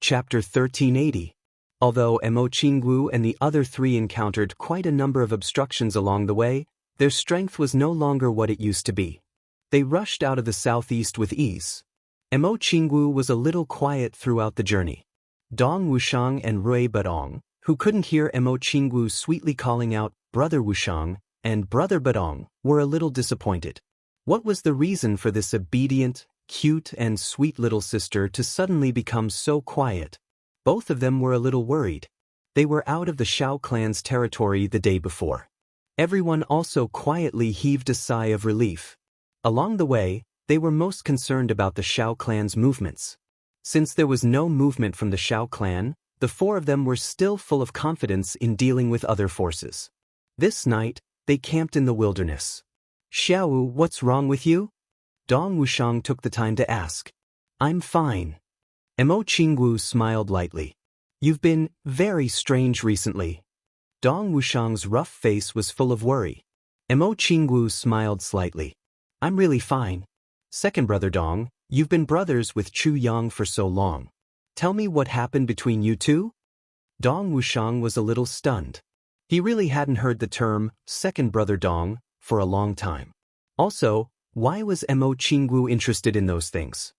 Chapter 1380. Although Jianghu and the other three encountered quite a number of obstructions along the way, their strength was no longer what it used to be. They rushed out of the southeast with ease. Jianghu was a little quiet throughout the journey. Dong Wuxiang and Rui Badong, who couldn't hear Jianghu sweetly calling out, "Brother Wuxiang," and "Brother Badong," were a little disappointed. What was the reason for this obedient, cute and sweet little sister to suddenly become so quiet? Both of them were a little worried. They were out of the Shao clan's territory the day before. Everyone also quietly heaved a sigh of relief. Along the way, they were most concerned about the Shao clan's movements. Since there was no movement from the Shao clan, the four of them were still full of confidence in dealing with other forces. This night, they camped in the wilderness. "Xiao, what's wrong with you?" Dong Wuxiang took the time to ask. "I'm fine." Jianghu smiled lightly. "You've been very strange recently." Dong Wuxiang's rough face was full of worry. Jianghu smiled slightly. "I'm really fine. Second brother Dong, you've been brothers with Chu Yang for so long. Tell me what happened between you two?" Dong Wuxiang was a little stunned. He really hadn't heard the term, second brother Dong, for a long time. Also, why was Jianghu interested in those things?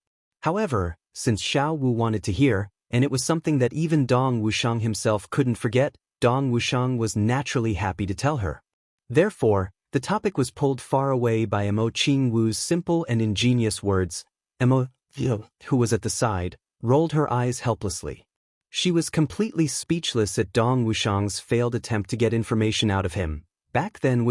However, since Xiao Wu wanted to hear, and it was something that even Dong Wuxiang himself couldn't forget, Dong Wuxiang was naturally happy to tell her. Therefore, the topic was pulled far away by Jianghu's simple and ingenious words. Who was at the side, rolled her eyes helplessly. She was completely speechless at Dong Wuxiang's failed attempt to get information out of him. "Back then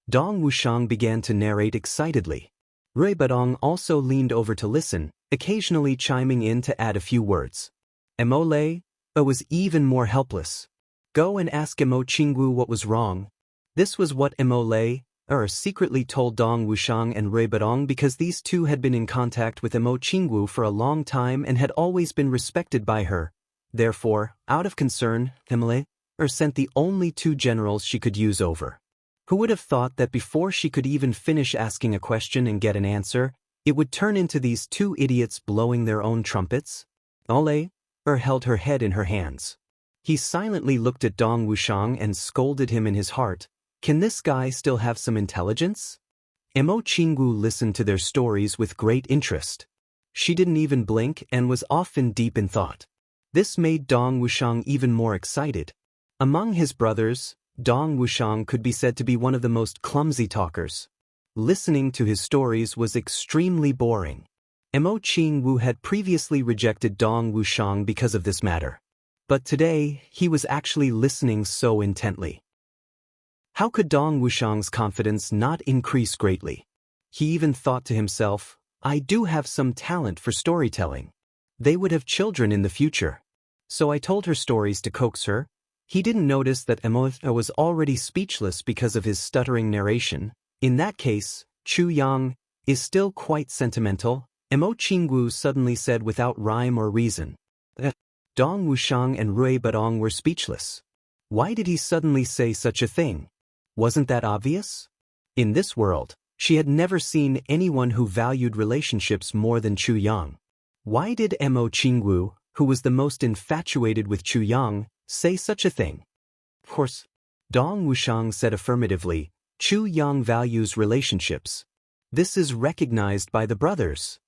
Dong Wuxiang began to narrate excitedly. Rui Badong also leaned over to listen, occasionally chiming in to add a few words. Emole was even more helpless. "Go and ask Jianghu what was wrong." This was what Emole secretly told Dong Wuxiang and Rui Badong because these two had been in contact with Jianghu for a long time and had always been respected by her. Therefore, out of concern, Emole sent the only two generals she could use over. Who would have thought that before she could even finish asking a question and get an answer, it would turn into these two idiots blowing their own trumpets? Ole held her head in her hands. He silently looked at Dong Wuxiang and scolded him in his heart. Can this guy still have some intelligence? Jianghu listened to their stories with great interest. She didn't even blink and was often deep in thought. This made Dong Wuxiang even more excited. Among his brothers, Dong Wuxiang could be said to be one of the most clumsy talkers. Listening to his stories was extremely boring. Jianghu had previously rejected Dong Wuxiang because of this matter. But today, he was actually listening so intently. How could Dong Wuxiang's confidence not increase greatly? He even thought to himself, I do have some talent for storytelling. They would have children in the future. So I told her stories to coax her. He didn't notice that Emotha was already speechless because of his stuttering narration. In that case, Chu Yang is still quite sentimental, Jianghu suddenly said without rhyme or reason. Dong Wuxiang and Rui Badong were speechless. Why did he suddenly say such a thing? Wasn't that obvious? In this world, she had never seen anyone who valued relationships more than Chu Yang. Why did Jianghu, who was the most infatuated with Chu Yang, say such a thing? Of course, Dong Wuxiang said affirmatively, Chu Yang values relationships. This is recognized by the brothers.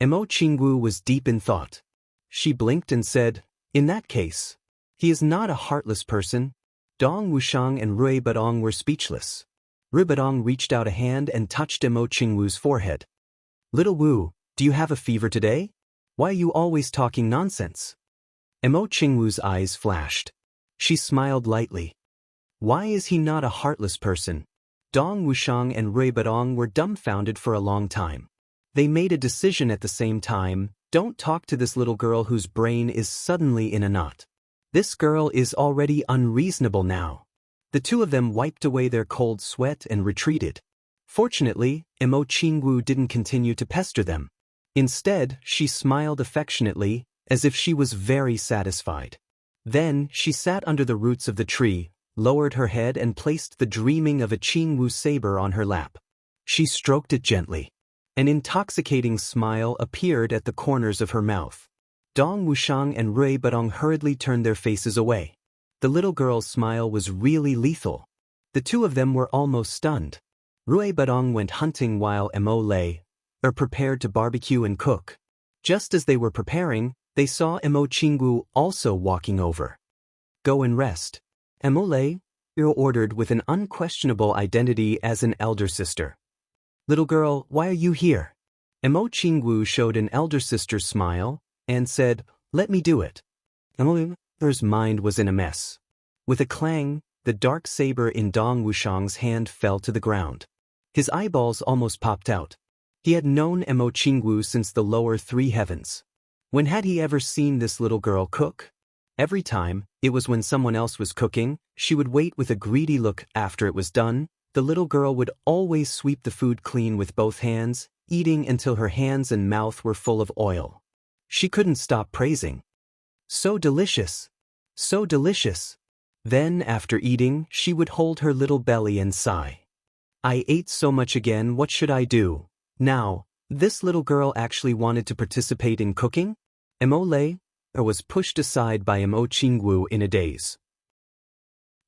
Jianghu was deep in thought. She blinked and said, in that case, he is not a heartless person. Dong Wuxiang and Rui Badong were speechless. Rui Badong reached out a hand and touched Jianghu's forehead. Little Wu, do you have a fever today? Why are you always talking nonsense? Jianghu's eyes flashed. She smiled lightly. Why is he not a heartless person? Dong Wuxiang and Rui Badong were dumbfounded for a long time. They made a decision at the same time. Don't talk to this little girl whose brain is suddenly in a knot. This girl is already unreasonable now. The two of them wiped away their cold sweat and retreated. Fortunately, Jianghu didn't continue to pester them. Instead, she smiled affectionately, as if she was very satisfied. Then, she sat under the roots of the tree, lowered her head and placed the dreaming of a Jianghu saber on her lap. She stroked it gently. An intoxicating smile appeared at the corners of her mouth. Dong Wushang and Rui Badong hurriedly turned their faces away. The little girl's smile was really lethal. The two of them were almost stunned. Rui Badong went hunting while Emo lay, prepared to barbecue and cook. Just as they were preparing, they saw Emo Qinggu also walking over. Go and rest. Emo lay, ordered with an unquestionable identity as an elder sister. Little girl, why are you here? Emo Qinggu showed an elder sister's smile and said, let me do it. Emo's mind was in a mess. With a clang, the dark saber in Dong Wushang's hand fell to the ground. His eyeballs almost popped out. He had known Emo Qinggu since the lower three heavens. When had he ever seen this little girl cook? Every time, it was when someone else was cooking, she would wait with a greedy look after it was done. The little girl would always sweep the food clean with both hands, eating until her hands and mouth were full of oil. She couldn't stop praising. So delicious! So delicious! Then, after eating, she would hold her little belly and sigh. I ate so much again, what should I do? Now, this little girl actually wanted to participate in cooking? Emo lay, was pushed aside by Emo Qinggu in a daze.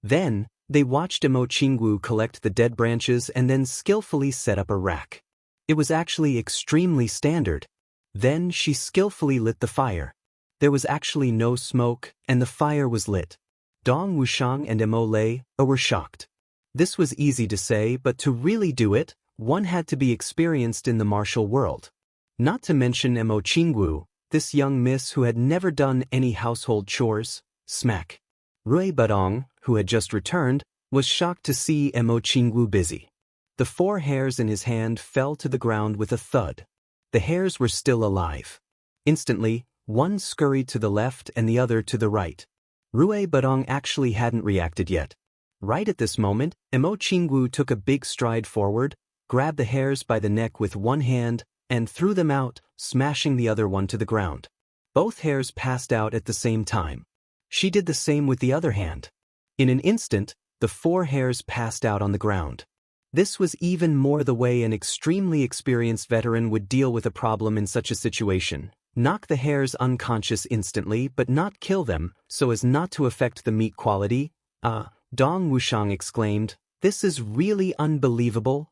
Then, they watched Emo Qinggu collect the dead branches and then skillfully set up a rack. It was actually extremely standard. Then she skillfully lit the fire. There was actually no smoke, and the fire was lit. Dong Wushang and Emo lay, were shocked. This was easy to say, but to really do it, one had to be experienced in the martial world. Not to mention Emo Qinggu, this young miss who had never done any household chores. Smack. Rui Badong, who had just returned, was shocked to see Emo Qinggu busy. The 4 hairs in his hand fell to the ground with a thud. The hairs were still alive. Instantly, one scurried to the left and the other to the right. Rui Badong actually hadn't reacted yet. Right at this moment, Emo Qinggu took a big stride forward, grabbed the hairs by the neck with one hand, and threw them out, smashing the other one to the ground. Both hairs passed out at the same time. She did the same with the other hand. In an instant, the 4 hairs passed out on the ground. This was even more the way an extremely experienced veteran would deal with a problem in such a situation. Knock the hairs unconscious instantly but not kill them, so as not to affect the meat quality. Dong Wushang exclaimed, this is really unbelievable,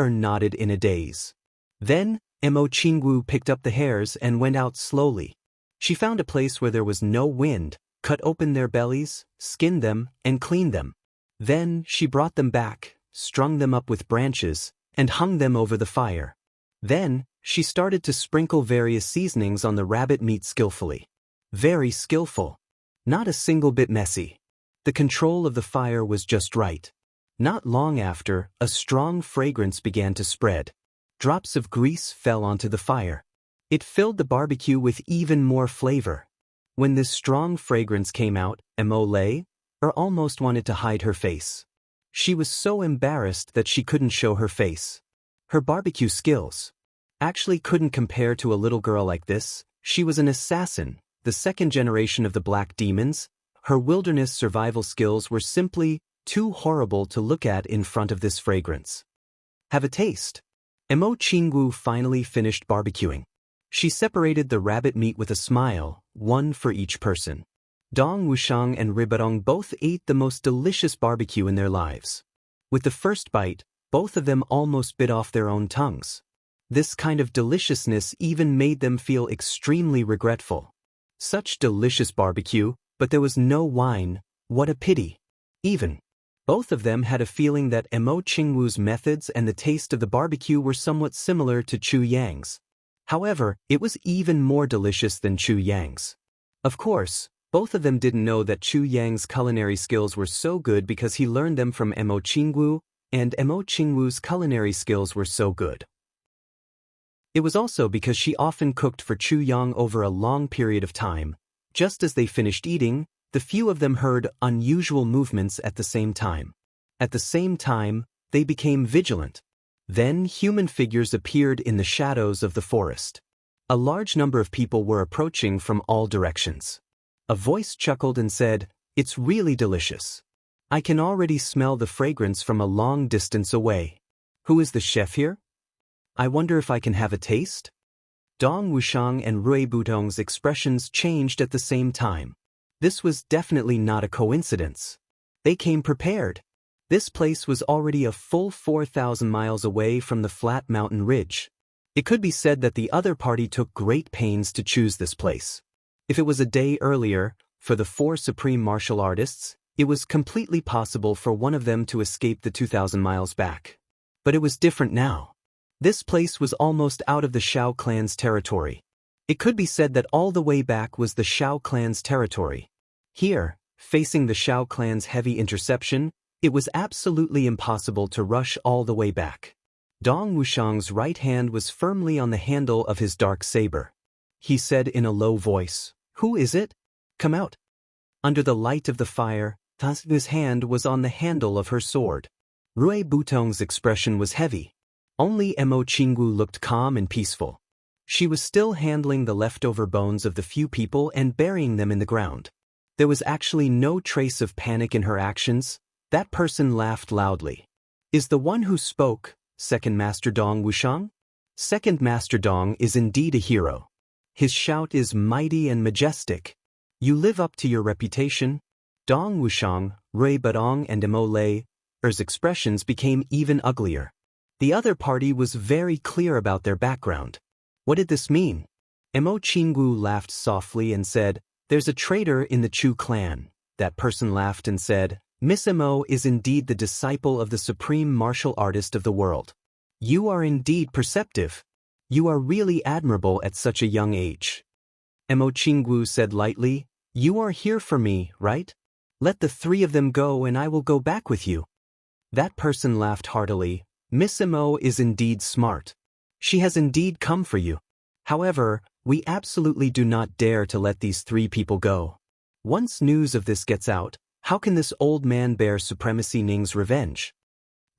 nodded in a daze. Then, Emo Qinggu picked up the hairs and went out slowly. She found a place where there was no wind, cut open their bellies, skinned them, and cleaned them. Then, she brought them back, strung them up with branches, and hung them over the fire. Then, she started to sprinkle various seasonings on the rabbit meat skillfully. Very skillful. Not a single bit messy. The control of the fire was just right. Not long after, a strong fragrance began to spread. Drops of grease fell onto the fire. It filled the barbecue with even more flavor. When this strong fragrance came out, Emo lay, almost wanted to hide her face. She was so embarrassed that she couldn't show her face. Her barbecue skills actually couldn't compare to a little girl like this. She was an assassin, the 2nd generation of the Black Demons. Her wilderness survival skills were simply too horrible to look at in front of this fragrance. Have a taste. Emo Qinggu finally finished barbecuing. She separated the rabbit meat with a smile, one for each person. Dong Wushang and Rui Badong both ate the most delicious barbecue in their lives. With the first bite, both of them almost bit off their own tongues. This kind of deliciousness even made them feel extremely regretful. Such delicious barbecue, but there was no wine. What a pity. Even. Both of them had a feeling that Emo Qinggu's methods and the taste of the barbecue were somewhat similar to Chu Yang's. However, it was even more delicious than Chu Yang's. Of course, both of them didn't know that Chu Yang's culinary skills were so good because he learned them from Emo Qinggu, and Emo Qinggu's culinary skills were so good. It was also because she often cooked for Chu Yang over a long period of time. Just as they finished eating, the few of them heard unusual movements at the same time. At the same time, they became vigilant. Then human figures appeared in the shadows of the forest. A large number of people were approaching from all directions. A voice chuckled and said, "It's really delicious. I can already smell the fragrance from a long distance away. Who is the chef here? I wonder if I can have a taste?" Dong Wuxiang and Rui Butong's expressions changed at the same time. This was definitely not a coincidence. They came prepared. This place was already a full 4,000 miles away from the flat mountain ridge. It could be said that the other party took great pains to choose this place. If it was a day earlier, for the 4 supreme martial artists, it was completely possible for one of them to escape the 2,000 miles back. But it was different now. This place was almost out of the Shao clan's territory. It could be said that all the way back was the Shao clan's territory. Here, facing the Shao clan's heavy interception, it was absolutely impossible to rush all the way back. Dong Wuxiang's right hand was firmly on the handle of his dark saber. He said in a low voice, "Who is it? Come out." Under the light of the fire, Tas's hand was on the handle of her sword. Rui Butong's expression was heavy. Only Mo Qinggu looked calm and peaceful. She was still handling the leftover bones of the few people and burying them in the ground. There was actually no trace of panic in her actions. That person laughed loudly. "Is the one who spoke Second Master Dong Wuxiang?" Second Master Dong is indeed a hero. His shout is mighty and majestic. You live up to your reputation. Dong Wuxiang, Rui Butong and Mo Lei's expressions became even uglier. The other party was very clear about their background. What did this mean? Mo Qinggu laughed softly and said, "There's a traitor in the Chu clan." That person laughed and said, "Miss Mo is indeed the disciple of the supreme martial artist of the world. You are indeed perceptive. You are really admirable at such a young age." Mo Qinggu said lightly, "You are here for me, right? Let the 3 of them go and I will go back with you." That person laughed heartily. "Miss Mo is indeed smart. She has indeed come for you. However, we absolutely do not dare to let these 3 people go. Once news of this gets out, how can this old man bear Supremacy Ning's revenge?"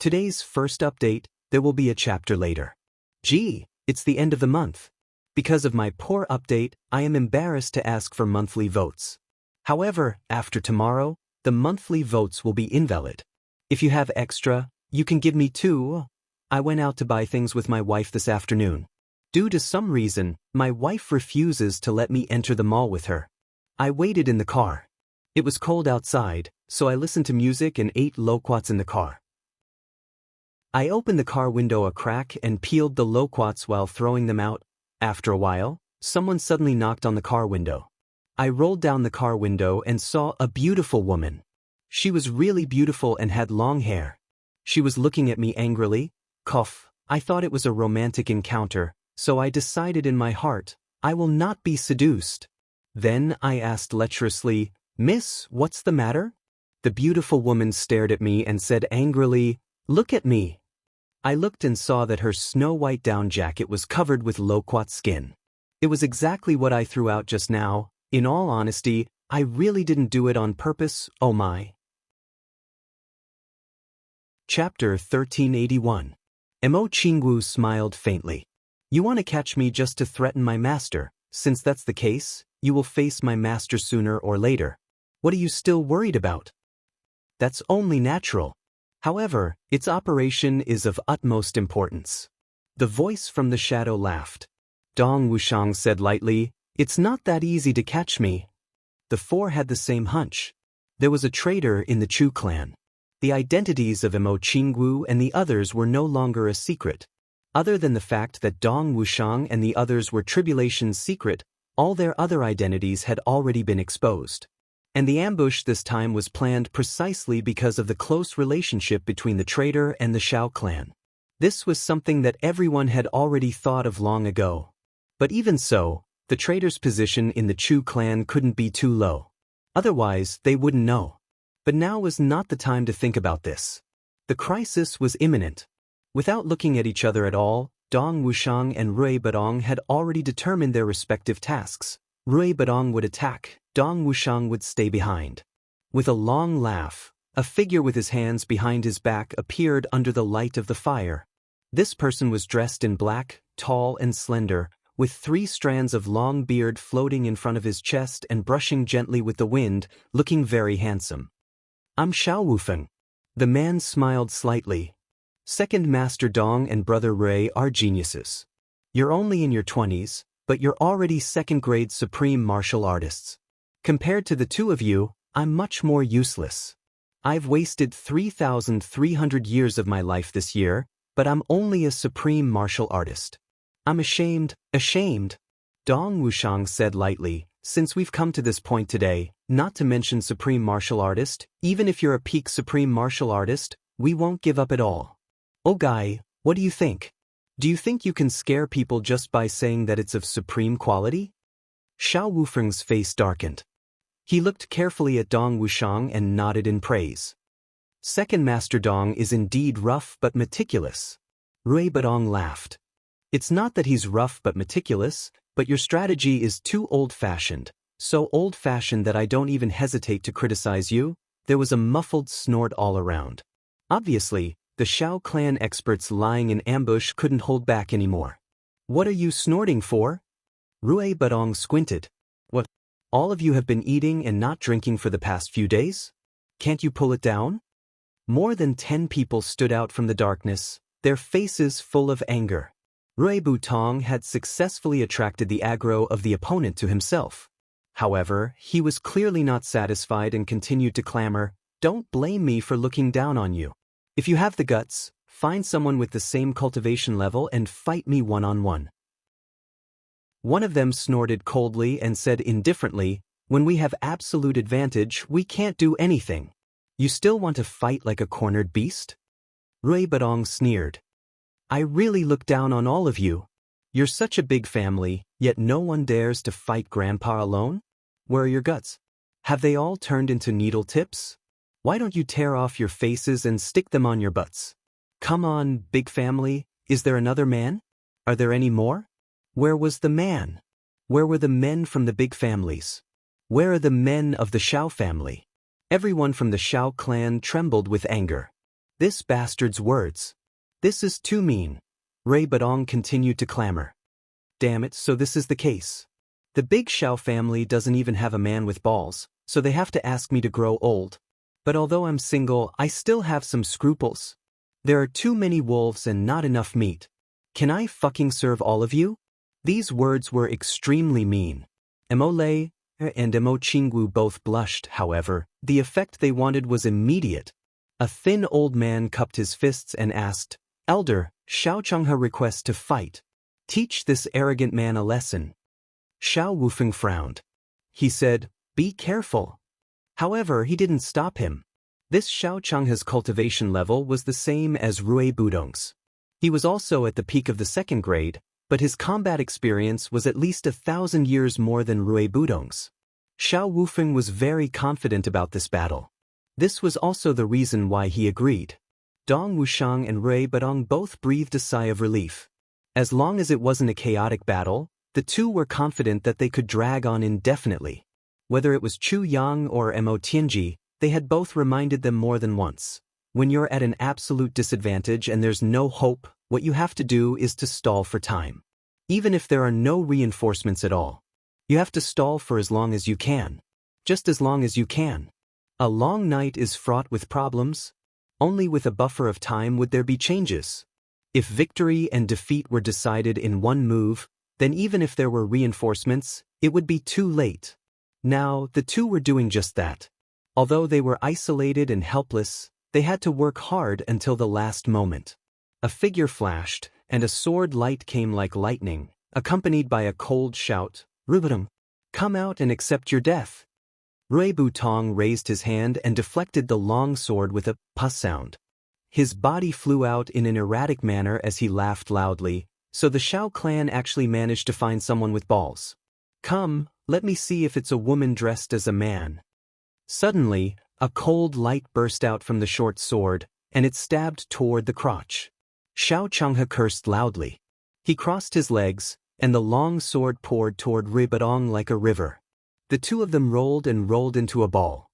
Today's first update, there will be a chapter later. Gee, it's the end of the month. Because of my poor update, I am embarrassed to ask for monthly votes. However, after tomorrow, the monthly votes will be invalid. If you have extra, you can give me too. I went out to buy things with my wife this afternoon. Due to some reason, my wife refuses to let me enter the mall with her. I waited in the car. It was cold outside, so I listened to music and ate loquats in the car. I opened the car window a crack and peeled the loquats while throwing them out. After a while, someone suddenly knocked on the car window. I rolled down the car window and saw a beautiful woman. She was really beautiful and had long hair. She was looking at me angrily. Cough. I thought it was a romantic encounter, so I decided in my heart, I will not be seduced. Then I asked lecherously, "Miss, what's the matter?" The beautiful woman stared at me and said angrily, "Look at me." I looked and saw that her snow-white down jacket was covered with loquat skin. It was exactly what I threw out just now. In all honesty, I really didn't do it on purpose, oh my. Chapter 1381. Mo Qinggu smiled faintly. "You want to catch me just to threaten my master. Since that's the case, you will face my master sooner or later. What are you still worried about? That's only natural. However, its operation is of utmost importance." The voice from the shadow laughed. Dong Wuxiang said lightly, "It's not that easy to catch me." The 4 had the same hunch. There was a traitor in the Chu clan. The identities of Mo Qinggu and the others were no longer a secret. Other than the fact that Dong Wuxiang and the others were Tribulation's secret, all their other identities had already been exposed. And the ambush this time was planned precisely because of the close relationship between the traitor and the Shao clan. This was something that everyone had already thought of long ago. But even so, the traitor's position in the Chu clan couldn't be too low. Otherwise, they wouldn't know. But now was not the time to think about this. The crisis was imminent. Without looking at each other at all, Dong Wuxiang and Rui Butong had already determined their respective tasks. Rui Butong would attack, Dong Wuxiang would stay behind. With a long laugh, a figure with his hands behind his back appeared under the light of the fire. This person was dressed in black, tall and slender, with 3 strands of long beard floating in front of his chest and brushing gently with the wind, looking very handsome. "I'm Xiao Wufeng." The man smiled slightly. "Second Master Dong and Brother Rui are geniuses. You're only in your 20s, but you're already second-grade supreme martial artists. Compared to the two of you, I'm much more useless. I've wasted 3,300 years of my life this year, but I'm only a supreme martial artist. I'm ashamed. Dong Wuxiang said lightly, since we've come to this point today, not to mention supreme martial artist, even if you're a peak supreme martial artist, we won't give up at all. Oh guy, what do you think? Do you think you can scare people just by saying that it's of supreme quality? Xiao Wufeng's face darkened. He looked carefully at Dong Wuxiang and nodded in praise. Second Master Dong is indeed rough but meticulous. Rui Badong laughed. It's not that he's rough but meticulous, but your strategy is too old-fashioned, so old-fashioned that I don't even hesitate to criticize you. There was a muffled snort all around. Obviously, the Shao clan experts lying in ambush couldn't hold back anymore. What are you snorting for? Rui Badong squinted. What? All of you have been eating and not drinking for the past few days? Can't you pull it down? More than 10 people stood out from the darkness, their faces full of anger. Rui Butong had successfully attracted the aggro of the opponent to himself. However, he was clearly not satisfied and continued to clamor, "Don't blame me for looking down on you. If you have the guts, find someone with the same cultivation level and fight me one-on-one." One of them snorted coldly and said indifferently, "When we have absolute advantage, we can't do anything. You still want to fight like a cornered beast?" Rui Badong sneered. "I really look down on all of you. You're such a big family, yet no one dares to fight Grandpa alone? Where are your guts? Have they all turned into needle tips? Why don't you tear off your faces and stick them on your butts? Come on, big family, is there another man? Are there any more? Where was the man? Where were the men from the big families? Where are the men of the Shao family?" Everyone from the Shao clan trembled with anger. This bastard's words. This is too mean. Rui Badong continued to clamor. Damn it, so this is the case. The big Shao family doesn't even have a man with balls, so they have to ask me to grow old. But although I'm single, I still have some scruples. There are too many wolves and not enough meat. Can I fucking serve all of you? These words were extremely mean. Emole and Emo Qingwu both blushed, however. The effect they wanted was immediate. A thin old man cupped his fists and asked, "Elder, Xiao Chenghe requests to fight. Teach this arrogant man a lesson." Xiao Wufeng frowned. He said, "Be careful." However, he didn't stop him. This Xiao Chenghe's cultivation level was the same as Rui Budong's. He was also at the peak of the second grade, but his combat experience was at least 1,000 years more than Rui Budong's. Xiao Wufeng was very confident about this battle. This was also the reason why he agreed. Dong Wuxiang and Rui Badong both breathed a sigh of relief. As long as it wasn't a chaotic battle, the two were confident that they could drag on indefinitely. Whether it was Chu Yang or Mo Tianji, they had both reminded them more than once. When you're at an absolute disadvantage and there's no hope, what you have to do is to stall for time. Even if there are no reinforcements at all. You have to stall for as long as you can. Just as long as you can. A long night is fraught with problems. Only with a buffer of time would there be changes. If victory and defeat were decided in one move, then even if there were reinforcements, it would be too late. Now, the two were doing just that. Although they were isolated and helpless, they had to work hard until the last moment. A figure flashed, and a sword light came like lightning, accompanied by a cold shout, "Rubadong, come out and accept your death." Rui Butong raised his hand and deflected the long sword with a puss sound. His body flew out in an erratic manner as he laughed loudly, so the Shao clan actually managed to find someone with balls. "Come, let me see if it's a woman dressed as a man." Suddenly, a cold light burst out from the short sword, and it stabbed toward the crotch. Xiao Chenghe cursed loudly. He crossed his legs, and the long sword poured toward Rui Badong like a river. The two of them rolled and rolled into a ball.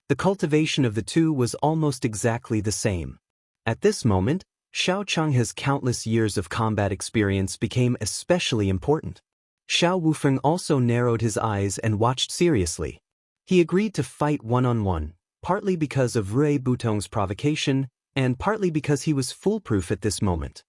The cultivation of the two was almost exactly the same. At this moment, Xiao Chenghe's countless years of combat experience became especially important. Xiao Wufeng also narrowed his eyes and watched seriously. He agreed to fight one-on-one, partly because of Rui Butong's provocation, and partly because he was foolproof at this moment.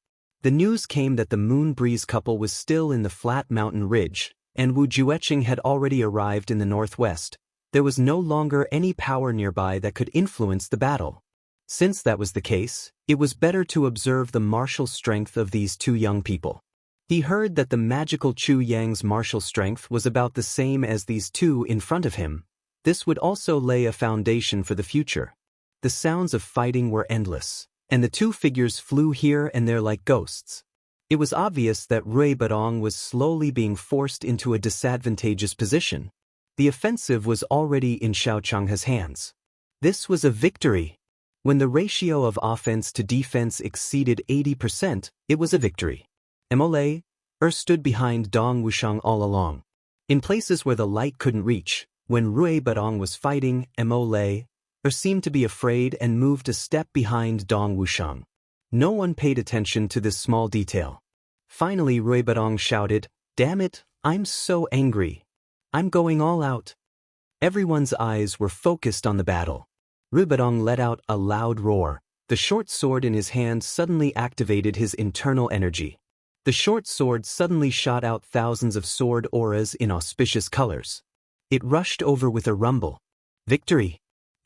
The news came that the Moon Breeze couple was still in the flat mountain ridge, and Wu Jueqing had already arrived in the northwest. There was no longer any power nearby that could influence the battle. Since that was the case, it was better to observe the martial strength of these two young people. He heard that the magical Chu Yang's martial strength was about the same as these two in front of him. This would also lay a foundation for the future. The sounds of fighting were endless, and the two figures flew here and there like ghosts. It was obvious that Rui Badong was slowly being forced into a disadvantageous position. The offensive was already in Xiao Changhe's hands. This was a victory. When the ratio of offense to defense exceeded 80%, it was a victory. Emole stood behind Dong Wushang all along. In places where the light couldn't reach, when Rui Badong was fighting, Emole seemed to be afraid and moved a step behind Dong Wushang. No one paid attention to this small detail. Finally Rui Badong shouted, "Damn it, I'm so angry. I'm going all out." Everyone's eyes were focused on the battle. Rui Badong let out a loud roar. The short sword in his hand suddenly activated his internal energy. The short sword suddenly shot out thousands of sword auras in auspicious colors. It rushed over with a rumble. Victory!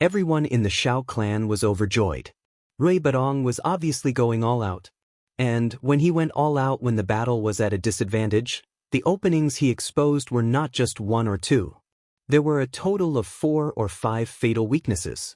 Everyone in the Shao clan was overjoyed. Rui Badong was obviously going all out. And when he went all out when the battle was at a disadvantage, the openings he exposed were not just one or two. There were a total of 4 or 5 fatal weaknesses.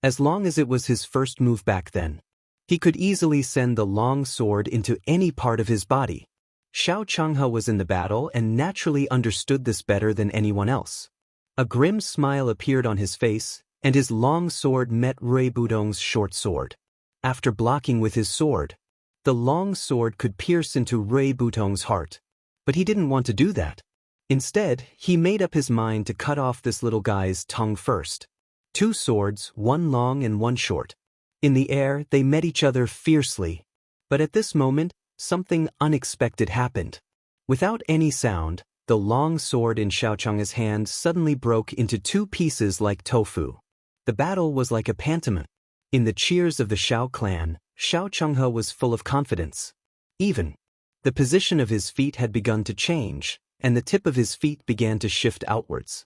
As long as it was his first move back then, he could easily send the long sword into any part of his body. Xiao Changhe was in the battle and naturally understood this better than anyone else. A grim smile appeared on his face, and his long sword met Rui Budong's short sword. After blocking with his sword, the long sword could pierce into Rui Budong's heart. But he didn't want to do that. Instead, he made up his mind to cut off this little guy's tongue first. 2 swords, one long and one short. In the air, they met each other fiercely. But at this moment, something unexpected happened. Without any sound, the long sword in Xiao Changhe's hand suddenly broke into 2 pieces like tofu. The battle was like a pantomime. In the cheers of the Xiao clan, Xiao Changhe was full of confidence. Even the position of his feet had begun to change, and the tip of his feet began to shift outwards.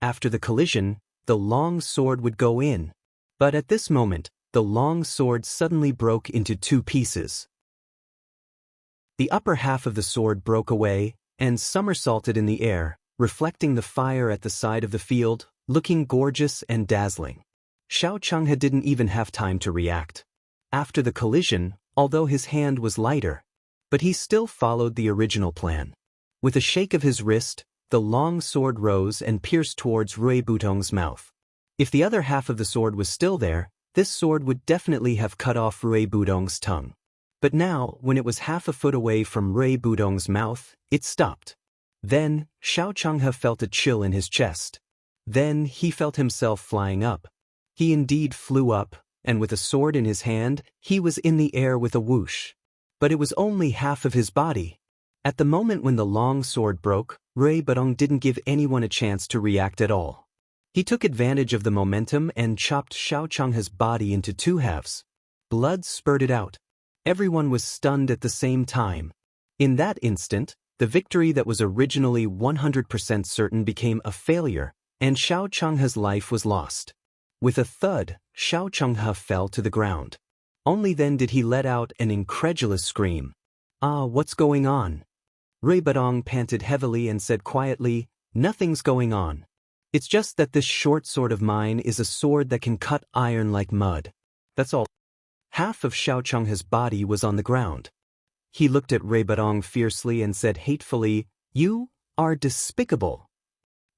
After the collision, the long sword would go in. But at this moment, the long sword suddenly broke into 2 pieces. The upper half of the sword broke away and somersaulted in the air, reflecting the fire at the side of the field, looking gorgeous and dazzling. Xiao Changhe didn't even have time to react. After the collision, although his hand was lighter, but he still followed the original plan. With a shake of his wrist, the long sword rose and pierced towards Rui Budong's mouth. If the other half of the sword was still there, this sword would definitely have cut off Rui Budong's tongue. But now, when it was half a foot away from Rui Budong's mouth, it stopped. Then, Xiao Changhe felt a chill in his chest. Then he felt himself flying up. He indeed flew up, and with a sword in his hand, he was in the air with a whoosh. But it was only half of his body. At the moment when the long sword broke, Rui Badong didn't give anyone a chance to react at all. He took advantage of the momentum and chopped Xiao Changhe's body into 2 halves. Blood spurted out. Everyone was stunned at the same time. In that instant, the victory that was originally 100% certain became a failure, and Xiao Changhe's life was lost. With a thud, Xiao Changhe fell to the ground. Only then did he let out an incredulous scream. "Ah, what's going on?" Rui Badong panted heavily and said quietly, "Nothing's going on. It's just that this short sword of mine is a sword that can cut iron like mud. That's all." Half of Xiao Changhe's body was on the ground. He looked at Rui Badong fiercely and said hatefully, "You are despicable."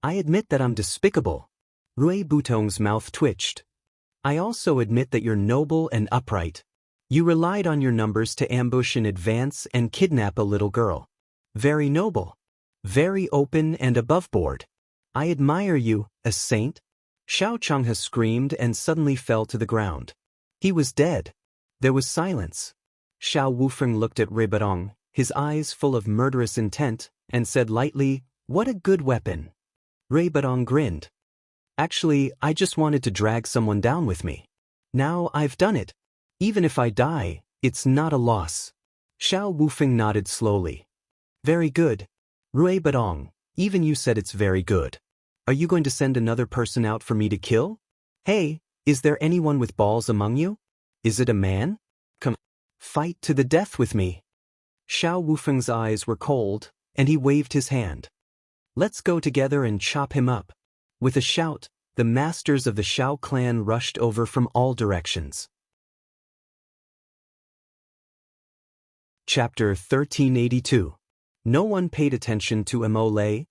"I admit that I'm despicable." Rui Budong's mouth twitched. "I also admit that you're noble and upright. You relied on your numbers to ambush in advance and kidnap a little girl. Very noble. Very open and above board. I admire you, a saint." Xiao Changhe screamed and suddenly fell to the ground. He was dead. There was silence. Xiao Wufeng looked at Rui Badong, his eyes full of murderous intent, and said lightly, "What a good weapon." Rui Badong grinned. "Actually, I just wanted to drag someone down with me. Now I've done it. Even if I die, it's not a loss." Xiao Wufeng nodded slowly. Very good. Rui Badong, even you said it's very good. Are you going to send another person out for me to kill? Hey, is there anyone with balls among you? Is it a man? Come, fight to the death with me. Xiao Wufeng's eyes were cold, and he waved his hand. Let's go together and chop him up. With a shout, the masters of the Xiao clan rushed over from all directions. Chapter 1382. No one paid attention to Immortal.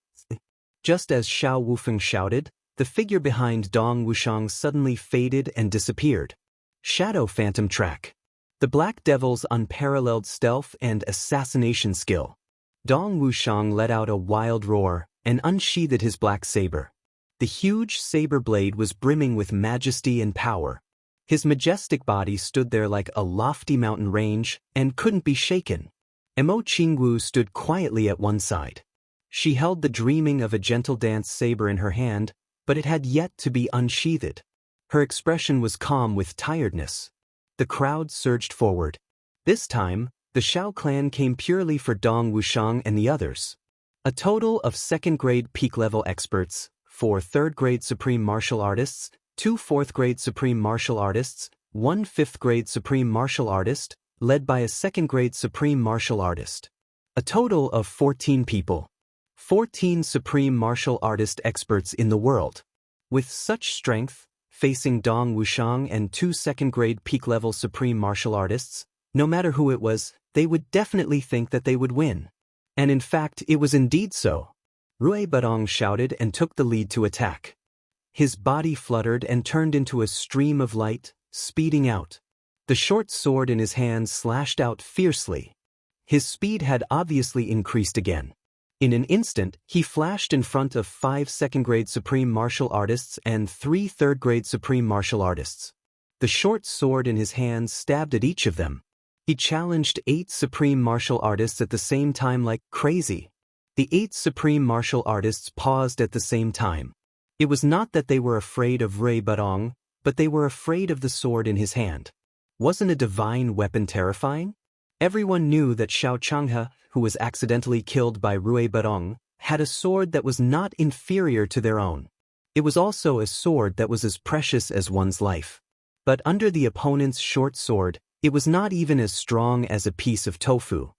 Just as Xiao Wufeng shouted, the figure behind Dong Wuxiang suddenly faded and disappeared. Shadow Phantom Track. The Black Devil's unparalleled stealth and assassination skill. Dong Wuxiang let out a wild roar and unsheathed his black saber. The huge saber blade was brimming with majesty and power. His majestic body stood there like a lofty mountain range and couldn't be shaken. Jianghu stood quietly at one side. She held the dreaming of a gentle dance saber in her hand, but it had yet to be unsheathed. Her expression was calm with tiredness. The crowd surged forward. This time, the Xiao clan came purely for Dong Wuxiang and the others. A total of second-grade peak-level experts, 4 third-grade supreme martial artists, 2 fourth-grade supreme martial artists, 1 fifth-grade supreme martial artist, led by a second-grade supreme martial artist. A total of 14 people. 14 supreme martial artist experts in the world. With such strength, facing Dong Wuxiang and 2 second-grade peak-level supreme martial artists, no matter who it was, they would definitely think that they would win. And in fact, it was indeed so. Rui Badong shouted and took the lead to attack. His body fluttered and turned into a stream of light, speeding out. The short sword in his hand slashed out fiercely. His speed had obviously increased again. In an instant, he flashed in front of 5 second-grade supreme martial artists and 3 third-grade supreme martial artists. The short sword in his hand stabbed at each of them. He challenged 8 supreme martial artists at the same time like crazy. The 8 supreme martial artists paused at the same time. It was not that they were afraid of Rui Badong, but they were afraid of the sword in his hand. Wasn't a divine weapon terrifying? Everyone knew that Xiao Changhe, who was accidentally killed by Rui Badong, had a sword that was not inferior to their own. It was also a sword that was as precious as one's life. But under the opponent's short sword, it was not even as strong as a piece of tofu.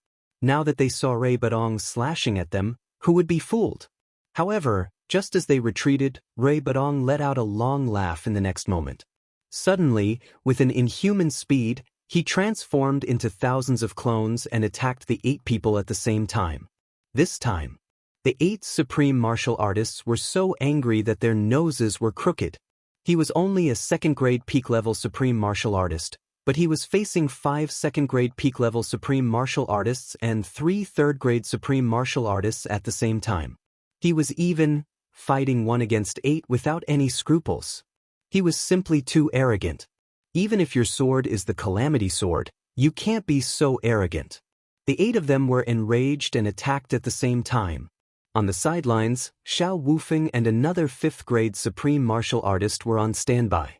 Now that they saw Rui Badong slashing at them, who would be fooled? However, just as they retreated, Rui Badong let out a long laugh in the next moment. Suddenly, with an inhuman speed, he transformed into thousands of clones and attacked the 8 people at the same time. This time, the 8 supreme martial artists were so angry that their noses were crooked. He was only a second-grade peak-level supreme martial artist, but he was facing 5 second-grade peak-level supreme martial artists and 3 third-grade supreme martial artists at the same time. He was even fighting 1 against 8 without any scruples. He was simply too arrogant. Even if your sword is the Calamity Sword, you can't be so arrogant. The 8 of them were enraged and attacked at the same time. On the sidelines, Xiao Wufeng and another 5th-grade supreme martial artist were on standby.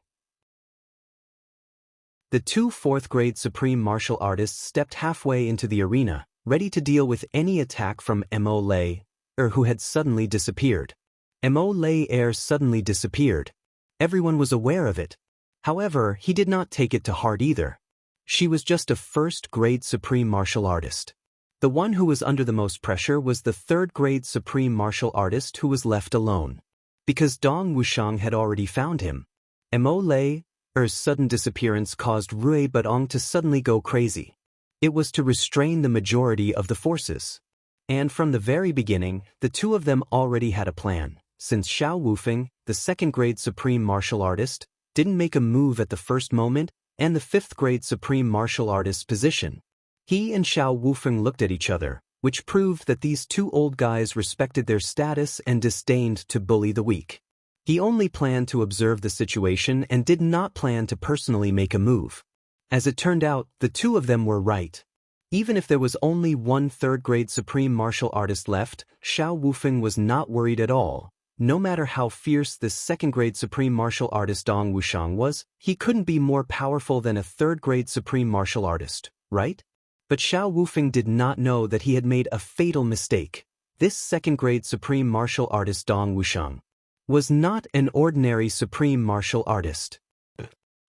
The 2 4th-grade supreme martial artists stepped halfway into the arena, ready to deal with any attack from Immortal, who had suddenly disappeared. Immortal suddenly disappeared. Everyone was aware of it. However, he did not take it to heart either. She was just a 1st-grade supreme martial artist. The one who was under the most pressure was the 3rd-grade supreme martial artist who was left alone. Because Dong Wuxiang had already found him. Immortal's sudden disappearance caused Rui Badong to suddenly go crazy. It was to restrain the majority of the forces. And from the very beginning, the 2 of them already had a plan, since Xiao Wufeng, the 2nd-grade supreme martial artist, didn't make a move at the first moment, and the 5th-grade supreme martial artist's position. He and Xiao Wufeng looked at each other, which proved that these 2 old guys respected their status and disdained to bully the weak. He only planned to observe the situation and did not plan to personally make a move. As it turned out, the 2 of them were right. Even if there was only 1 third-grade supreme martial artist left, Xiao Wufeng was not worried at all. No matter how fierce this 2nd-grade supreme martial artist Dong Wuxiang was, he couldn't be more powerful than a 3rd-grade supreme martial artist, right? But Xiao Wufeng did not know that he had made a fatal mistake. This second-grade supreme martial artist Dong Wuxiang was not an ordinary supreme martial artist.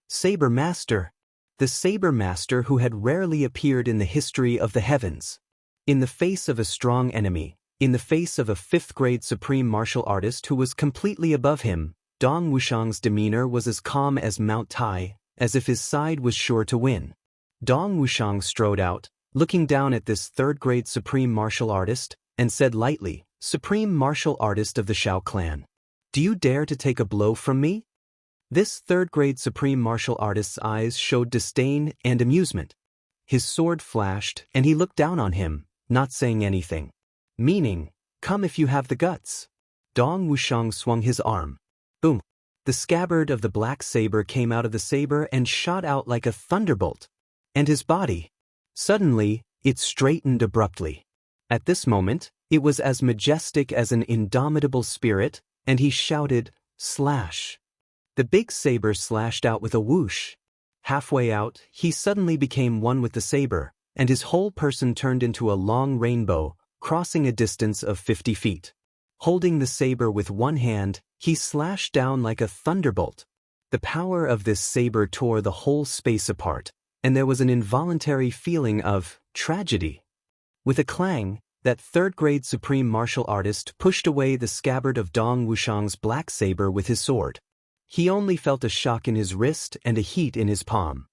Saber Master. The Saber Master who had rarely appeared in the history of the heavens. In the face of a strong enemy, in the face of a fifth-grade supreme martial artist who was completely above him, Dong Wuxiang's demeanor was as calm as Mount Tai, as if his side was sure to win. Dong Wuxiang strode out, looking down at this third-grade supreme martial artist, and said lightly, "Supreme martial artist of the Shao clan. Do you dare to take a blow from me?" This third-grade supreme martial artist's eyes showed disdain and amusement. His sword flashed, and he looked down on him, not saying anything. Meaning, come if you have the guts. Dong Wuxiang swung his arm. Boom! The scabbard of the black saber came out of the saber and shot out like a thunderbolt. And his body. Suddenly, it straightened abruptly. At this moment, it was as majestic as an indomitable spirit, and he shouted, "Slash!" The big saber slashed out with a whoosh. Halfway out, he suddenly became one with the saber, and his whole person turned into a long rainbow, crossing a distance of 50 feet. Holding the saber with one hand, he slashed down like a thunderbolt. The power of this saber tore the whole space apart, and there was an involuntary feeling of tragedy. With a clang, that third-grade supreme martial artist pushed away the scabbard of Dong Wuxiang's black saber with his sword. He only felt a shock in his wrist and a heat in his palm.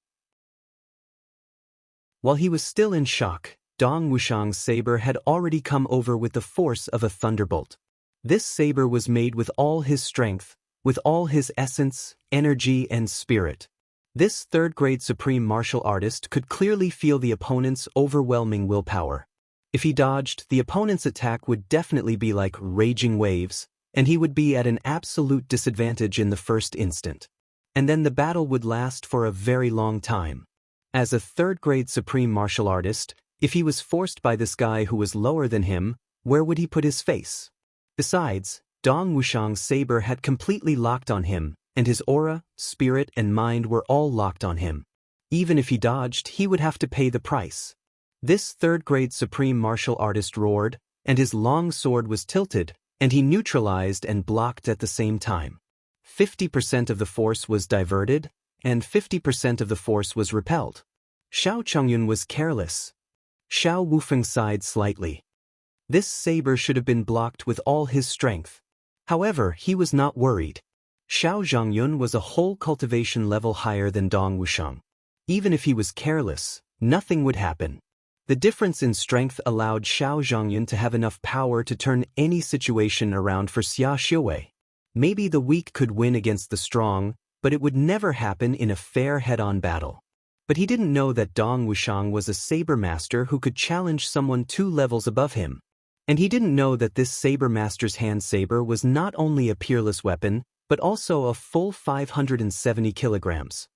While he was still in shock, Dong Wuxiang's saber had already come over with the force of a thunderbolt. This saber was made with all his strength, with all his essence, energy, and spirit. This third-grade supreme martial artist could clearly feel the opponent's overwhelming willpower. If he dodged, the opponent's attack would definitely be like raging waves, and he would be at an absolute disadvantage in the first instant. And then the battle would last for a very long time. As a third-grade supreme martial artist, if he was forced by this guy who was lower than him, where would he put his face? Besides, Dong Wuxiang's saber had completely locked on him, and his aura, spirit, and mind were all locked on him. Even if he dodged, he would have to pay the price. This third-grade supreme martial artist roared, and his long sword was tilted, and he neutralized and blocked at the same time. 50% of the force was diverted, and 50% of the force was repelled. Xiao Chongyun was careless. Xiao Wufeng sighed slightly. This saber should have been blocked with all his strength. However, he was not worried. Xiao Zhangyun was a whole cultivation level higher than Dong Wuxiang. Even if he was careless, nothing would happen. The difference in strength allowed Xiao Zhangyun to have enough power to turn any situation around for Xia Xiuwei. Maybe the weak could win against the strong, but it would never happen in a fair head-on battle. But he didn't know that Dong Wuxiang was a saber master who could challenge someone 2 levels above him. And he didn't know that this saber master's hand saber was not only a peerless weapon, but also a full 570 kilograms.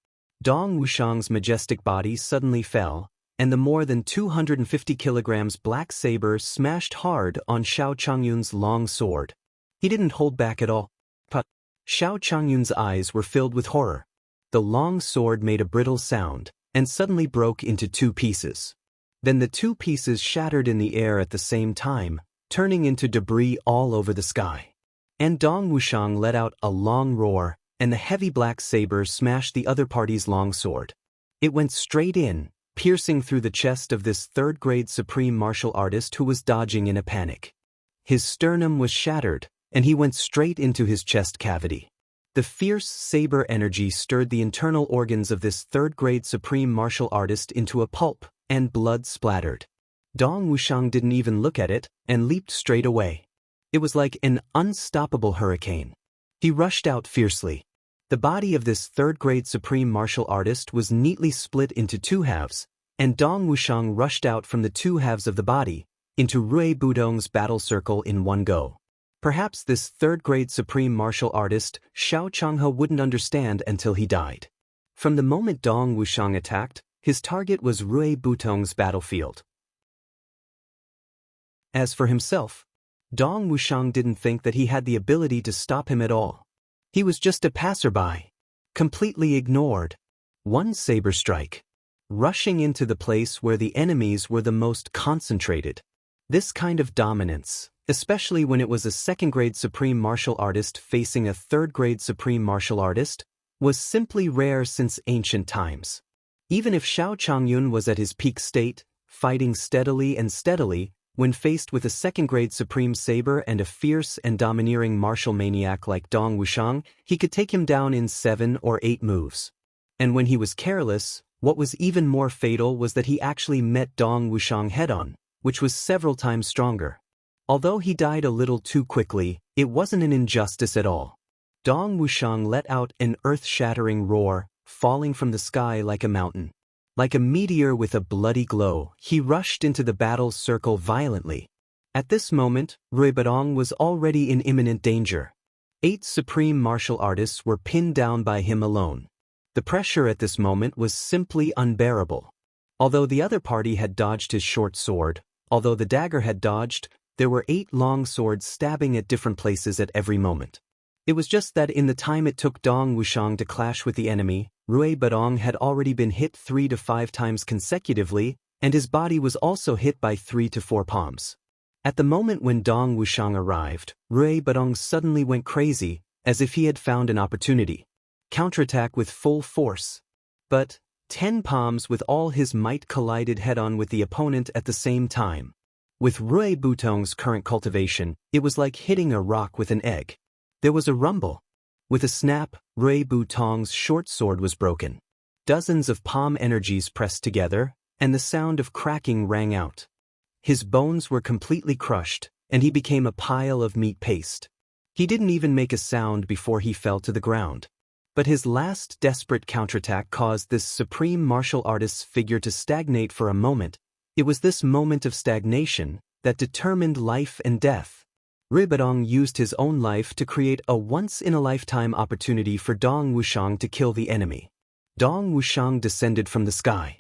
Dong Wuxiang's majestic body suddenly fell, and the more than 250 kilograms black saber smashed hard on Xiao Chongyun's long sword. He didn't hold back at all. But Xiao Chongyun's eyes were filled with horror. The long sword made a brittle sound, and suddenly broke into 2 pieces. Then the 2 pieces shattered in the air at the same time, turning into debris all over the sky. And Dong Wuxiang let out a long roar, and the heavy black saber smashed the other party's long sword. It went straight in, piercing through the chest of this third-grade supreme martial artist who was dodging in a panic. His sternum was shattered, and he went straight into his chest cavity. The fierce saber energy stirred the internal organs of this third-grade supreme martial artist into a pulp, and blood splattered. Dong Wuxiang didn't even look at it, and leaped straight away. It was like an unstoppable hurricane. He rushed out fiercely. The body of this third-grade supreme martial artist was neatly split into 2 halves, and Dong Wuxiang rushed out from the 2 halves of the body, into Rui Budong's battle circle in one go. Perhaps this third-grade supreme martial artist, Xiao Changhe, wouldn't understand until he died. From the moment Dong Wuxiang attacked, his target was Rui Budong's battlefield. As for himself, Dong Wuxiang didn't think that he had the ability to stop him at all. He was just a passerby, completely ignored. One saber strike. rushing into the place where the enemies were the most concentrated. This kind of dominance, especially when it was a second-grade supreme martial artist facing a third-grade supreme martial artist, was simply rare since ancient times. Even if Xiao Changyun was at his peak state, fighting steadily and steadily, when faced with a second-grade supreme saber and a fierce and domineering martial maniac like Dong Wuxiang, he could take him down in 7 or 8 moves. And when he was careless, what was even more fatal was that he actually met Dong Wuxiang head-on, which was several times stronger. Although he died a little too quickly, it wasn't an injustice at all. Dong Wuxiang let out an earth-shattering roar, falling from the sky like a mountain. Like a meteor with a bloody glow, he rushed into the battle circle violently. At this moment, Rui Badong was already in imminent danger. 8 supreme martial artists were pinned down by him alone. The pressure at this moment was simply unbearable. Although the other party had dodged his short sword, although the dagger had dodged, there were 8 long swords stabbing at different places at every moment. It was just that in the time it took Dong Wuxiang to clash with the enemy, Rui Badong had already been hit 3 to 5 times consecutively, and his body was also hit by 3 to 4 palms. At the moment when Dong Wuxiang arrived, Rui Badong suddenly went crazy, as if he had found an opportunity. Counterattack with full force. But 10 palms with all his might collided head-on with the opponent at the same time. With Rui Badong's current cultivation, it was like hitting a rock with an egg. There was a rumble. With a snap, Rui Badong's short sword was broken. Dozens of palm energies pressed together, and the sound of cracking rang out. His bones were completely crushed, and he became a pile of meat paste. He didn't even make a sound before he fell to the ground. But his last desperate counterattack caused this supreme martial artist's figure to stagnate for a moment. It was this moment of stagnation that determined life and death. Rui Badong used his own life to create a once-in-a-lifetime opportunity for Dong Wuxiang to kill the enemy. Dong Wuxiang descended from the sky.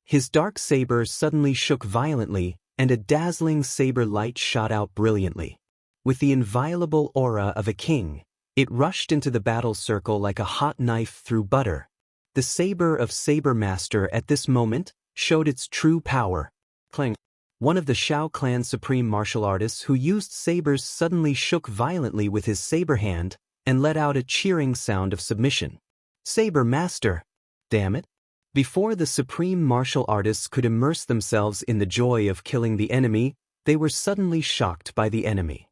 His dark saber suddenly shook violently, and a dazzling saber light shot out brilliantly. With the inviolable aura of a king, it rushed into the battle circle like a hot knife through butter. The saber of Saber Master at this moment showed its true power. Clang. One of the Shao clan's supreme martial artists who used sabers suddenly shook violently with his saber hand and let out a cheering sound of submission. Saber Master! Damn it! Before the supreme martial artists could immerse themselves in the joy of killing the enemy, they were suddenly shocked by the enemy.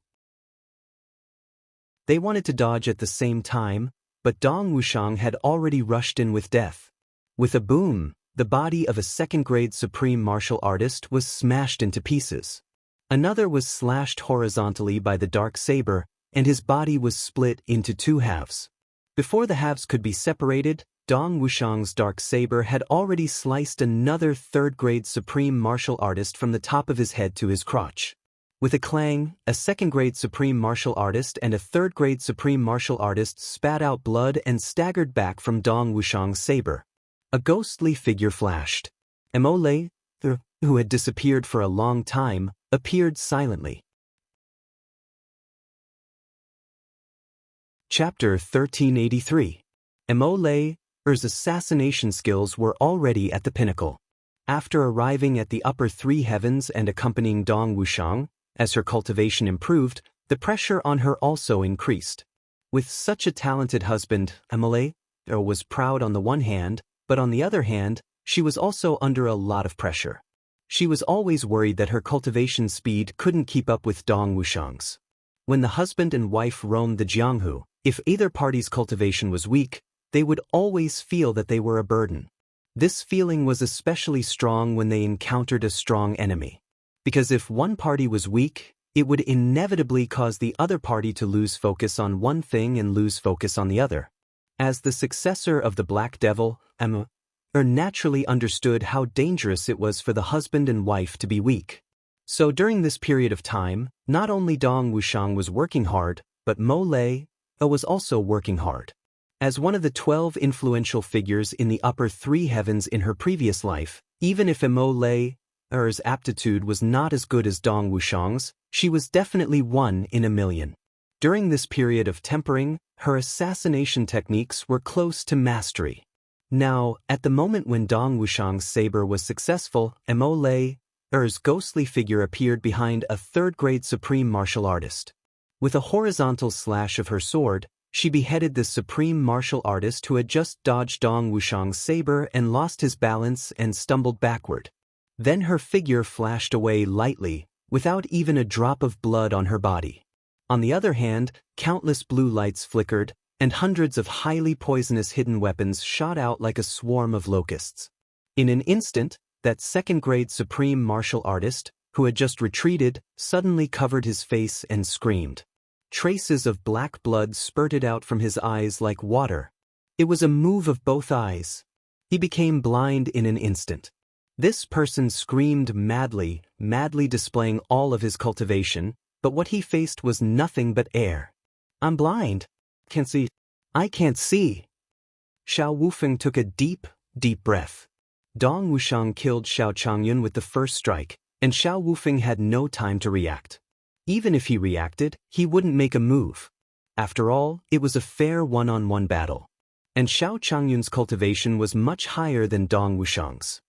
They wanted to dodge at the same time, but Dong Wuxiang had already rushed in with death. With a boom, the body of a second-grade supreme martial artist was smashed into pieces. Another was slashed horizontally by the dark saber, and his body was split into 2 halves. Before the halves could be separated, Dong Wuxiang's dark saber had already sliced another third-grade supreme martial artist from the top of his head to his crotch. With a clang, a second-grade supreme martial artist and a third-grade supreme martial artist spat out blood and staggered back from Dong Wuxiang's saber. A ghostly figure flashed. Immortal, who had disappeared for a long time, appeared silently. Chapter 1383. Immortal's assassination skills were already at the pinnacle. After arriving at the upper 3 heavens and accompanying Dong Wuxiang, as her cultivation improved, the pressure on her also increased. With such a talented husband, Immortal was proud on the one hand, but on the other hand, she was also under a lot of pressure. She was always worried that her cultivation speed couldn't keep up with Dong Wuxiang's. When the husband and wife roamed the Jianghu, if either party's cultivation was weak, they would always feel that they were a burden. This feeling was especially strong when they encountered a strong enemy. Because if one party was weak, it would inevitably cause the other party to lose focus on one thing and lose focus on the other. As the successor of the Black Devil, naturally understood how dangerous it was for the husband and wife to be weak. So during this period of time, not only Dong Wuxiang was working hard, but Immortal was also working hard. As one of the 12 influential figures in the upper 3 heavens in her previous life, even if Immortal's aptitude was not as good as Dong Wuxiang's, she was definitely 1 in a million. During this period of tempering, her assassination techniques were close to mastery. Now, at the moment when Dong Wushang's saber was successful, Mo Lei's ghostly figure appeared behind a third-grade supreme martial artist. With a horizontal slash of her sword, she beheaded the supreme martial artist who had just dodged Dong Wushang's saber and lost his balance and stumbled backward. Then her figure flashed away lightly, without even a drop of blood on her body. On the other hand, countless blue lights flickered, and hundreds of highly poisonous hidden weapons shot out like a swarm of locusts. In an instant, that second-grade supreme martial artist, who had just retreated, suddenly covered his face and screamed. Traces of black blood spurted out from his eyes like water. It was a move of both eyes. He became blind in an instant. This person screamed madly displaying all of his cultivation, but what he faced was nothing but air. "I'm blind. Can't see. I can't see." Xiao Wufeng took a deep breath. Dong Wushang killed Xiao Changyun with the first strike, and Xiao Wufeng had no time to react. Even if he reacted, he wouldn't make a move. After all, it was a fair one-on-one battle. And Xiao Changyun's cultivation was much higher than Dong Wushang's.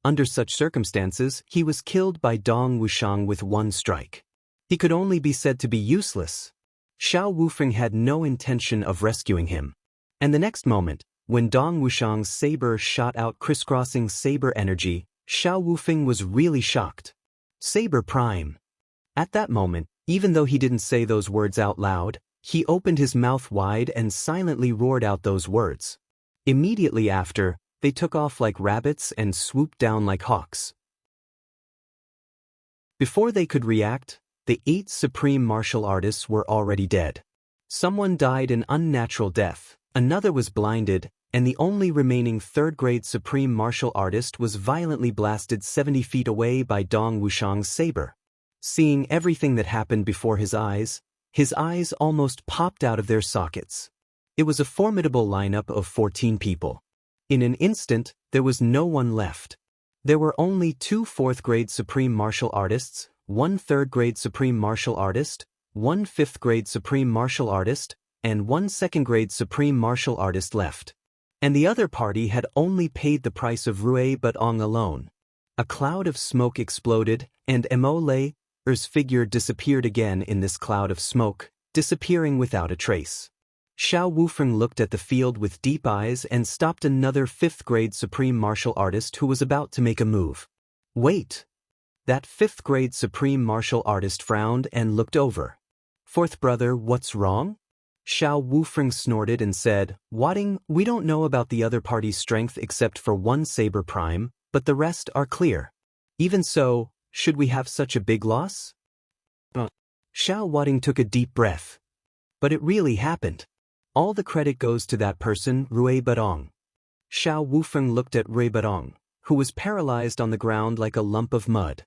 Under such circumstances, he was killed by Dong Wushang with one strike. He could only be said to be useless. Xiao Wufeng had no intention of rescuing him. And the next moment, when Dong Wushang's saber shot out crisscrossing saber energy, Xiao Wufeng was really shocked. Saber Prime. At that moment, even though he didn't say those words out loud, he opened his mouth wide and silently roared out those words. Immediately after, they took off like rabbits and swooped down like hawks. Before they could react, the 8 supreme martial artists were already dead. Someone died an unnatural death, another was blinded, and the only remaining third-grade supreme martial artist was violently blasted 70 feet away by Dong Wushang's saber. Seeing everything that happened before his eyes almost popped out of their sockets. It was a formidable lineup of 14 people. In an instant, there was no one left. There were only 2 4th-grade supreme martial artists, 1 3rd-grade supreme martial artist, 1 5th-grade supreme martial artist, and 1 2nd-grade supreme martial artist left. And the other party had only paid the price of Rui Batong alone. A cloud of smoke exploded, and Mo Lei's figure disappeared again in this cloud of smoke, disappearing without a trace. Xiao Wufeng looked at the field with deep eyes and stopped another 5th-grade supreme martial artist who was about to make a move. "Wait!" That 5th-grade supreme martial artist frowned and looked over. "Fourth brother, what's wrong?" Xiao Wufeng snorted and said, "Wadding, we don't know about the other party's strength except for 1 saber prime, but the rest are clear. Even so, should we have such a big loss?" Xiao Wadding took a deep breath. But it really happened. All the credit goes to that person, Rui Batong. Xiao Wufeng looked at Rui Batong, who was paralyzed on the ground like a lump of mud.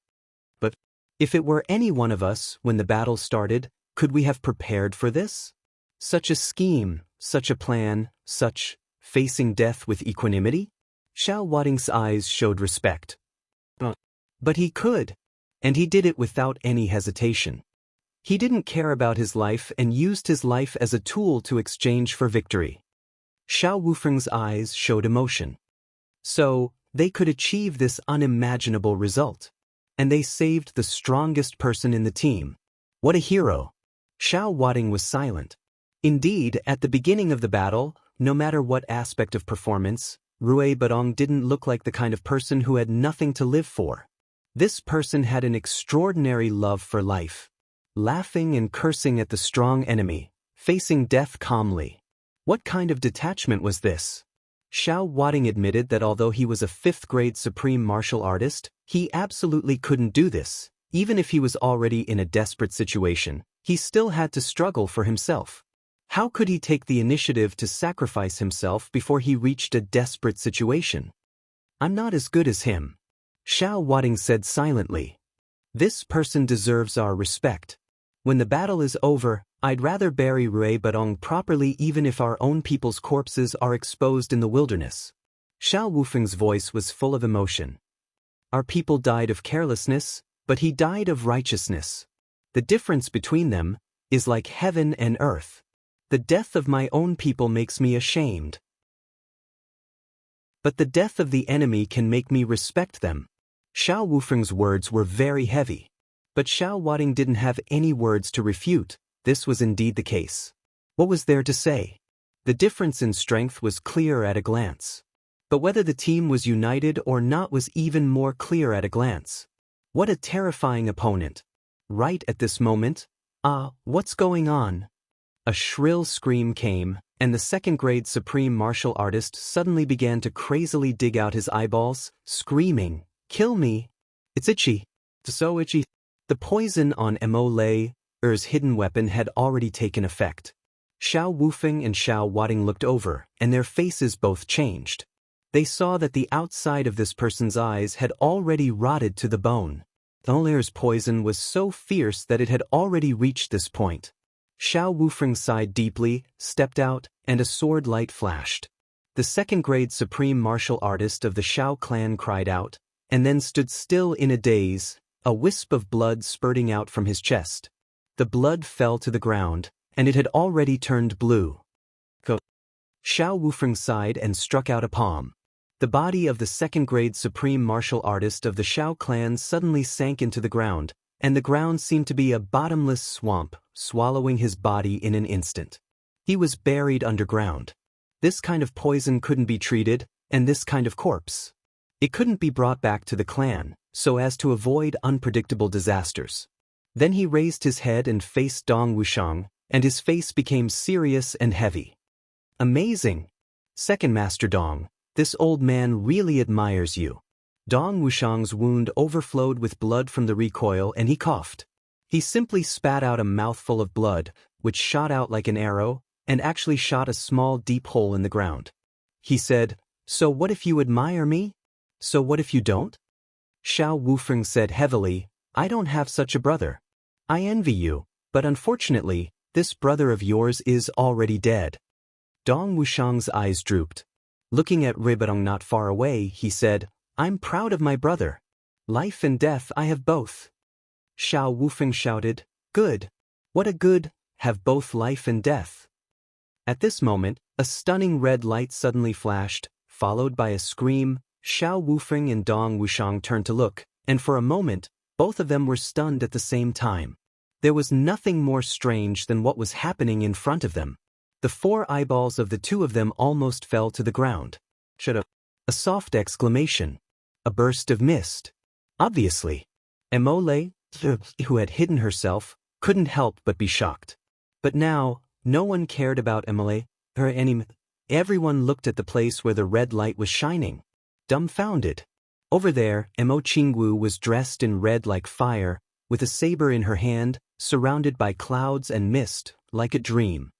But if it were any one of us when the battle started, could we have prepared for this? Such a scheme, such a plan, such facing death with equanimity? Xiao Wadding's eyes showed respect. But he could, and he did it without any hesitation. He didn't care about his life and used his life as a tool to exchange for victory. Xiao Wufeng's eyes showed emotion. So, they could achieve this unimaginable result. And they saved the strongest person in the team. What a hero! Xiao Wadding was silent. Indeed, at the beginning of the battle, no matter what aspect of performance, Rui Batong didn't look like the kind of person who had nothing to live for. This person had an extraordinary love for life. Laughing and cursing at the strong enemy, facing death calmly. What kind of detachment was this? Xiao Wadding admitted that although he was a 5th-grade supreme martial artist, he absolutely couldn't do this. Even if he was already in a desperate situation, he still had to struggle for himself. How could he take the initiative to sacrifice himself before he reached a desperate situation? "I'm not as good as him," Xiao Wadding said silently. "This person deserves our respect. When the battle is over, I'd rather bury Rui Batong properly even if our own people's corpses are exposed in the wilderness." Xiao Wufeng's voice was full of emotion. "Our people died of carelessness, but he died of righteousness. The difference between them is like heaven and earth. The death of my own people makes me ashamed." But the death of the enemy can make me respect them. Xiao Wufeng's words were very heavy. But Xiao Wading didn't have any words to refute. This was indeed the case. What was there to say? The difference in strength was clear at a glance. But whether the team was united or not was even more clear at a glance. What a terrifying opponent. Right at this moment, what's going on? A shrill scream came, and the second-grade supreme martial artist suddenly began to crazily dig out his eyeballs, screaming, "Kill me! It's itchy! So itchy!" The poison on Mo-Lei's hidden weapon had already taken effect. Xiao Wufeng and Xiao Wading looked over, and their faces both changed. They saw that the outside of this person's eyes had already rotted to the bone. Mo-Lei's poison was so fierce that it had already reached this point. Xiao Wufeng sighed deeply, stepped out, and a sword light flashed. The second-grade supreme martial artist of the Xiao clan cried out, and then stood still in a daze, a wisp of blood spurting out from his chest. The blood fell to the ground, and it had already turned blue. Xiao Wufeng sighed and struck out a palm. The body of the second-grade supreme martial artist of the Xiao clan suddenly sank into the ground, and the ground seemed to be a bottomless swamp, swallowing his body in an instant. He was buried underground. This kind of poison couldn't be treated, and this kind of corpse. It couldn't be brought back to the clan, so as to avoid unpredictable disasters. Then he raised his head and faced Dong Wuxiang, and his face became serious and heavy. "Amazing! Second Master Dong, this old man really admires you." Dong Wuxiang's wound overflowed with blood from the recoil and he coughed. He simply spat out a mouthful of blood, which shot out like an arrow, and actually shot a small deep hole in the ground. He said, "So what if you admire me? So what if you don't?" Xiao Wufeng said heavily, "I don't have such a brother. I envy you, but unfortunately, this brother of yours is already dead." Dong Wuxiang's eyes drooped. Looking at Ribarong not far away, he said, "I'm proud of my brother. Life and death I have both." Xiao Wufeng shouted, "Good! What a good, have both life and death." At this moment, a stunning red light suddenly flashed, followed by a scream. Xiao Wufeng and Dong Wuxiang turned to look, and for a moment, both of them were stunned at the same time. There was nothing more strange than what was happening in front of them. The 4 eyeballs of the 2 of them almost fell to the ground. "Shut up!" A soft exclamation. A burst of mist. Obviously. Mo-Lei, who had hidden herself, couldn't help but be shocked. But now, no one cared about Mo-Lei, her enemy. Everyone looked at the place where the red light was shining. Dumbfounded. Over there, Jianghu was dressed in red like fire, with a saber in her hand, surrounded by clouds and mist, like a dream.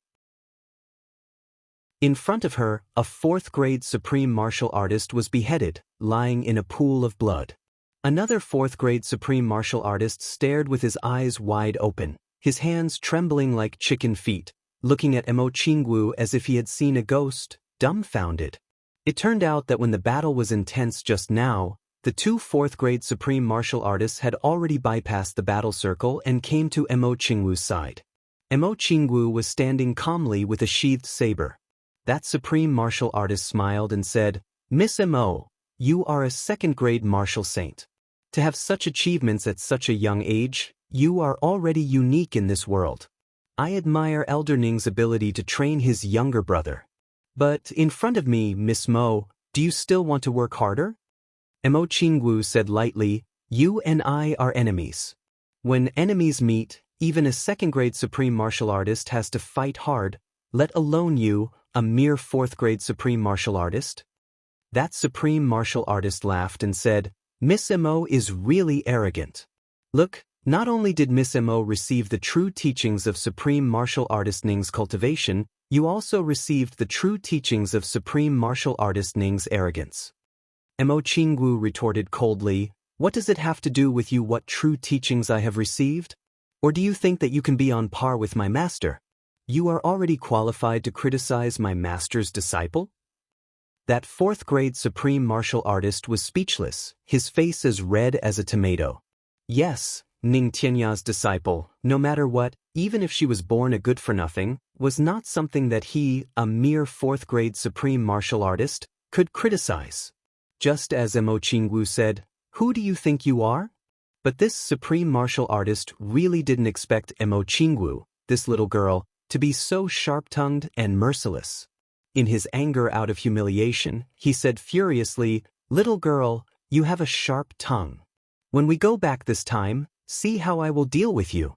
In front of her, a 4th-grade supreme martial artist was beheaded, lying in a pool of blood. Another 4th-grade supreme martial artist stared with his eyes wide open, his hands trembling like chicken feet, looking at Jianghu as if he had seen a ghost, dumbfounded. It turned out that when the battle was intense just now, the 2 4th-grade supreme martial artists had already bypassed the battle circle and came to Jianghu's side. Jianghu was standing calmly with a sheathed saber. That supreme martial artist smiled and said, "Miss Mo, you are a 2nd-grade martial saint. To have such achievements at such a young age, you are already unique in this world. I admire Elder Ning's ability to train his younger brother. But in front of me, Miss Mo, do you still want to work harder?" Jianghu said lightly, "You and I are enemies. When enemies meet, even a 2nd-grade supreme martial artist has to fight hard, let alone you, a mere 4th-grade supreme martial artist." That supreme martial artist laughed and said, "Miss Mo is really arrogant. Look, not only did Miss Mo receive the true teachings of supreme martial artist Ning's cultivation, you also received the true teachings of supreme martial artist Ning's arrogance." Jianghu retorted coldly, "What does it have to do with you what true teachings I have received? Or do you think that you can be on par with my master? You are already qualified to criticize my master's disciple?" That 4th-grade supreme martial artist was speechless, his face as red as a tomato. Yes, Ning Tianya's disciple, no matter what, even if she was born a good-for-nothing, was not something that he, a mere 4th-grade supreme martial artist, could criticize. Just as Jianghu said, "Who do you think you are?" But this supreme martial artist really didn't expect Jianghu, this little girl, to be so sharp-tongued and merciless. In his anger out of humiliation, he said furiously, "Little girl, you have a sharp tongue. When we go back this time, see how I will deal with you."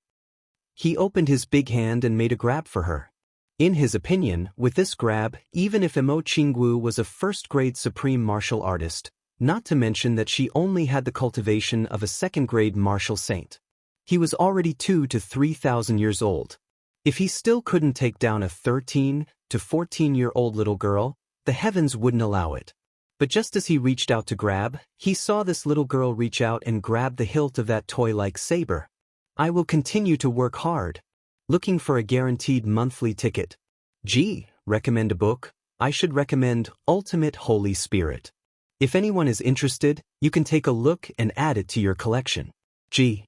He opened his big hand and made a grab for her. In his opinion, with this grab, even if Jianghu was a first-grade supreme martial artist, not to mention that she only had the cultivation of a second-grade martial saint, he was already 2,000 to 3,000 years old. If he still couldn't take down a 13 to 14-year-old little girl, the heavens wouldn't allow it. But just as he reached out to grab, he saw this little girl reach out and grab the hilt of that toy-like saber. "I will continue to work hard. Looking for a guaranteed monthly ticket. Gee, recommend a book? I should recommend Ultimate Holy Spirit. If anyone is interested, you can take a look and add it to your collection. G."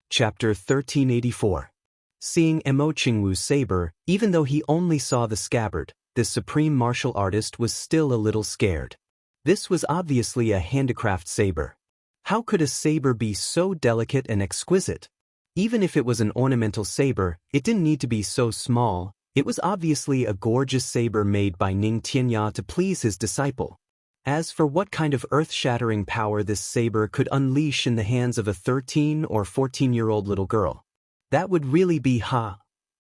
Chapter 1384. Seeing Jianghu's saber, even though he only saw the scabbard, this supreme martial artist was still a little scared. This was obviously a handicraft saber. How could a saber be so delicate and exquisite? Even if it was an ornamental saber, it didn't need to be so small. It was obviously a gorgeous saber made by Ning Tianya to please his disciple. As for what kind of earth-shattering power this saber could unleash in the hands of a 13 or 14-year-old little girl, that would really be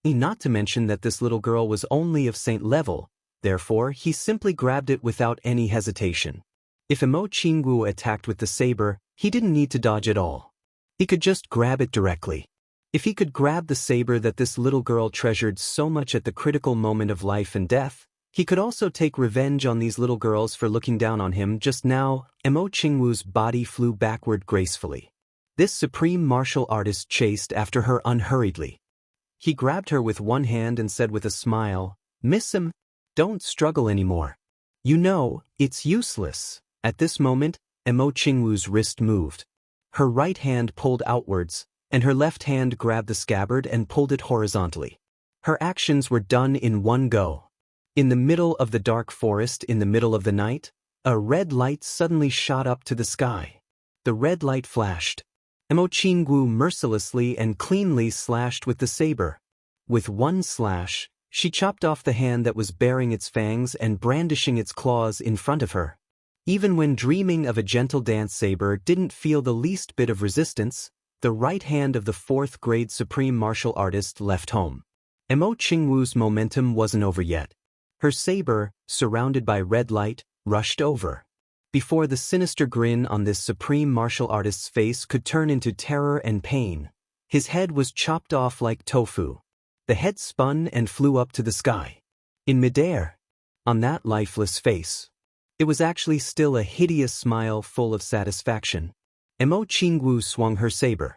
not to mention that this little girl was only of saint level, therefore he simply grabbed it without any hesitation. If Jianghu attacked with the saber, he didn't need to dodge at all. He could just grab it directly. If he could grab the saber that this little girl treasured so much at the critical moment of life and death, he could also take revenge on these little girls for looking down on him just now. Jianghu's body flew backward gracefully. This supreme martial artist chased after her unhurriedly. He grabbed her with one hand and said with a smile, "Miss him, don't struggle anymore. You know, it's useless." At this moment, Jianghu's wrist moved. Her right hand pulled outwards, and her left hand grabbed the scabbard and pulled it horizontally. Her actions were done in one go. In the middle of the dark forest in the middle of the night, a red light suddenly shot up to the sky. The red light flashed. Jianghu mercilessly and cleanly slashed with the saber. With one slash, she chopped off the hand that was baring its fangs and brandishing its claws in front of her. Even when dreaming of a gentle dance saber didn't feel the least bit of resistance, the right hand of the fourth-grade supreme martial artist left home. Jianghu's momentum wasn't over yet. Her saber, surrounded by red light, rushed over. Before the sinister grin on this supreme martial artist's face could turn into terror and pain, his head was chopped off like tofu. The head spun and flew up to the sky. In midair, on that lifeless face, it was actually still a hideous smile full of satisfaction. Jianghu swung her saber.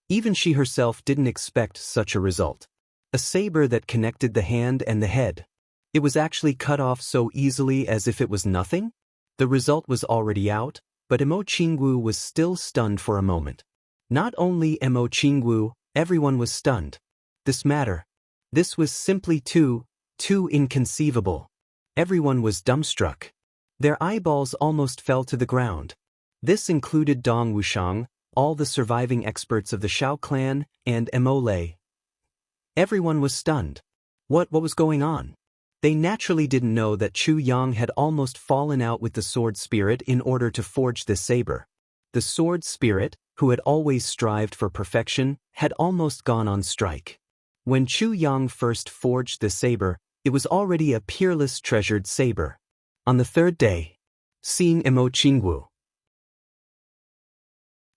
Even she herself didn't expect such a result. A saber that connected the hand and the head. It was actually cut off so easily as if it was nothing? The result was already out, but Jianghu was still stunned for a moment. Not only Jianghu, everyone was stunned. This was simply too inconceivable. Everyone was dumbstruck. Their eyeballs almost fell to the ground. This included Dong Wuxiang, all the surviving experts of the Shao clan, and Mo. Everyone was stunned. What was going on? They naturally didn't know that Chu Yang had almost fallen out with the sword spirit in order to forge this saber. The sword spirit, who had always strived for perfection, had almost gone on strike. When Chu Yang first forged the saber, it was already a peerless treasured saber. On the third day, seeing Jianghu.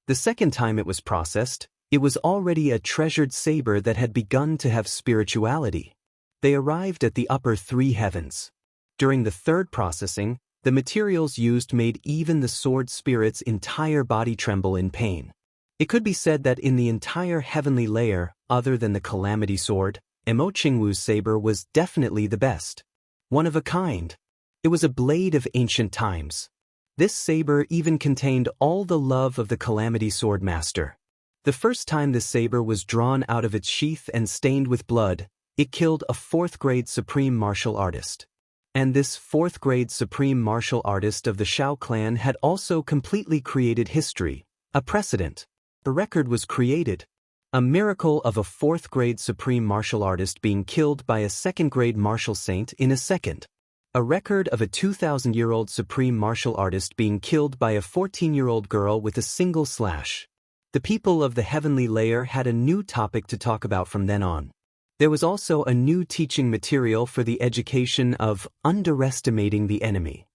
The second time it was processed, it was already a treasured saber that had begun to have spirituality. They arrived at the upper three heavens. During the third processing, the materials used made even the sword spirit's entire body tremble in pain. It could be said that in the entire heavenly layer, other than the calamity sword, Jianghu's saber was definitely the best. One of a kind. It was a blade of ancient times. This saber even contained all the love of the calamity sword master. The first time this saber was drawn out of its sheath and stained with blood, It killed a 4th-grade supreme martial artist. And this 4th-grade supreme martial artist of the Shao clan had also completely created history, a precedent. The record was created. A miracle of a 4th-grade supreme martial artist being killed by a 2nd-grade martial saint in a second. A record of a 2,000-year-old supreme martial artist being killed by a 14-year-old girl with a single slash. The people of the heavenly layer had a new topic to talk about from then on. There was also a new teaching material for the education of underestimating the enemy.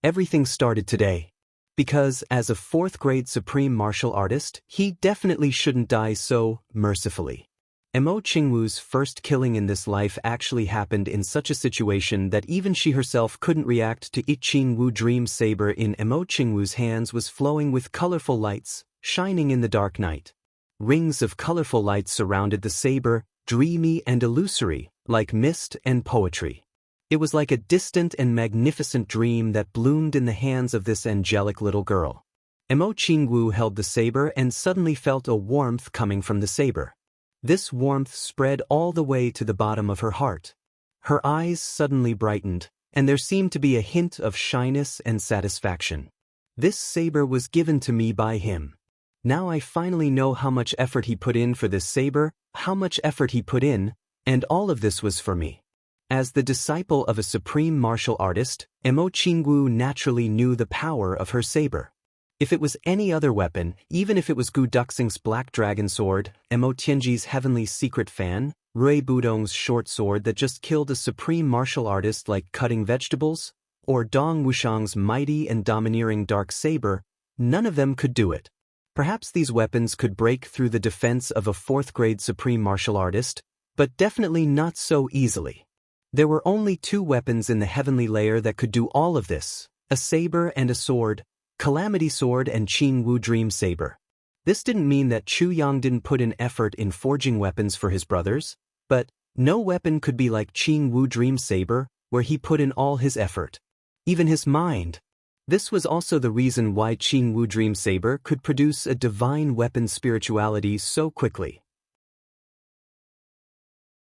Everything started today. Because, as a 4th-grade supreme martial artist, he definitely shouldn't die so mercifully. Mo Qingwu's first killing in this life actually happened in such a situation that even she herself couldn't react to it. Qingwu dream saber in Mo Qingwu's hands was flowing with colorful lights, shining in the dark night. Rings of colorful lights surrounded the saber, dreamy and illusory, like mist and poetry. It was like a distant and magnificent dream that bloomed in the hands of this angelic little girl. Mo Qingwu held the saber and suddenly felt a warmth coming from the saber. This warmth spread all the way to the bottom of her heart. Her eyes suddenly brightened, and there seemed to be a hint of shyness and satisfaction. This saber was given to me by him. Now I finally know how much effort he put in for this saber, how much effort he put in, and all of this was for me. As the disciple of a supreme martial artist, Mo Qingwu naturally knew the power of her saber. If it was any other weapon, even if it was Gu Duxing's black dragon sword, Mo Tianji's heavenly secret fan, Rui Budong's short sword that just killed a supreme martial artist like cutting vegetables, or Dong Wushang's mighty and domineering dark saber, none of them could do it. Perhaps these weapons could break through the defense of a 4th-grade supreme martial artist, but definitely not so easily. There were only 2 weapons in the heavenly layer that could do all of this, a saber and a sword, Calamity Sword and Qingwu Dream Saber. This didn't mean that Chu Yang didn't put in effort in forging weapons for his brothers, but no weapon could be like Qingwu Dream Saber, where he put in all his effort. Even his mind. This was also the reason why Qingwu Dream Saber could produce a divine weapon spirituality so quickly.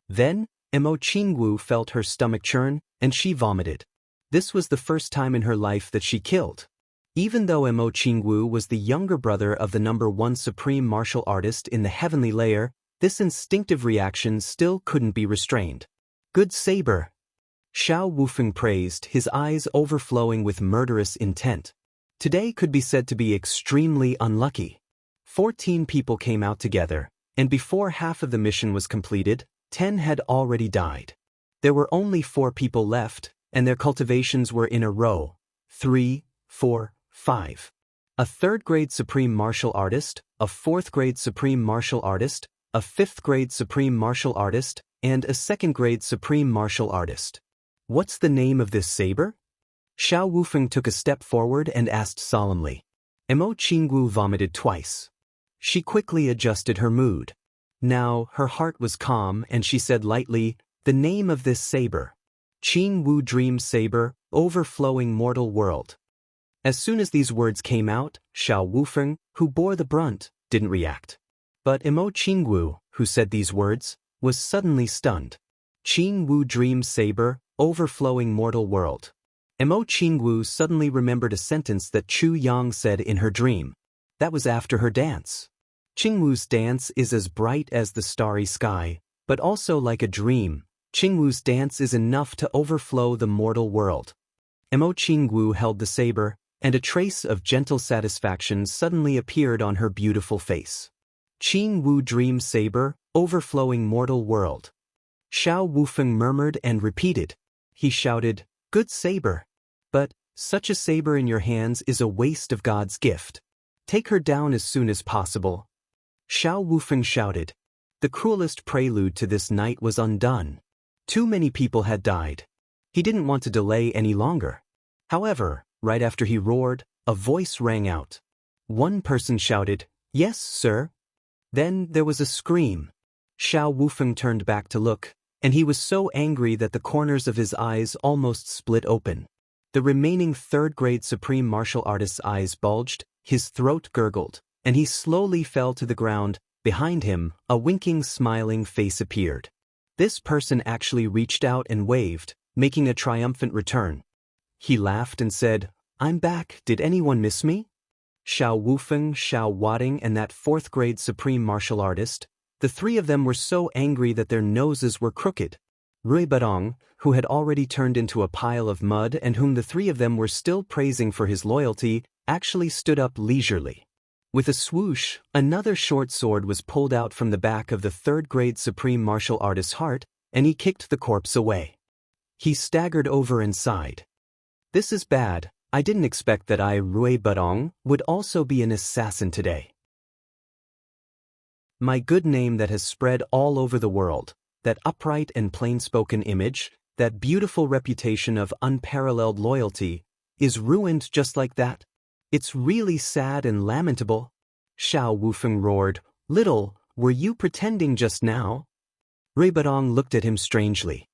Then, Mo Qingwu felt her stomach churn, and she vomited. This was the first time in her life that she killed. Even though Mo Qingwu was the younger brother of the #1 supreme martial artist in the heavenly layer, this instinctive reaction still couldn't be restrained. Good saber! Xiao Wufeng praised, his eyes overflowing with murderous intent. Today could be said to be extremely unlucky. 14 people came out together, and before half of the mission was completed, 10 had already died. There were only 4 people left, and their cultivations were in a row. 3, 4, 5. A 3rd-grade supreme martial artist, a 4th-grade supreme martial artist, a 5th-grade supreme martial artist, and a 2nd-grade supreme martial artist. What's the name of this saber? Xiao Wufeng took a step forward and asked solemnly. Mo Qingwu vomited twice. She quickly adjusted her mood. Now, her heart was calm and she said lightly, the name of this saber. Qingwu Dream Saber, Overflowing Mortal World. As soon as these words came out, Xiao Wufeng, who bore the brunt, didn't react. But Mo Qingwu, who said these words, was suddenly stunned. Qingwu Dream Saber, Overflowing Mortal World. Mo Qingwu suddenly remembered a sentence that Chu Yang said in her dream. That was after her dance. Qingwu's dance is as bright as the starry sky, but also like a dream. Qingwu's dance is enough to overflow the mortal world. Mo Qingwu held the saber, and a trace of gentle satisfaction suddenly appeared on her beautiful face. Qingwu Dream Saber, Overflowing Mortal World. Xiao Wufeng murmured and repeated. He shouted, good saber. But, such a saber in your hands is a waste of God's gift. Take her down as soon as possible. Xiao Wufeng shouted. The cruelest prelude to this night was undone. Too many people had died. He didn't want to delay any longer. However, right after he roared, a voice rang out. One person shouted, yes, sir. Then there was a scream. Xiao Wufeng turned back to look, and he was so angry that the corners of his eyes almost split open. The remaining 3rd-grade supreme martial artist's eyes bulged, his throat gurgled, and he slowly fell to the ground. Behind him, a winking, smiling face appeared. This person actually reached out and waved, making a triumphant return. He laughed and said, "I'm back, did anyone miss me?" Xiao Wufeng, Xiao Wading, and that fourth-grade supreme martial artist, the three of them were so angry that their noses were crooked. Rui Badong, who had already turned into a pile of mud and whom the three of them were still praising for his loyalty, actually stood up leisurely. With a swoosh, another short sword was pulled out from the back of the third-grade supreme martial artist's heart, and he kicked the corpse away. He staggered over and sighed. "This is bad. I didn't expect that I, Rui Badong, would also be an assassin today. My good name that has spread all over the world, that upright and plain-spoken image, that beautiful reputation of unparalleled loyalty, is ruined just like that. It's really sad and lamentable." Xiao Wufeng roared, "Little, were you pretending just now?" Rui Badong looked at him strangely.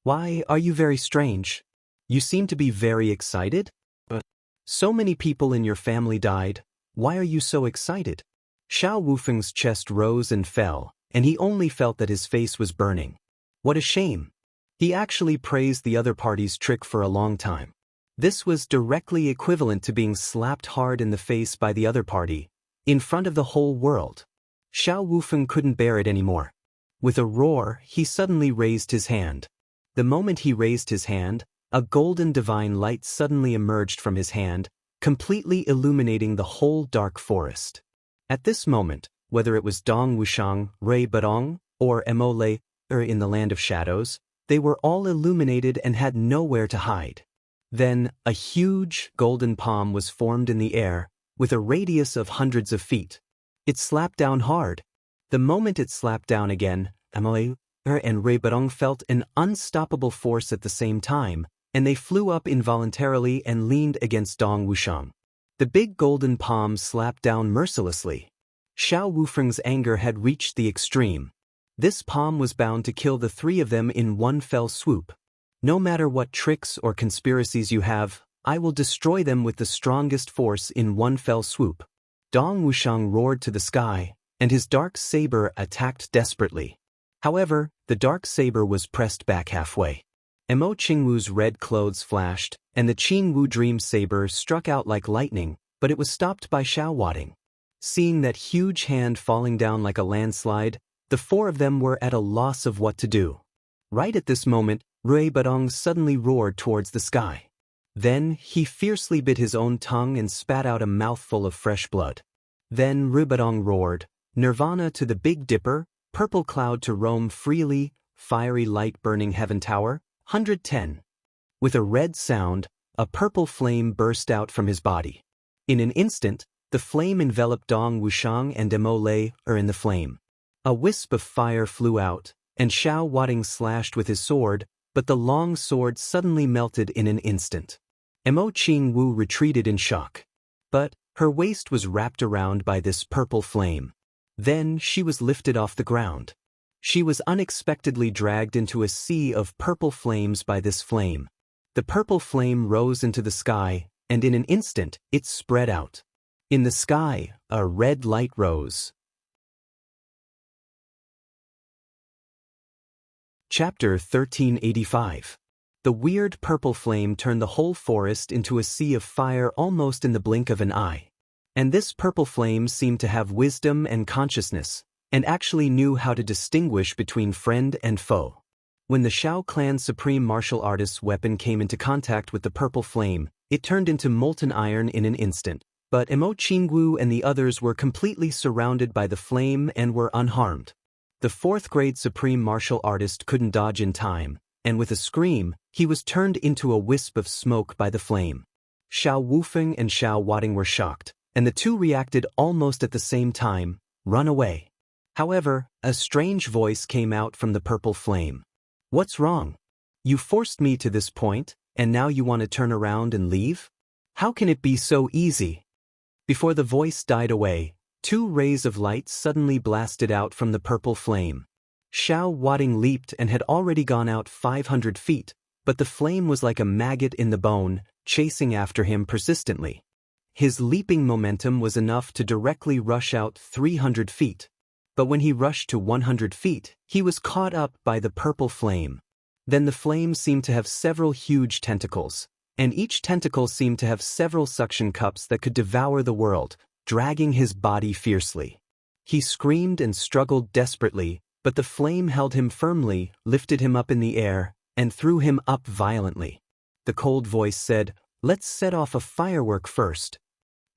"Why are you very strange? You seem to be very excited? But so many people in your family died. Why are you so excited?" Xiao Wufeng's chest rose and fell, and he only felt that his face was burning. What a shame. He actually praised the other party's trick for a long time. This was directly equivalent to being slapped hard in the face by the other party, in front of the whole world. Xiao Wufeng couldn't bear it anymore. With a roar, he suddenly raised his hand. The moment he raised his hand, a golden divine light suddenly emerged from his hand, completely illuminating the whole dark forest. At this moment, whether it was Dong Wushang, Rui Badong, or Emole, in the land of shadows, they were all illuminated and had nowhere to hide. Then, a huge golden palm was formed in the air, with a radius of hundreds of feet. It slapped down hard. The moment it slapped down again, Emole and Rui Badong felt an unstoppable force at the same time, and they flew up involuntarily and leaned against Dong Wushang. The big golden palm slapped down mercilessly. Xiao Wufeng's anger had reached the extreme. This palm was bound to kill the three of them in one fell swoop. "No matter what tricks or conspiracies you have, I will destroy them with the strongest force in one fell swoop." Dong Wushang roared to the sky, and his dark saber attacked desperately. However, the dark saber was pressed back halfway. Mo Qingwu's red clothes flashed, and the Qingwu Dream Saber struck out like lightning, but it was stopped by Xiao Wading. Seeing that huge hand falling down like a landslide, the four of them were at a loss of what to do. Right at this moment, Rui Badong suddenly roared towards the sky. Then, he fiercely bit his own tongue and spat out a mouthful of fresh blood. Then Rui Badong roared, "Nirvana to the Big Dipper, purple cloud to roam freely, fiery light burning heaven tower, 110. With a red sound, a purple flame burst out from his body. In an instant, the flame enveloped Dong Wushang and Emole in the flame. A wisp of fire flew out, and Xiao Wading slashed with his sword, but the long sword suddenly melted in an instant. Mo Qingwu retreated in shock. But her waist was wrapped around by this purple flame. Then she was lifted off the ground. She was unexpectedly dragged into a sea of purple flames by this flame. The purple flame rose into the sky, and in an instant, it spread out. In the sky, a red light rose. Chapter 1385. The weird purple flame turned the whole forest into a sea of fire almost in the blink of an eye. And this purple flame seemed to have wisdom and consciousness, and actually knew how to distinguish between friend and foe. When the Shao clan's supreme martial artist's weapon came into contact with the purple flame, it turned into molten iron in an instant, but Mo Qingwu and the others were completely surrounded by the flame and were unharmed. The fourth-grade supreme martial artist couldn't dodge in time, and with a scream, he was turned into a wisp of smoke by the flame. Xiao Wufeng and Xiao Wading were shocked, and the two reacted almost at the same time, "Run away." However, a strange voice came out from the purple flame. "What's wrong? You forced me to this point, and now you want to turn around and leave? How can it be so easy?" Before the voice died away, two rays of light suddenly blasted out from the purple flame. Xiao Wading leaped and had already gone out 500 feet, but the flame was like a maggot in the bone, chasing after him persistently. His leaping momentum was enough to directly rush out 300 feet. But when he rushed to 100 feet, he was caught up by the purple flame. Then the flame seemed to have several huge tentacles, and each tentacle seemed to have several suction cups that could devour the world, dragging his body fiercely. He screamed and struggled desperately, but the flame held him firmly, lifted him up in the air, and threw him up violently. The cold voice said, "Let's set off a firework first."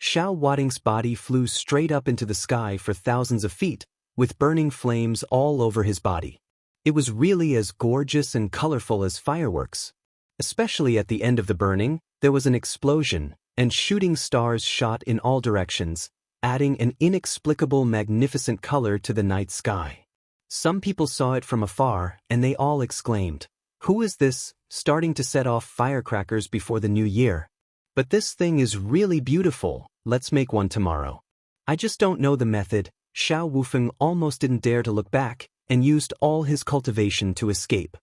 Xiao Wading's body flew straight up into the sky for thousands of feet, with burning flames all over his body. It was really as gorgeous and colorful as fireworks. Especially at the end of the burning, there was an explosion, and shooting stars shot in all directions, adding an inexplicable magnificent color to the night sky. Some people saw it from afar, and they all exclaimed, "Who is this, starting to set off firecrackers before the new year? But this thing is really beautiful, let's make one tomorrow." "I just don't know the method." Xiao Wufeng almost didn't dare to look back, and used all his cultivation to escape.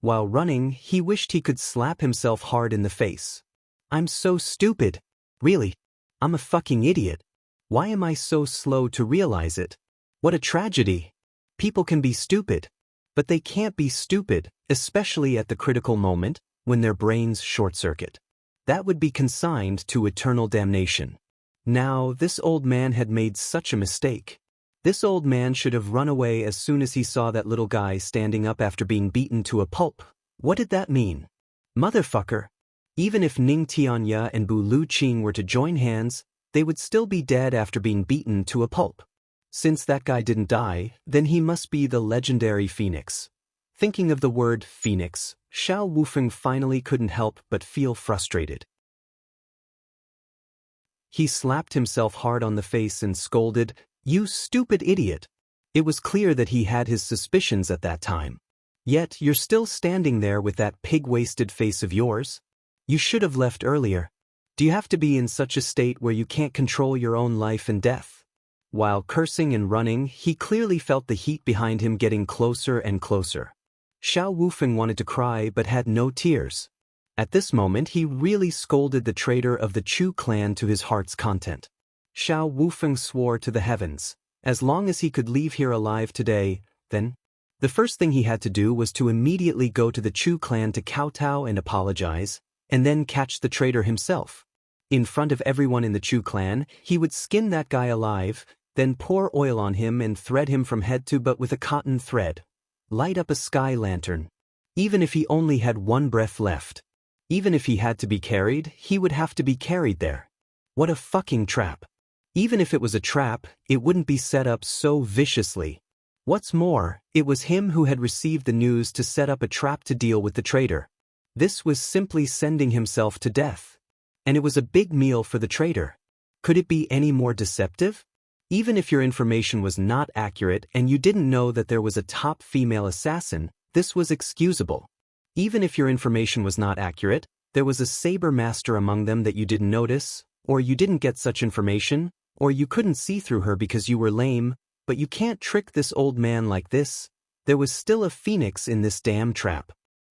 While running, he wished he could slap himself hard in the face. "I'm so stupid. Really. I'm a fucking idiot. Why am I so slow to realize it? What a tragedy. People can be stupid. But they can't be stupid, especially at the critical moment, when their brains short-circuit. That would be consigned to eternal damnation." Now, this old man had made such a mistake. This old man should have run away as soon as he saw that little guy standing up after being beaten to a pulp. What did that mean? Motherfucker. Even if Ning Tianya and Bu Lu Qing were to join hands, they would still be dead after being beaten to a pulp. Since that guy didn't die, then he must be the legendary Phoenix. Thinking of the word Phoenix, Xiao Wufeng finally couldn't help but feel frustrated. He slapped himself hard on the face and scolded, "You stupid idiot." It was clear that he had his suspicions at that time. Yet you're still standing there with that pig-wasted face of yours? You should have left earlier. Do you have to be in such a state where you can't control your own life and death? While cursing and running, he clearly felt the heat behind him getting closer and closer. Xiao Wufeng wanted to cry but had no tears. At this moment he really scolded the traitor of the Chu clan to his heart's content. Xiao Wufeng swore to the heavens, as long as he could leave here alive today, then the first thing he had to do was to immediately go to the Chu clan to kowtow and apologize, and then catch the traitor himself. In front of everyone in the Chu clan, he would skin that guy alive, then pour oil on him and thread him from head to butt with a cotton thread. Light up a sky lantern. Even if he only had one breath left. Even if he had to be carried, he would have to be carried there. What a fucking trap. Even if it was a trap, it wouldn't be set up so viciously. What's more, it was him who had received the news to set up a trap to deal with the traitor. This was simply sending himself to death. And it was a big meal for the traitor. Could it be any more deceptive? Even if your information was not accurate and you didn't know that there was a top female assassin, this was excusable. Even if your information was not accurate, there was a saber master among them that you didn't notice, or you didn't get such information, or you couldn't see through her because you were lame, but you can't trick this old man like this. There was still a phoenix in this damn trap.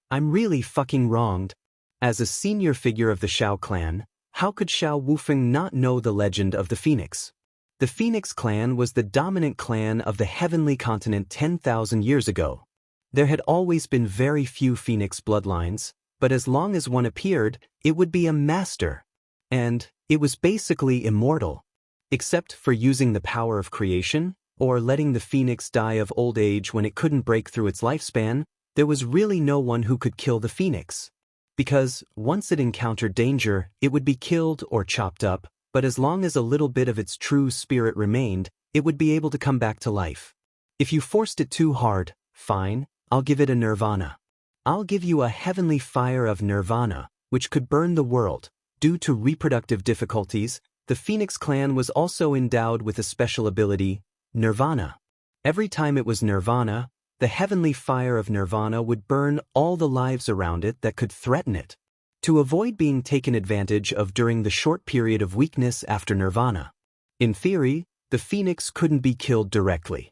I'm really fucking wronged. As a senior figure of the Xiao clan, how could Xiao Wufeng not know the legend of the phoenix? The Phoenix clan was the dominant clan of the heavenly continent 10,000 years ago. There had always been very few phoenix bloodlines, but as long as one appeared, it would be a master. And it was basically immortal. Except for using the power of creation, or letting the phoenix die of old age when it couldn't break through its lifespan, there was really no one who could kill the phoenix. Because, once it encountered danger, it would be killed or chopped up, but as long as a little bit of its true spirit remained, it would be able to come back to life. If you forced it too hard, fine, I'll give it a nirvana. I'll give you a heavenly fire of nirvana, which could burn the world. Due to reproductive difficulties, the Phoenix clan was also endowed with a special ability, nirvana. Every time it was nirvana, the heavenly fire of nirvana would burn all the lives around it that could threaten it. To avoid being taken advantage of during the short period of weakness after nirvana. In theory, the phoenix couldn't be killed directly.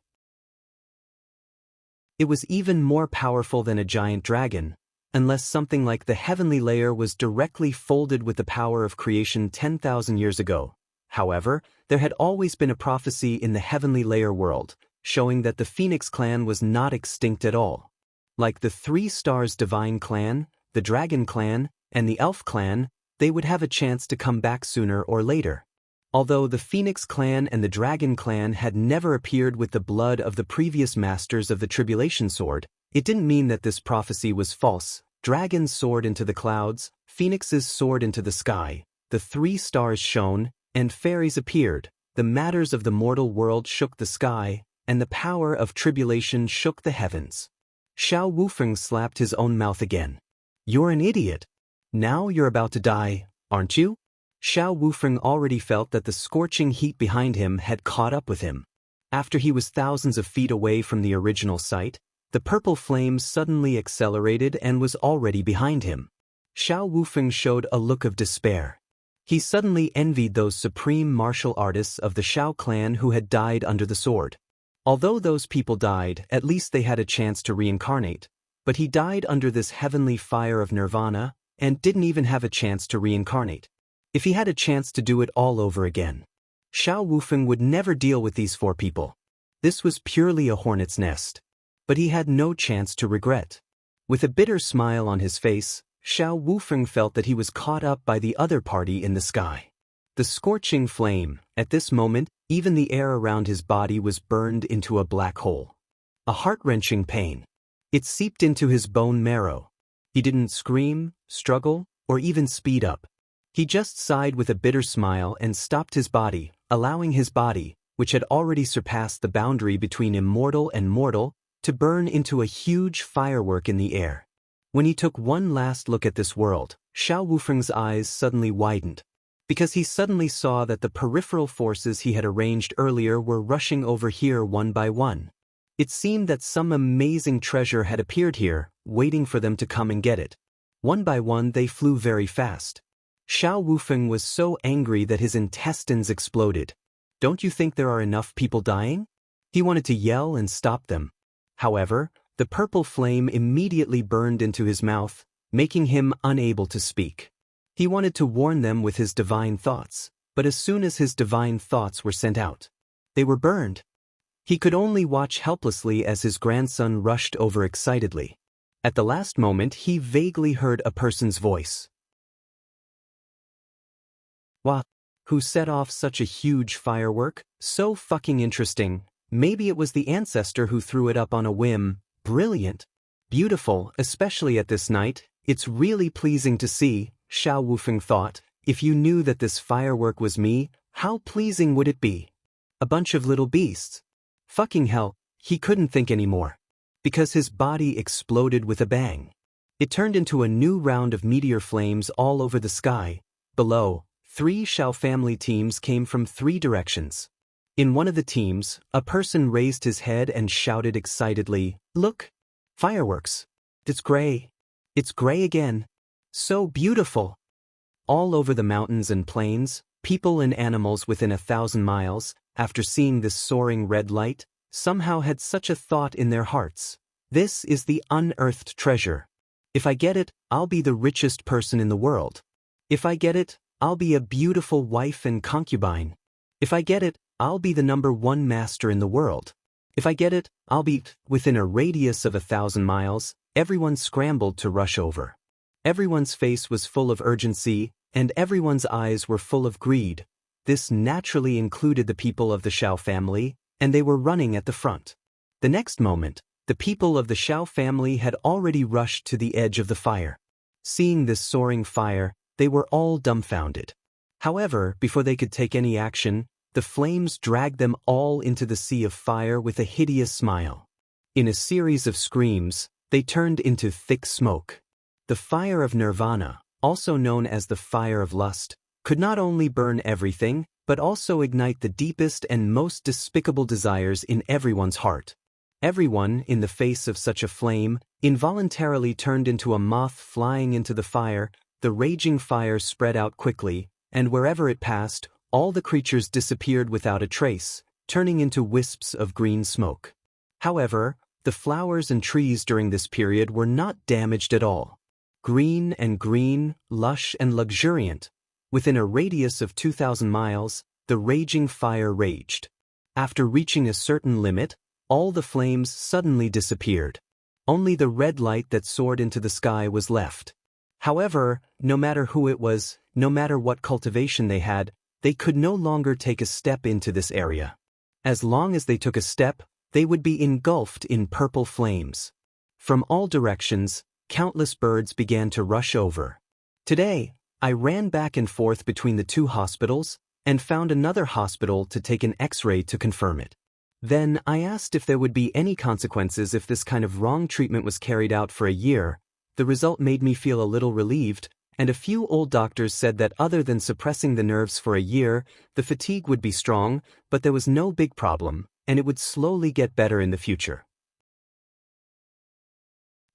It was even more powerful than a giant dragon, unless something like the heavenly layer was directly folded with the power of creation 10,000 years ago. However, there had always been a prophecy in the heavenly layer world. showing that the Phoenix clan was not extinct at all. Like the 3 Stars Divine clan, the Dragon clan, and the Elf clan, they would have a chance to come back sooner or later. Although the Phoenix clan and the Dragon clan had never appeared with the blood of the previous masters of the Tribulation Sword, it didn't mean that this prophecy was false. Dragons soared into the clouds, phoenixes soared into the sky, the 3 stars shone, and fairies appeared. The matters of the mortal world shook the sky, and the power of tribulation shook the heavens. Xiao Wufeng slapped his own mouth again. "You're an idiot. Now you're about to die, aren't you?" Xiao Wufeng already felt that the scorching heat behind him had caught up with him. After he was thousands of feet away from the original site, the purple flame suddenly accelerated and was already behind him. Xiao Wufeng showed a look of despair. He suddenly envied those supreme martial artists of the Shao clan who had died under the sword. Although those people died, at least they had a chance to reincarnate. But he died under this heavenly fire of nirvana, and didn't even have a chance to reincarnate. If he had a chance to do it all over again, Xiao Wufeng would never deal with these 4 people. This was purely a hornet's nest. But he had no chance to regret. With a bitter smile on his face, Xiao Wufeng felt that he was caught up by the other party in the sky. The scorching flame, at this moment, even the air around his body was burned into a black hole. A heart-wrenching pain. It seeped into his bone marrow. He didn't scream, struggle, or even speed up. He just sighed with a bitter smile and stopped his body, allowing his body, which had already surpassed the boundary between immortal and mortal, to burn into a huge firework in the air. When he took one last look at this world, Xiao Wufeng's eyes suddenly widened, because he suddenly saw that the peripheral forces he had arranged earlier were rushing over here one by one. It seemed that some amazing treasure had appeared here, waiting for them to come and get it. One by one they flew very fast. Xiao Wufeng was so angry that his intestines exploded. "Don't you think there are enough people dying?" He wanted to yell and stop them. However, the purple flame immediately burned into his mouth, making him unable to speak. He wanted to warn them with his divine thoughts, but as soon as his divine thoughts were sent out, they were burned. He could only watch helplessly as his grandson rushed over excitedly. At the last moment he vaguely heard a person's voice. "What? Who set off such a huge firework? So fucking interesting. Maybe it was the ancestor who threw it up on a whim. Brilliant. Beautiful, especially at this night. It's really pleasing to see," Xiao Wufeng thought. "If you knew that this firework was me, how pleasing would it be? A bunch of little beasts." Fucking hell, he couldn't think anymore. Because his body exploded with a bang. It turned into a new round of meteor flames all over the sky. Below, 3 Shao family teams came from 3 directions. In one of the teams, a person raised his head and shouted excitedly, "Look! Fireworks! It's gray! It's gray again! So beautiful!" All over the mountains and plains, people and animals within 1,000 miles, after seeing this soaring red light, somehow had such a thought in their hearts. "This is the unearthed treasure. If I get it, I'll be the richest person in the world. If I get it, I'll be a beautiful wife and concubine. If I get it, I'll be the #1 master in the world. If I get it, I'll be..." Within a radius of 1,000 miles, everyone scrambled to rush over. Everyone's face was full of urgency, and everyone's eyes were full of greed. This naturally included the people of the Shao family, and they were running at the front. The next moment, the people of the Shao family had already rushed to the edge of the fire. Seeing this soaring fire, they were all dumbfounded. However, before they could take any action, the flames dragged them all into the sea of fire with a hideous smile. In a series of screams, they turned into thick smoke. The fire of nirvana, also known as the fire of lust, could not only burn everything, but also ignite the deepest and most despicable desires in everyone's heart. Everyone, in the face of such a flame, involuntarily turned into a moth flying into the fire. The raging fire spread out quickly, and wherever it passed, all the creatures disappeared without a trace, turning into wisps of green smoke. However, the flowers and trees during this period were not damaged at all. Green, lush and luxuriant. Within a radius of 2,000 miles, the raging fire raged. After reaching a certain limit, All the flames suddenly disappeared. Only the red light that soared into the sky was left. However, no matter who it was, no matter what cultivation they had, they could no longer take a step into this area. As long as they took a step, they would be engulfed in purple flames. From all directions, countless birds began to rush over. Today, I ran back and forth between the two hospitals and found another hospital to take an X-ray to confirm it. Then I asked if there would be any consequences if this kind of wrong treatment was carried out for a year. The result made me feel a little relieved, and a few old doctors said that other than suppressing the nerves for a year, the fatigue would be strong, but there was no big problem, and it would slowly get better in the future.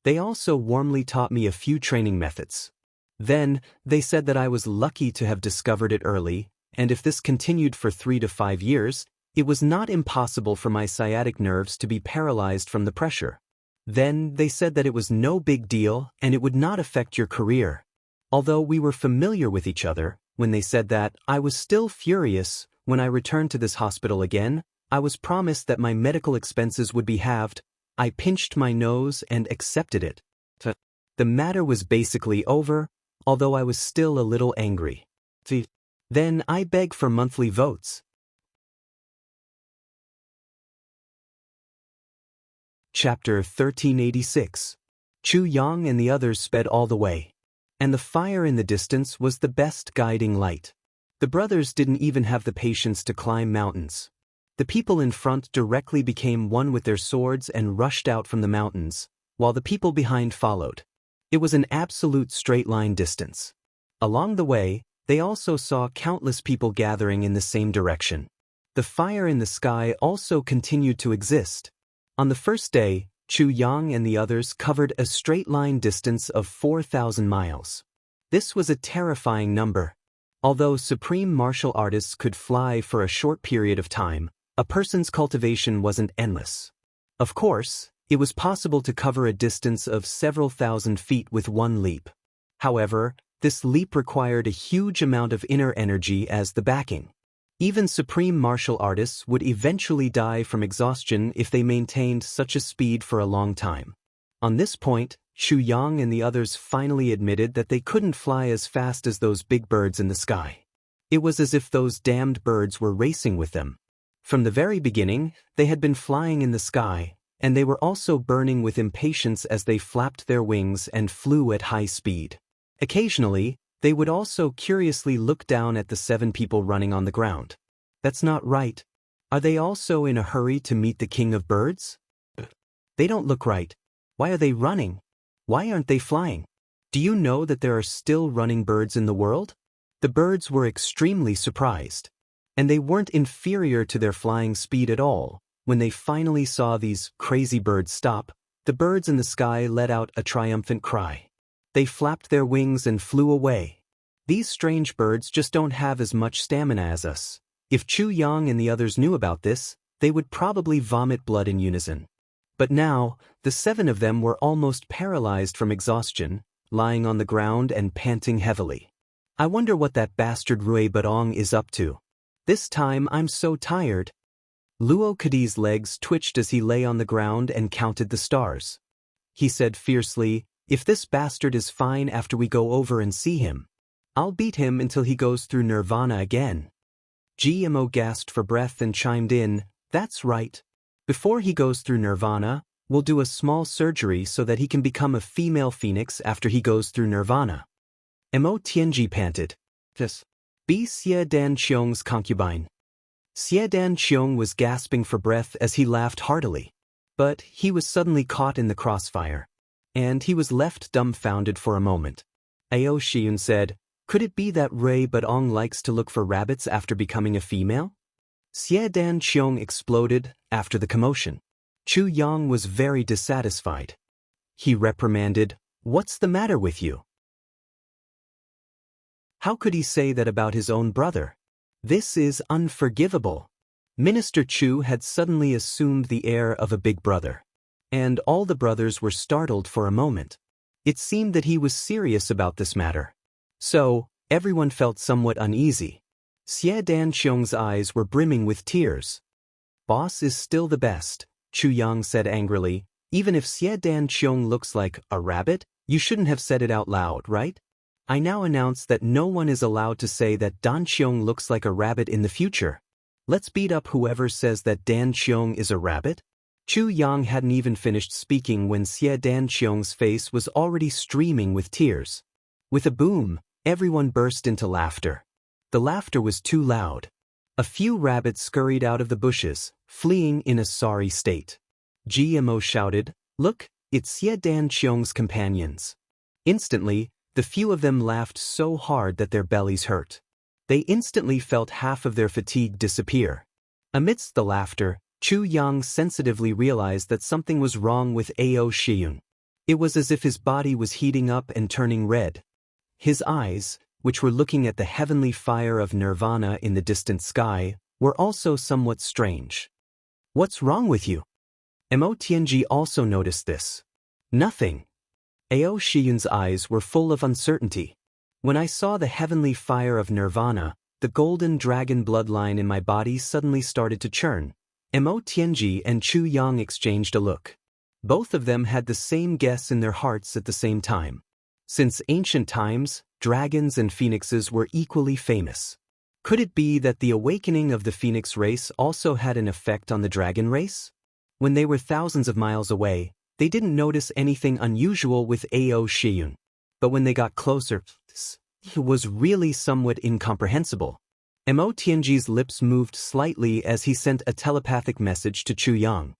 They also warmly taught me a few training methods. Then, they said that I was lucky to have discovered it early, and if this continued for 3 to 5 years, it was not impossible for my sciatic nerves to be paralyzed from the pressure. Then, they said that it was no big deal and it would not affect your career. Although we were familiar with each other, when they said that, I was still furious. When I returned to this hospital again, I was promised that my medical expenses would be halved. I pinched my nose and accepted it. The matter was basically over, although I was still a little angry. Then I begged for monthly votes. Chapter 1386. Chu Yang and the others sped all the way. And the fire in the distance was the best guiding light. The brothers didn't even have the patience to climb mountains. The people in front directly became one with their swords and rushed out from the mountains, while the people behind followed. It was an absolute straight-line distance. Along the way, they also saw countless people gathering in the same direction. The fire in the sky also continued to exist. On the first day, Chu Yang and the others covered a straight-line distance of 4,000 miles. This was a terrifying number. Although supreme martial artists could fly for a short period of time, a person's cultivation wasn't endless. Of course, it was possible to cover a distance of several thousand feet with one leap. However, this leap required a huge amount of inner energy as the backing. Even supreme martial artists would eventually die from exhaustion if they maintained such a speed for a long time. On this point, Chu Yang and the others finally admitted that they couldn't fly as fast as those big birds in the sky. It was as if those damned birds were racing with them. From the very beginning, they had been flying in the sky, and they were also burning with impatience as they flapped their wings and flew at high speed. Occasionally, they would also curiously look down at the 7 people running on the ground. That's not right. Are they also in a hurry to meet the king of birds? They don't look right. Why are they running? Why aren't they flying? Do you know that there are still running birds in the world? The birds were extremely surprised. And they weren't inferior to their flying speed at all. When they finally saw these crazy birds stop, the birds in the sky let out a triumphant cry. They flapped their wings and flew away. These strange birds just don't have as much stamina as us. If Chu Yang and the others knew about this, they would probably vomit blood in unison. But now, the 7 of them were almost paralyzed from exhaustion, lying on the ground and panting heavily. I wonder what that bastard Rui Badong is up to. This time I'm so tired. Luo Kadi's legs twitched as he lay on the ground and counted the stars. He said fiercely, "If this bastard is fine after we go over and see him, I'll beat him until he goes through nirvana again." GMO gasped for breath and chimed in, "That's right. Before he goes through nirvana, we'll do a small surgery so that he can become a female phoenix after he goes through nirvana." Mo Tianji panted. "Yes. Be Xie Dan Qiong's concubine." Xie Dan Qiong was gasping for breath as he laughed heartily. But he was suddenly caught in the crossfire. And he was left dumbfounded for a moment. Ao Xiun said, "Could it be that Rui Badong likes to look for rabbits after becoming a female?" Xie Dan Qiong exploded after the commotion. Chu Yang was very dissatisfied. He reprimanded, "What's the matter with you?" How could he say that about his own brother? This is unforgivable. Minister Chu had suddenly assumed the air of a big brother. And all the brothers were startled for a moment. It seemed that he was serious about this matter. So, everyone felt somewhat uneasy. Xie Dan Qiong's eyes were brimming with tears. "Boss is still the best. Chu Yang said angrily. Even if Xie Dan Qiong looks like a rabbit, you shouldn't have said it out loud, right? I now announce that no one is allowed to say that Dan Qiong looks like a rabbit in the future. Let's beat up whoever says that Dan Qiong is a rabbit. Chu Yang hadn't even finished speaking when Xie Dan Qiong's face was already streaming with tears. With a boom, everyone burst into laughter. The laughter was too loud. A few rabbits scurried out of the bushes, fleeing in a sorry state. GMO shouted, "Look, it's Xie Dan Qiong's companions." Instantly, the few of them laughed so hard that their bellies hurt. They instantly felt half of their fatigue disappear. Amidst the laughter, Chu Yang sensitively realized that something was wrong with Ao Shiyun. It was as if his body was heating up and turning red. His eyes, which were looking at the heavenly fire of nirvana in the distant sky, were also somewhat strange. "What's wrong with you?" Mo Tianji also noticed this. "Nothing." Ao Shiyun's eyes were full of uncertainty. When I saw the heavenly fire of nirvana, the golden dragon bloodline in my body suddenly started to churn. Mo Tianji and Chu Yang exchanged a look. Both of them had the same guess in their hearts at the same time. Since ancient times, dragons and phoenixes were equally famous. Could it be that the awakening of the phoenix race also had an effect on the dragon race? When they were thousands of miles away, they didn't notice anything unusual with Ao Shiyun. But when they got closer, it was really somewhat incomprehensible. Mo Tianji's lips moved slightly as he sent a telepathic message to Chu Yang.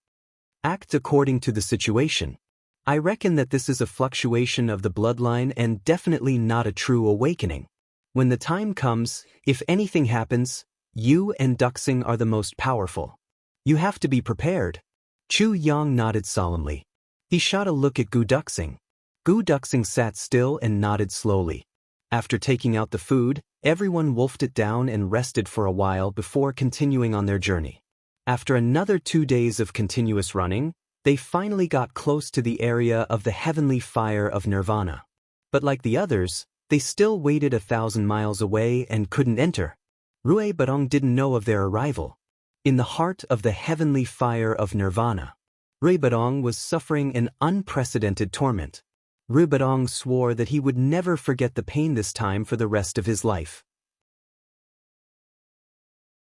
"Act according to the situation. I reckon that this is a fluctuation of the bloodline and definitely not a true awakening. When the time comes, if anything happens, you and Duxing are the most powerful. You have to be prepared." Chu Yang nodded solemnly. He shot a look at Gu Duxing. Gu Duxing sat still and nodded slowly. After taking out the food, everyone wolfed it down and rested for a while before continuing on their journey. After another 2 days of continuous running, they finally got close to the area of the heavenly fire of nirvana. But like the others, they still waited 1,000 miles away and couldn't enter. Rui Badong didn't know of their arrival. In the heart of the heavenly fire of nirvana, Rui Badong was suffering an unprecedented torment. Rui Badong swore that he would never forget the pain this time for the rest of his life.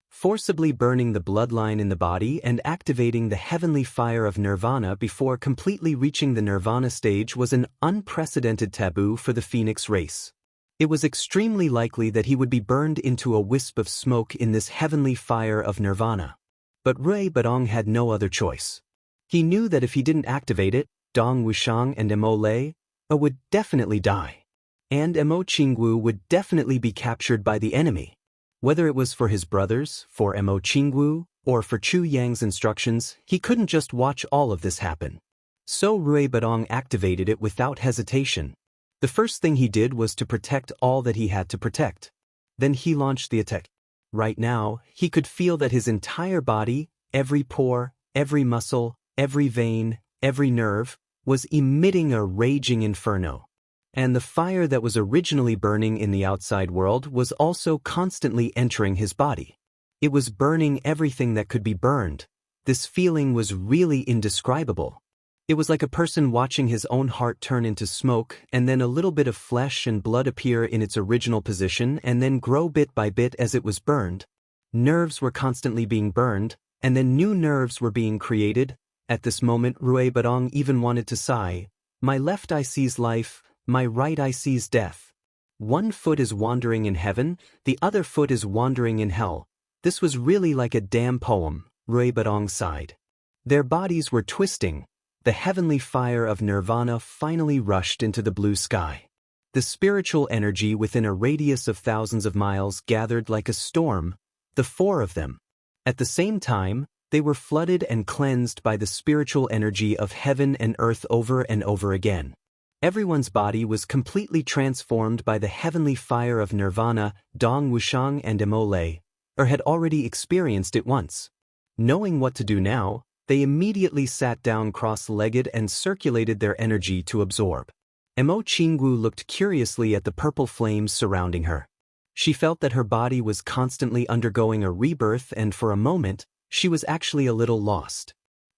Forcibly burning the bloodline in the body and activating the heavenly fire of nirvana before completely reaching the nirvana stage was an unprecedented taboo for the phoenix race. It was extremely likely that he would be burned into a wisp of smoke in this heavenly fire of nirvana. But Rui Badong had no other choice. He knew that if he didn't activate it, Dong Wuxiang and Mo Lei would definitely die. And Mo Qingwu would definitely be captured by the enemy. Whether it was for his brothers, for Mo Qingwu, or for Chu Yang's instructions, he couldn't just watch all of this happen. So Rui Badong activated it without hesitation. The first thing he did was to protect all that he had to protect. Then he launched the attack. Right now, he could feel that his entire body, every pore, every muscle, every vein, every nerve, was emitting a raging inferno. And the fire that was originally burning in the outside world was also constantly entering his body. It was burning everything that could be burned. This feeling was really indescribable. It was like a person watching his own heart turn into smoke and then a little bit of flesh and blood appear in its original position and then grow bit by bit as it was burned. Nerves were constantly being burned, and then new nerves were being created. At this moment Rui Badong even wanted to sigh. My left eye sees life, my right eye sees death. One foot is wandering in heaven, the other foot is wandering in hell. This was really like a damn poem, Rui Badong sighed. Their bodies were twisting. The heavenly fire of nirvana finally rushed into the blue sky. The spiritual energy within a radius of thousands of miles gathered like a storm, the four of them. At the same time, they were flooded and cleansed by the spiritual energy of heaven and earth over and over again. Everyone's body was completely transformed by the heavenly fire of nirvana. Dong Wuxiang and Mo Lei had already experienced it once. Knowing what to do now, they immediately sat down cross-legged and circulated their energy to absorb. Mo Qingwu looked curiously at the purple flames surrounding her. She felt that her body was constantly undergoing a rebirth, and for a moment, she was actually a little lost.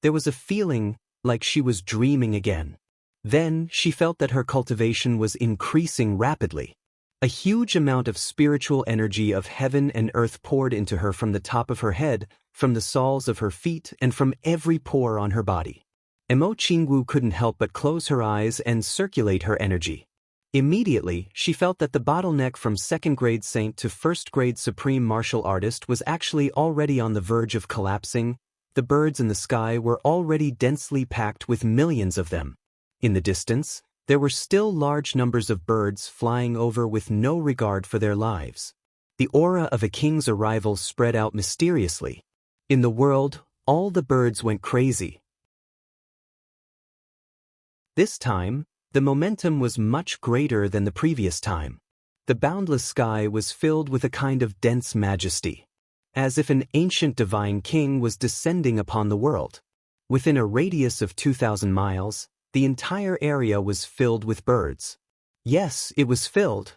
There was a feeling like she was dreaming again. Then she felt that her cultivation was increasing rapidly. A huge amount of spiritual energy of heaven and earth poured into her from the top of her head, from the soles of her feet, and from every pore on her body. Jianghu couldn't help but close her eyes and circulate her energy. Immediately, she felt that the bottleneck from second-grade saint to first-grade supreme martial artist was actually already on the verge of collapsing. The birds in the sky were already densely packed with millions of them. In the distance, there were still large numbers of birds flying over with no regard for their lives. The aura of a king's arrival spread out mysteriously. In the world, all the birds went crazy. This time, the momentum was much greater than the previous time. The boundless sky was filled with a kind of dense majesty, as if an ancient divine king was descending upon the world. Within a radius of 2,000 miles, the entire area was filled with birds. Yes, it was filled,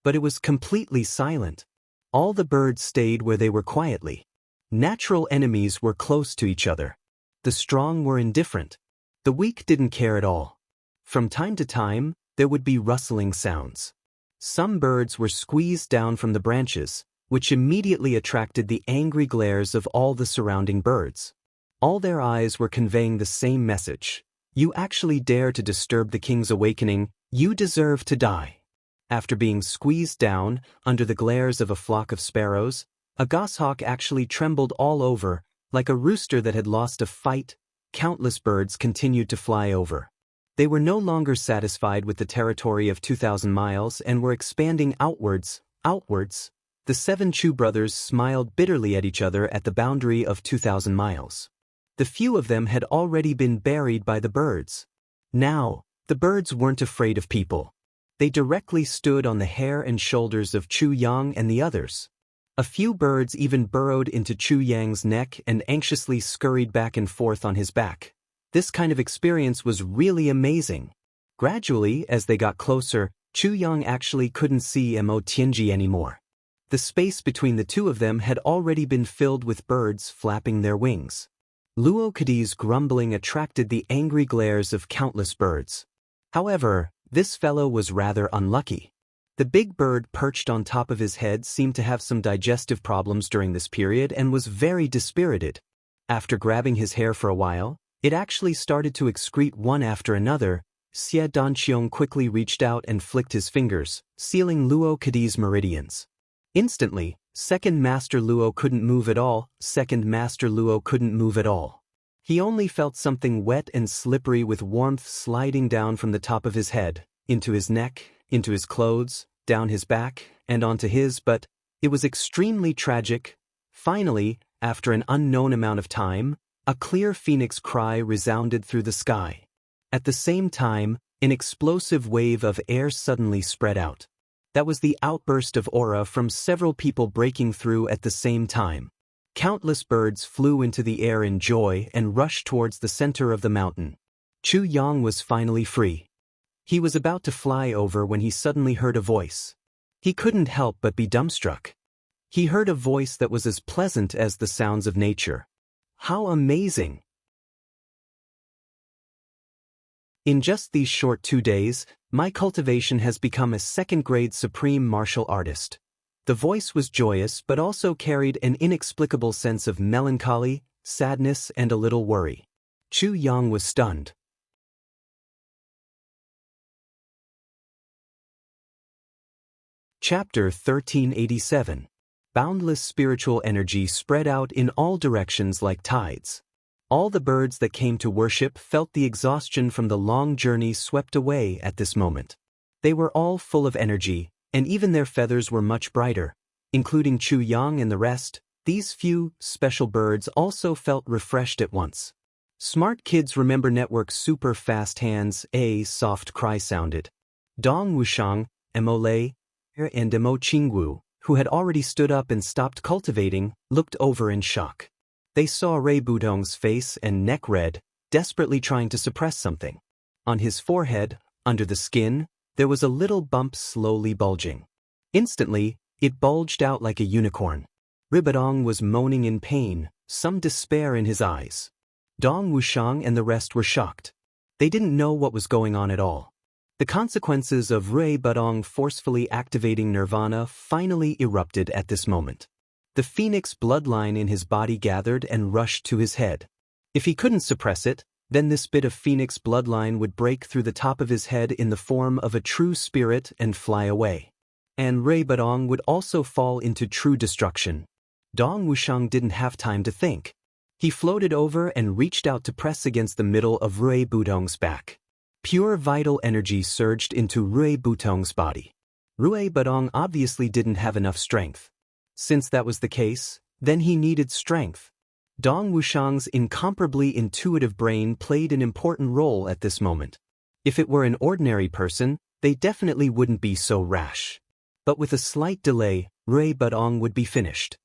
but it was completely silent. All the birds stayed where they were quietly. Natural enemies were close to each other. The strong were indifferent. The weak didn't care at all. From time to time, there would be rustling sounds. Some birds were squeezed down from the branches, which immediately attracted the angry glares of all the surrounding birds. All their eyes were conveying the same message. You actually dare to disturb the king's awakening, you deserve to die. After being squeezed down, under the glares of a flock of sparrows, a goshawk actually trembled all over, like a rooster that had lost a fight. Countless birds continued to fly over. They were no longer satisfied with the territory of 2,000 miles and were expanding outwards. The 7 Chu brothers smiled bitterly at each other at the boundary of 2,000 miles. The few of them had already been buried by the birds. Now, the birds weren't afraid of people. They directly stood on the hair and shoulders of Chu Yang and the others. A few birds even burrowed into Chu Yang's neck and anxiously scurried back and forth on his back. This kind of experience was really amazing. Gradually, as they got closer, Chu Yang actually couldn't see Mo Tianji anymore. The space between the two of them had already been filled with birds flapping their wings. Luo Kadi's grumbling attracted the angry glares of countless birds. However, this fellow was rather unlucky. The big bird perched on top of his head seemed to have some digestive problems during this period and was very dispirited. After grabbing his hair for a while, it actually started to excrete one after another. Xie Danqiong quickly reached out and flicked his fingers, sealing Luo Kadi's meridians. Instantly, Second Master Luo couldn't move at all. He only felt something wet and slippery with warmth sliding down from the top of his head, into his neck, into his clothes, down his back, and onto his, but it was extremely tragic. Finally, after an unknown amount of time, a clear phoenix cry resounded through the sky. At the same time, an explosive wave of air suddenly spread out. That was the outburst of aura from several people breaking through at the same time. Countless birds flew into the air in joy and rushed towards the center of the mountain. Chu Yang was finally free. He was about to fly over when he suddenly heard a voice. He couldn't help but be dumbstruck. He heard a voice that was as pleasant as the sounds of nature. How amazing! In just these short 2 days, my cultivation has become a second-grade supreme martial artist. The voice was joyous but also carried an inexplicable sense of melancholy, sadness, and a little worry. Chu Yang was stunned. Chapter 1387. Boundless spiritual energy spread out in all directions like tides. All the birds that came to worship felt the exhaustion from the long journey swept away at this moment. They were all full of energy, and even their feathers were much brighter. Including Chu Yang and the rest, these few, special birds also felt refreshed at once. Smart kids remember network's super fast hands. A soft cry sounded. Dong Wushang, Mo and Mo Qingwu, who had already stood up and stopped cultivating, looked over in shock. They saw Ray Budong's face and neck red, desperately trying to suppress something. On his forehead, under the skin, there was a little bump slowly bulging. Instantly, it bulged out like a unicorn. Ribadong was moaning in pain, some despair in his eyes. Dong Wuxiang and the rest were shocked. They didn't know what was going on at all. The consequences of Rui Budong forcefully activating nirvana finally erupted at this moment. The phoenix bloodline in his body gathered and rushed to his head. If he couldn't suppress it, then this bit of phoenix bloodline would break through the top of his head in the form of a true spirit and fly away. And Rui Budong would also fall into true destruction. Dong Wuxiang didn't have time to think. He floated over and reached out to press against the middle of Rui Budong's back. Pure vital energy surged into Rui Budong's body. Rui Budong obviously didn't have enough strength. Since that was the case, then he needed strength. Dong Wuxiang's incomparably intuitive brain played an important role at this moment. If it were an ordinary person, they definitely wouldn't be so rash. But with a slight delay, Rui Budong would be finished.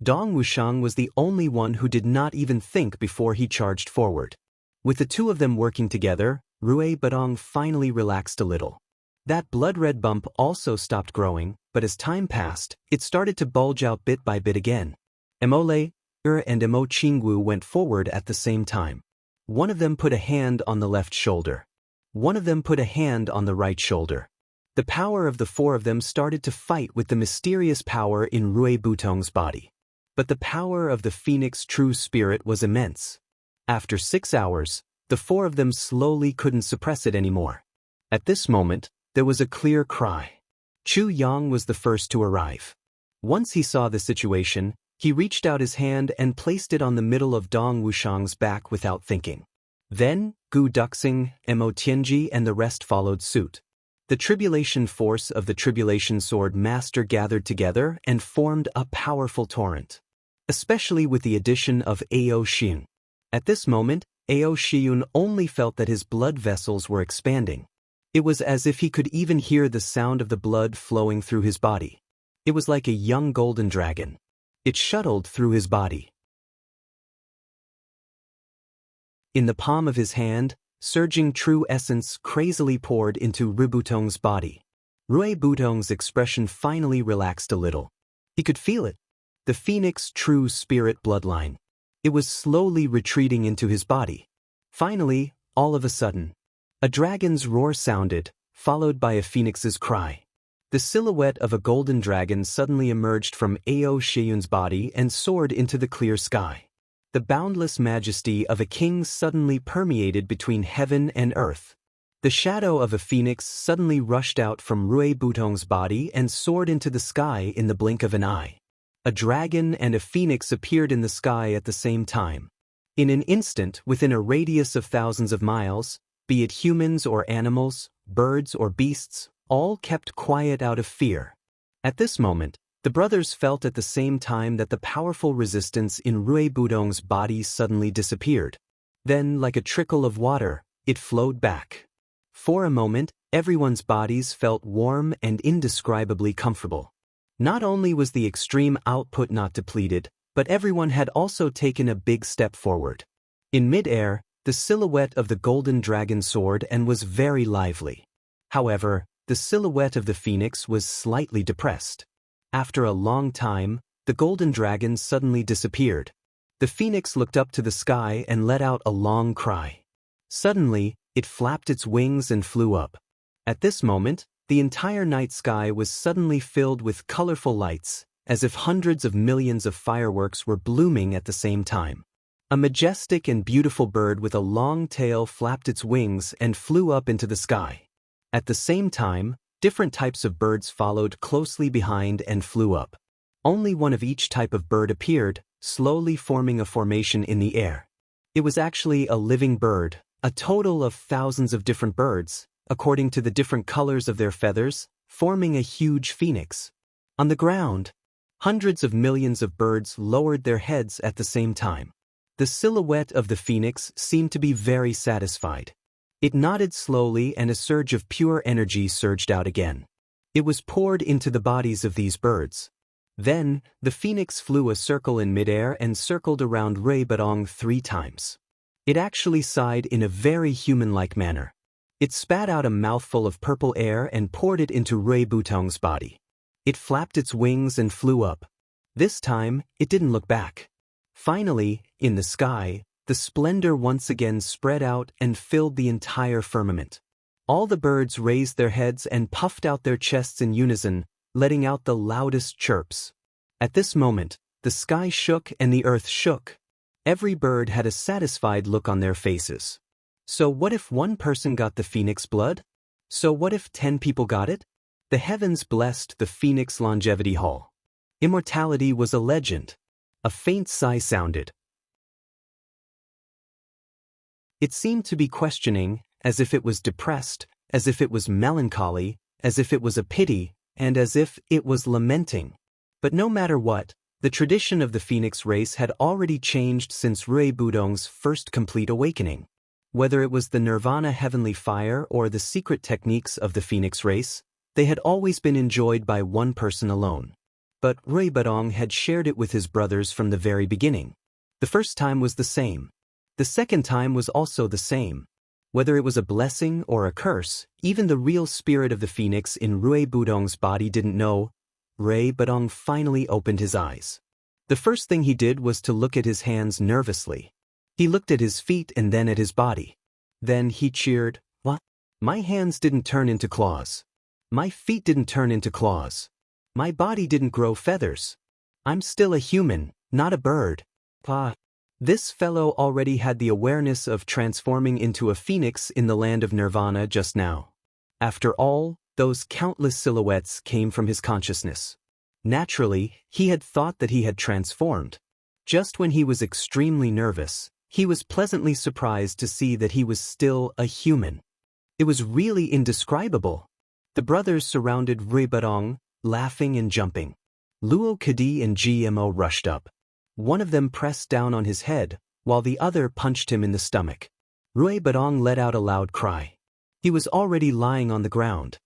Dong Wuxiang was the only one who did not even think before he charged forward. With the two of them working together, Rui Budong finally relaxed a little. That blood-red bump also stopped growing, but as time passed, it started to bulge out bit by bit again. Immortal and Jianghu went forward at the same time. One of them put a hand on the left shoulder. One of them put a hand on the right shoulder. The power of the four of them started to fight with the mysterious power in Rui Budong's body. But the power of the phoenix true spirit was immense. After 6 hours, the four of them slowly couldn't suppress it anymore. At this moment, there was a clear cry. Chu Yang was the first to arrive. Once he saw the situation, he reached out his hand and placed it on the middle of Dong Wuxiang's back without thinking. Then, Gu Duxing, Mo Tianji and the rest followed suit. The tribulation force of the Tribulation Sword Master gathered together and formed a powerful torrent. Especially with the addition of Ao Xiun. At this moment, Ao Xiun only felt that his blood vessels were expanding. It was as if he could even hear the sound of the blood flowing through his body. It was like a young golden dragon. It shuttled through his body. In the palm of his hand, surging true essence crazily poured into Rui Budong's body. Rui Budong's expression finally relaxed a little. He could feel it. The phoenix true spirit bloodline. It was slowly retreating into his body. Finally, all of a sudden, a dragon's roar sounded, followed by a phoenix's cry. The silhouette of a golden dragon suddenly emerged from Ao Xiun's body and soared into the clear sky. The boundless majesty of a king suddenly permeated between heaven and earth. The shadow of a phoenix suddenly rushed out from Rui Budong's body and soared into the sky in the blink of an eye. A dragon and a phoenix appeared in the sky at the same time. In an instant, within a radius of thousands of miles, be it humans or animals, birds or beasts, all kept quiet out of fear. At this moment, the brothers felt at the same time that the powerful resistance in Rui Budong's body suddenly disappeared. Then, like a trickle of water, it flowed back. For a moment, everyone's bodies felt warm and indescribably comfortable. Not only was the extreme output not depleted, but everyone had also taken a big step forward. In mid-air, the silhouette of the golden dragon soared and was very lively. However, the silhouette of the phoenix was slightly depressed. After a long time, the golden dragon suddenly disappeared. The phoenix looked up to the sky and let out a long cry. Suddenly, it flapped its wings and flew up. At this moment, the entire night sky was suddenly filled with colorful lights, as if hundreds of millions of fireworks were blooming at the same time. A majestic and beautiful bird with a long tail flapped its wings and flew up into the sky. At the same time, different types of birds followed closely behind and flew up. Only one of each type of bird appeared, slowly forming a formation in the air. It was actually a living bird, a total of thousands of different birds, according to the different colors of their feathers, forming a huge phoenix. On the ground, hundreds of millions of birds lowered their heads at the same time. The silhouette of the phoenix seemed to be very satisfied. It nodded slowly and a surge of pure energy surged out again. It was poured into the bodies of these birds. Then, the phoenix flew a circle in midair and circled around Rui Budong 3 times. It actually sighed in a very human-like manner. It spat out a mouthful of purple air and poured it into Rui Budong's body. It flapped its wings and flew up. This time, it didn't look back. Finally, in the sky, The splendor once again spread out and filled the entire firmament. All the birds raised their heads and puffed out their chests in unison, letting out the loudest chirps. At this moment, the sky shook and the earth shook. Every bird had a satisfied look on their faces. So what if one person got the phoenix blood? So what if 10 people got it? The heavens blessed the Phoenix Longevity Hall. Immortality was a legend. A faint sigh sounded. It seemed to be questioning, as if it was depressed, as if it was melancholy, as if it was a pity, and as if it was lamenting. But no matter what, the tradition of the Phoenix race had already changed since Rui Budong's first complete awakening. Whether it was the Nirvana heavenly fire or the secret techniques of the Phoenix race, they had always been enjoyed by one person alone. But Rui Budong had shared it with his brothers from the very beginning. The first time was the same. The second time was also the same. Whether it was a blessing or a curse, even the real spirit of the Phoenix in Rui Budong's body didn't know. Rui Budong finally opened his eyes. The first thing he did was to look at his hands nervously. He looked at his feet and then at his body. Then he cheered, "What? My hands didn't turn into claws. My feet didn't turn into claws. My body didn't grow feathers. I'm still a human, not a bird." This fellow already had the awareness of transforming into a phoenix in the land of Nirvana just now. After all, those countless silhouettes came from his consciousness. Naturally, he had thought that he had transformed. Just when he was extremely nervous, he was pleasantly surprised to see that he was still a human. It was really indescribable. The brothers surrounded Rui Budong, laughing and jumping. Luo Kadi and GMO rushed up. One of them pressed down on his head, while the other punched him in the stomach. Rui Budong let out a loud cry. He was already lying on the ground.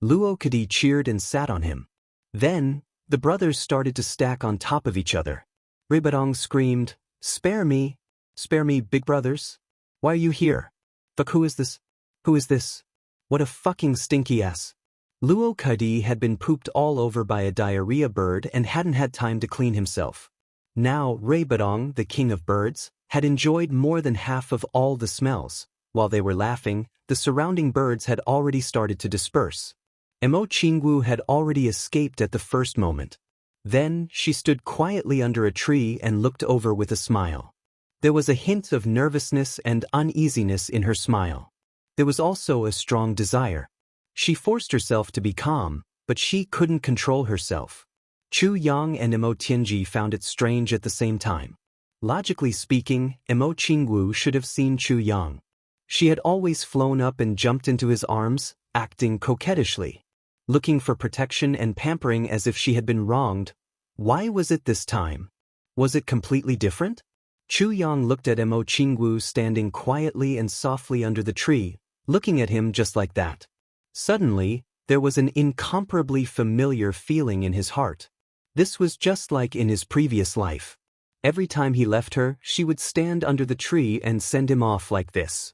Luo Kadi cheered and sat on him. Then, the brothers started to stack on top of each other. Rui Budong screamed, "Spare me! Spare me, big brothers! Why are you here? Fuck, who is this? Who is this? What a fucking stinky ass!" Luo Kadi had been pooped all over by a diarrhea bird and hadn't had time to clean himself. Now Rui Budong, the king of birds, had enjoyed more than half of all the smells. While they were laughing, the surrounding birds had already started to disperse. Jianghu had already escaped at the first moment. Then she stood quietly under a tree and looked over with a smile. There was a hint of nervousness and uneasiness in her smile. There was also a strong desire. She forced herself to be calm, but she couldn't control herself. Chu Yang and Tianji found it strange at the same time. Logically speaking, Jianghu should have seen Chu Yang. She had always flown up and jumped into his arms, acting coquettishly. Looking for protection and pampering as if she had been wronged. Why was it this time? Was it completely different? Chu Yang looked at Jianghu standing quietly and softly under the tree, looking at him just like that. Suddenly, there was an incomparably familiar feeling in his heart. This was just like in his previous life. Every time he left her, she would stand under the tree and send him off like this.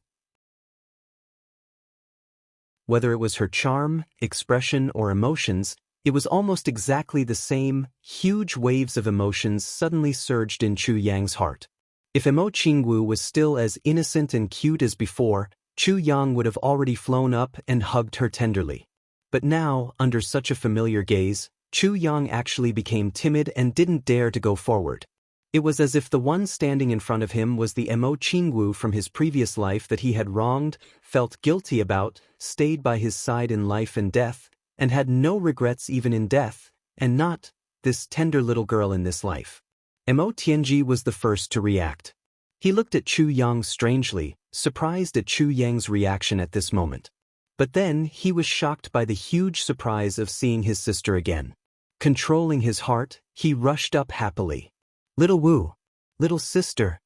Whether it was her charm, expression, or emotions, it was almost exactly the same. Huge waves of emotions suddenly surged in Chu Yang's heart. If Jianghu was still as innocent and cute as before, Chu Yang would have already flown up and hugged her tenderly. But now, under such a familiar gaze, Chu Yang actually became timid and didn't dare to go forward. It was as if the one standing in front of him was the Jianghu from his previous life that he had wronged, felt guilty about, stayed by his side in life and death, and had no regrets even in death, and not this tender little girl in this life. Tianji was the first to react. He looked at Chu Yang strangely, surprised at Chu Yang's reaction at this moment. But then he was shocked by the huge surprise of seeing his sister again. Controlling his heart, he rushed up happily. "Little Wu, little sister."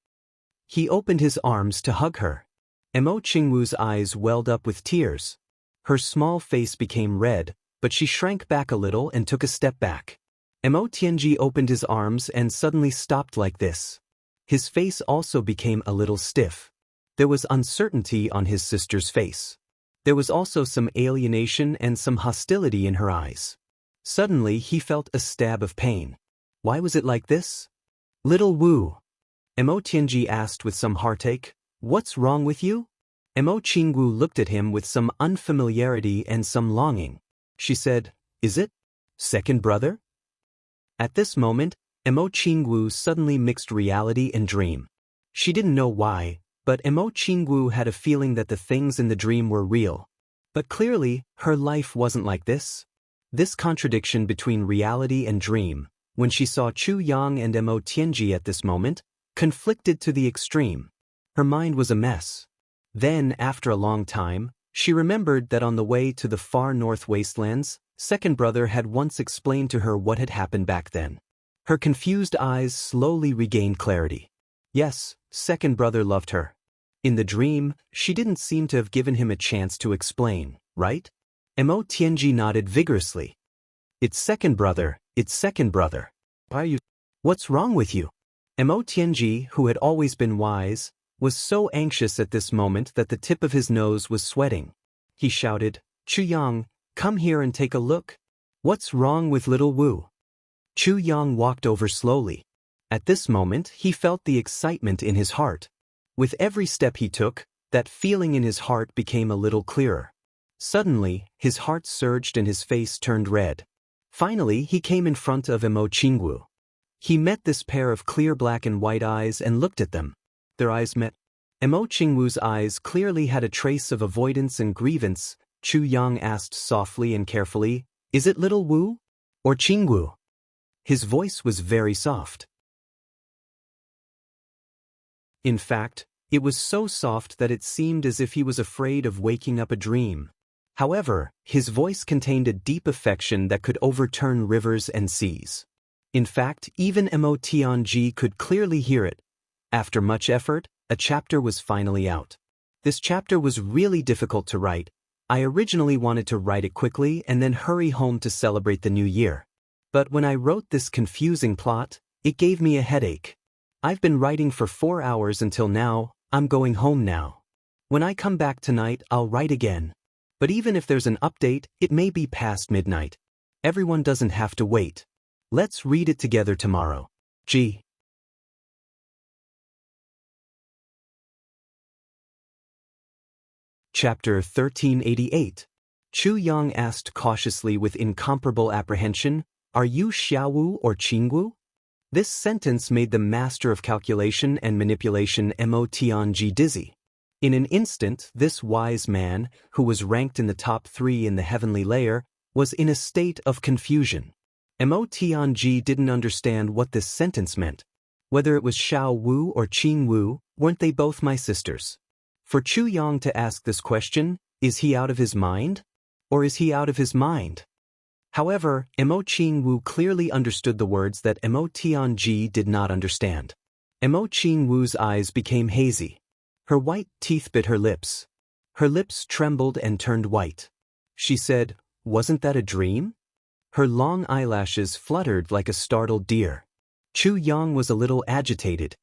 He opened his arms to hug her. Jianghu's eyes welled up with tears. Her small face became red, but she shrank back a little and took a step back. Tianji opened his arms and suddenly stopped like this. His face also became a little stiff. There was uncertainty on his sister's face. There was also some alienation and some hostility in her eyes. Suddenly he felt a stab of pain. Why was it like this? "Little Wu." Mo Tianji asked with some heartache. What's wrong with you? Mo Qingwu looked at him with some unfamiliarity and some longing. She said, Is it? Second brother? At this moment, Mo Qingwu suddenly mixed reality and dream. She didn't know why, but Mo Qingwu had a feeling that the things in the dream were real. But clearly, her life wasn't like this. This contradiction between reality and dream, when she saw Chu Yang and Mo Tianji at this moment, conflicted to the extreme. Her mind was a mess. Then, after a long time, she remembered that on the way to the far north wastelands, second brother had once explained to her what had happened back then. Her confused eyes slowly regained clarity. Yes, second brother loved her. In the dream, she didn't seem to have given him a chance to explain, right? Mo Tianji nodded vigorously. It's second brother, it's second brother. Why are you? What's wrong with you? Mo Tianji, who had always been wise, was so anxious at this moment that the tip of his nose was sweating. He shouted, Chu Yang, come here and take a look. What's wrong with little Wu? Chu Yang walked over slowly. At this moment, he felt the excitement in his heart. With every step he took, that feeling in his heart became a little clearer. Suddenly, his heart surged and his face turned red. Finally, he came in front of Mo Qingwu. He met this pair of clear black and white eyes and looked at them. Their eyes met. Mo Qingwu's eyes clearly had a trace of avoidance and grievance. Chu Yang asked softly and carefully, Is it little Wu? Or Qingwu? His voice was very soft. In fact, it was so soft that it seemed as if he was afraid of waking up a dream. However, his voice contained a deep affection that could overturn rivers and seas. In fact, even Mo Tianji could clearly hear it. After much effort, a chapter was finally out. This chapter was really difficult to write. I originally wanted to write it quickly and then hurry home to celebrate the new year. But when I wrote this confusing plot, it gave me a headache. I've been writing for 4 hours until now. I'm going home now. When I come back tonight, I'll write again. But even if there's an update, it may be past midnight. Everyone doesn't have to wait. Let's read it together tomorrow. G. Chapter 1388. Chu Yang asked cautiously with incomparable apprehension, Are you Xiaowu or Qingwu? This sentence made the master of calculation and manipulation Mo Tianji dizzy. In an instant, this wise man, who was ranked in the top 3 in the heavenly layer, was in a state of confusion. Mo Tianji didn't understand what this sentence meant. Whether it was Xiao Wu or Qing Wu, weren't they both my sisters? For Chu Yang to ask this question, is he out of his mind? Or is he out of his mind? However, Mo Qingwu clearly understood the words that Mo Tianji did not understand. Mo Qingwu's eyes became hazy. Her white teeth bit her lips. Her lips trembled and turned white. She said, Wasn't that a dream? Her long eyelashes fluttered like a startled deer. Chu Yang was a little agitated.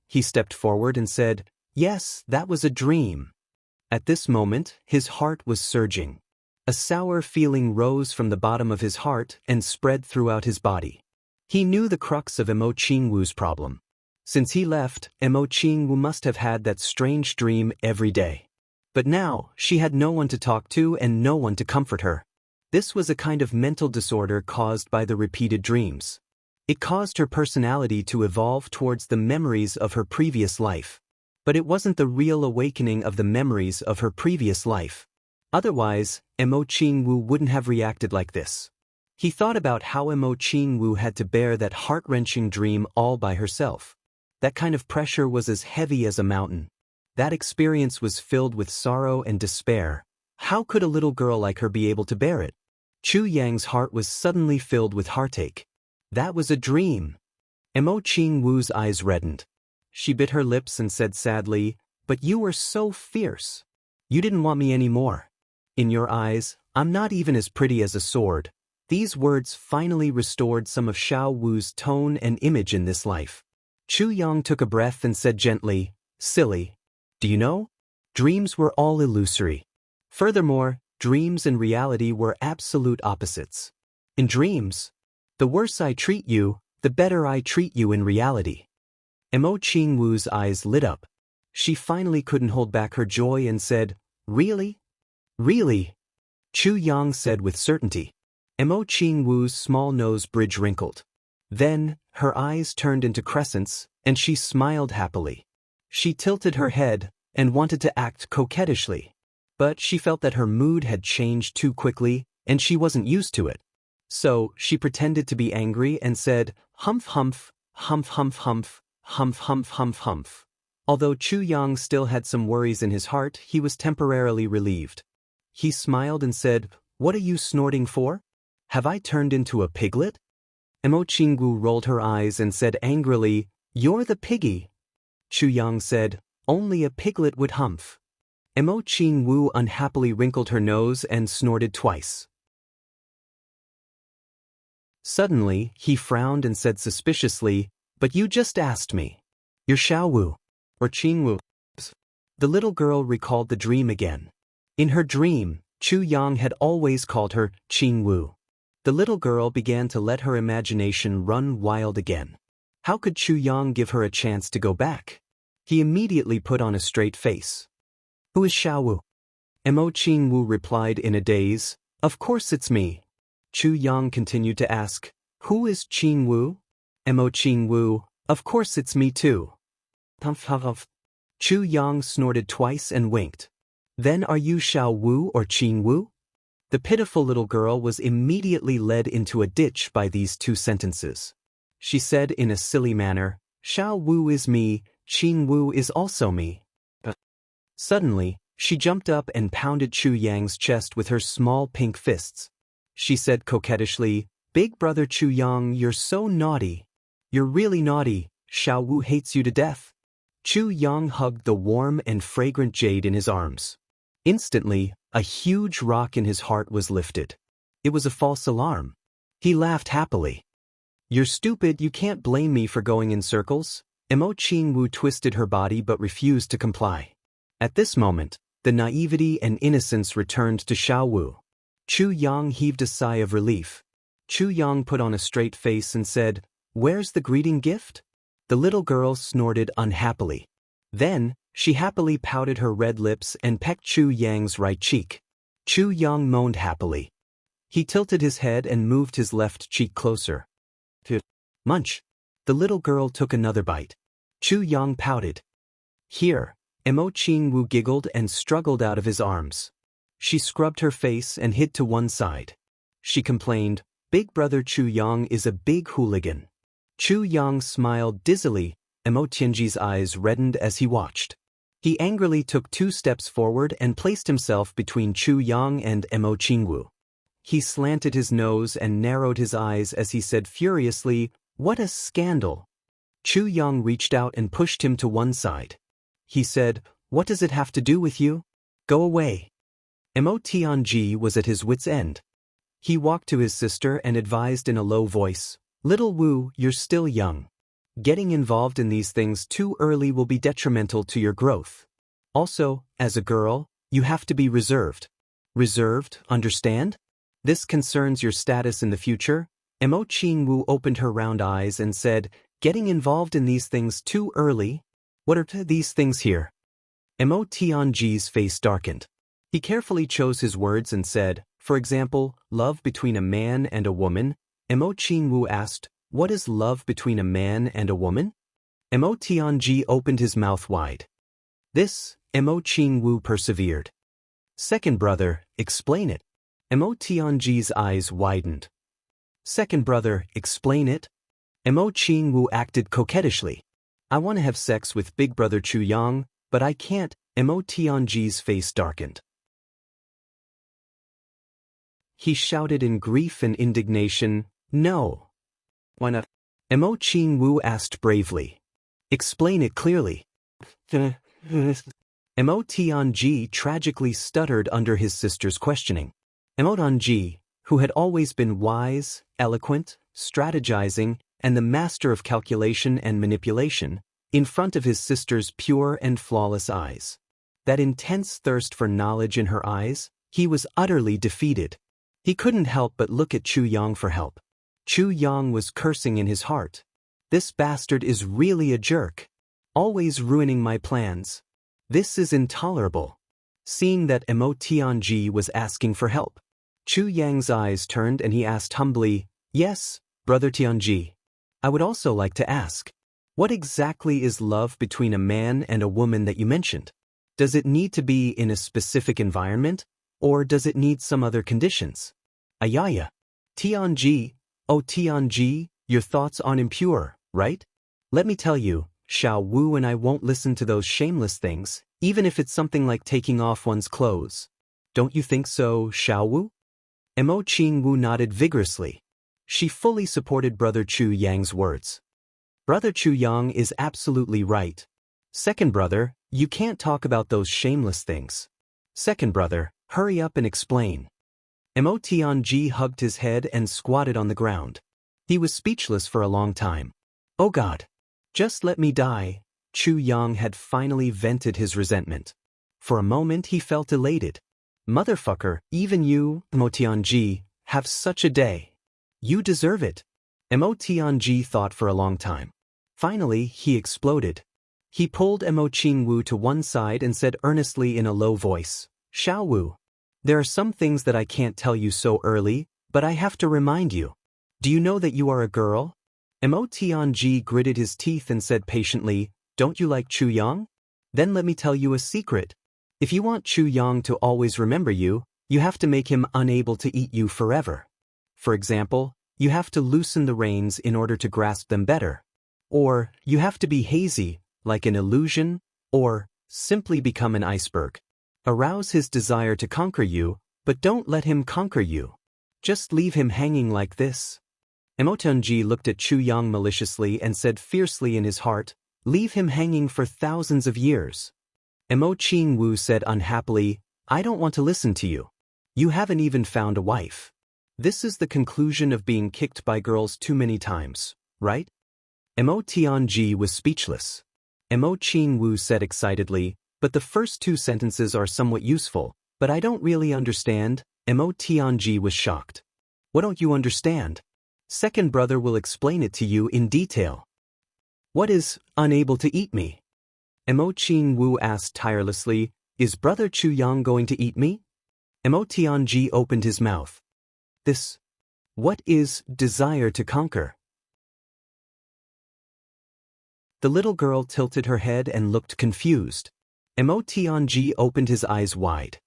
He stepped forward and said, Yes, that was a dream. At this moment, his heart was surging. A sour feeling rose from the bottom of his heart and spread throughout his body. He knew the crux of Mo Qingwu's problem. Since he left, Mo Qingwu must have had that strange dream every day. But now, she had no one to talk to and no one to comfort her. This was a kind of mental disorder caused by the repeated dreams. It caused her personality to evolve towards the memories of her previous life. But it wasn't the real awakening of the memories of her previous life. Otherwise, Mo Qingwu wouldn't have reacted like this. He thought about how Mo Qingwu had to bear that heart-wrenching dream all by herself. That kind of pressure was as heavy as a mountain. That experience was filled with sorrow and despair. How could a little girl like her be able to bear it? Chu Yang's heart was suddenly filled with heartache. That was a dream. Mo Qingwu's eyes reddened. She bit her lips and said sadly, But you were so fierce. You didn't want me anymore. In your eyes, I'm not even as pretty as a sword. These words finally restored some of Xiao Wu's tone and image in this life. Chu Yang took a breath and said gently, Silly. Do you know? Dreams were all illusory. Furthermore, dreams and reality were absolute opposites. In dreams, the worse I treat you, the better I treat you in reality. Mo Qingwu's eyes lit up. She finally couldn't hold back her joy and said, "Really? Really?" Chu Yang said with certainty. Mo Qingwu's small nose bridge wrinkled. Then, her eyes turned into crescents, and she smiled happily. She tilted her head and wanted to act coquettishly. But she felt that her mood had changed too quickly, and she wasn't used to it. So, she pretended to be angry and said, "Humph humph, humph humph humph, humph humph humph humph." Although Chu Yang still had some worries in his heart, he was temporarily relieved. He smiled and said, "What are you snorting for? Have I turned into a piglet?" Mo Qingwu rolled her eyes and said angrily, "You're the piggy." Chu Yang said, "Only a piglet would humph." Mo Qingwu unhappily wrinkled her nose and snorted twice. Suddenly, he frowned and said suspiciously, "But you just asked me. You're Xiaowu, or Qingwu." The little girl recalled the dream again. In her dream, Chu Yang had always called her Qingwu. The little girl began to let her imagination run wild again. How could Chu Yang give her a chance to go back? He immediately put on a straight face. "Who is Xiaowu?" Mo Qingwu replied in a daze, "Of course it's me." Chu Yang continued to ask, "Who is Qingwu?" Mo Qingwu, "Of course it's me too." Chu Yang snorted twice and winked. "Then are you Xiaowu or Qingwu?" The pitiful little girl was immediately led into a ditch by these two sentences. She said in a silly manner, "Xiaowu is me, Qingwu is also me." Suddenly, she jumped up and pounded Chu Yang's chest with her small pink fists. She said coquettishly, "Big brother Chu Yang, you're so naughty. You're really naughty, Xiaowu hates you to death." Chu Yang hugged the warm and fragrant jade in his arms. Instantly, a huge rock in his heart was lifted. It was a false alarm. He laughed happily. "You're stupid, you can't blame me for going in circles." Mo Qingwu twisted her body but refused to comply. At this moment, the naivety and innocence returned to Xiaowu. Chu Yang heaved a sigh of relief. Chu Yang put on a straight face and said, "Where's the greeting gift?" The little girl snorted unhappily. Then, she happily pouted her red lips and pecked Chu Yang's right cheek. Chu Yang moaned happily. He tilted his head and moved his left cheek closer. Munch. The little girl took another bite. Chu Yang pouted. "Here." Mo Qingwu giggled and struggled out of his arms. She scrubbed her face and hid to one side. She complained, "Big brother Chu Yang is a big hooligan." Chu Yang smiled dizzily. Mo Tianji's eyes reddened as he watched. He angrily took 2 steps forward and placed himself between Chu Yang and Mo Qingwu. He slanted his nose and narrowed his eyes as he said furiously, "What a scandal!" Chu Yang reached out and pushed him to one side. He said, "What does it have to do with you? Go away." Mo Tianji was at his wit's end. He walked to his sister and advised in a low voice, "Little Wu, you're still young. Getting involved in these things too early will be detrimental to your growth. Also, as a girl, you have to be reserved. Reserved, understand? This concerns your status in the future." Mo Qingwu opened her round eyes and said, "Getting involved in these things too early? What are these things here?" Mo Tianji's face darkened. He carefully chose his words and said, "For example, love between a man and a woman." Mo Qingwu asked, "What is love between a man and a woman?" Mo Tianji opened his mouth wide. "This," Mo Qingwu persevered. "Second brother, explain it." Mo Tianji's eyes widened. "Second brother, explain it." Mo Qingwu acted coquettishly. "I want to have sex with big brother Chu Yang, but I can't." Mo Tianji's face darkened. He shouted in grief and indignation, "No." "Why not?" Mo Qingwu asked bravely. "Explain it clearly." Mo Tianji tragically stuttered under his sister's questioning. Mo Tianji, who had always been wise, eloquent, strategizing, and the master of calculation and manipulation, in front of his sister's pure and flawless eyes. That intense thirst for knowledge in her eyes, he was utterly defeated. He couldn't help but look at Chu Yang for help. Chu Yang was cursing in his heart. This bastard is really a jerk. Always ruining my plans. This is intolerable. Seeing that Mo Tianji was asking for help, Chu Yang's eyes turned and he asked humbly, "Yes, Brother Tianji. I would also like to ask, what exactly is love between a man and a woman that you mentioned? Does it need to be in a specific environment, or does it need some other conditions?" "Ayaya. Tianji, oh Tianji, your thoughts on impure, right? Let me tell you, Xiao Wu and I won't listen to those shameless things, even if it's something like taking off one's clothes. Don't you think so, Xiao Wu?" Mo Qingwu nodded vigorously. She fully supported Brother Chu Yang's words. Brother Chu Yang is absolutely right. Second brother, you can't talk about those shameless things. Second brother, hurry up and explain. Mo Tianji hugged his head and squatted on the ground. He was speechless for a long time. Oh God. Just let me die. Chu Yang had finally vented his resentment. For a moment he felt elated. Motherfucker, even you, Mo Tianji, have such a day. You deserve it. Mo Tianji thought for a long time. Finally, he exploded. He pulled Mo Qingwu to one side and said earnestly in a low voice, "Xiao Wu, there are some things that I can't tell you so early, but I have to remind you. Do you know that you are a girl?" Mo Tianji gritted his teeth and said patiently, "Don't you like Chu Yang? Then let me tell you a secret. If you want Chu Yang to always remember you, you have to make him unable to eat you forever. For example, you have to loosen the reins in order to grasp them better. Or, you have to be hazy, like an illusion, or simply become an iceberg. Arouse his desire to conquer you, but don't let him conquer you. Just leave him hanging like this." Mo Tianji looked at Chu Yang maliciously and said fiercely in his heart, "Leave him hanging for thousands of years." Mo Qingwu said unhappily, "I don't want to listen to you. You haven't even found a wife. This is the conclusion of being kicked by girls too many times, right?" Mo Tianji was speechless. Mo Qingwu said excitedly, "But the first two sentences are somewhat useful, but I don't really understand." Mo Tianji was shocked. "What don't you understand? Second brother will explain it to you in detail." "What is unable to eat me?" Mo Qingwu asked tirelessly, "Is Brother Chu Yang going to eat me?" Mo Tianji opened his mouth. What is desire to conquer?" The little girl tilted her head and looked confused. Mo Tianji opened his eyes wide.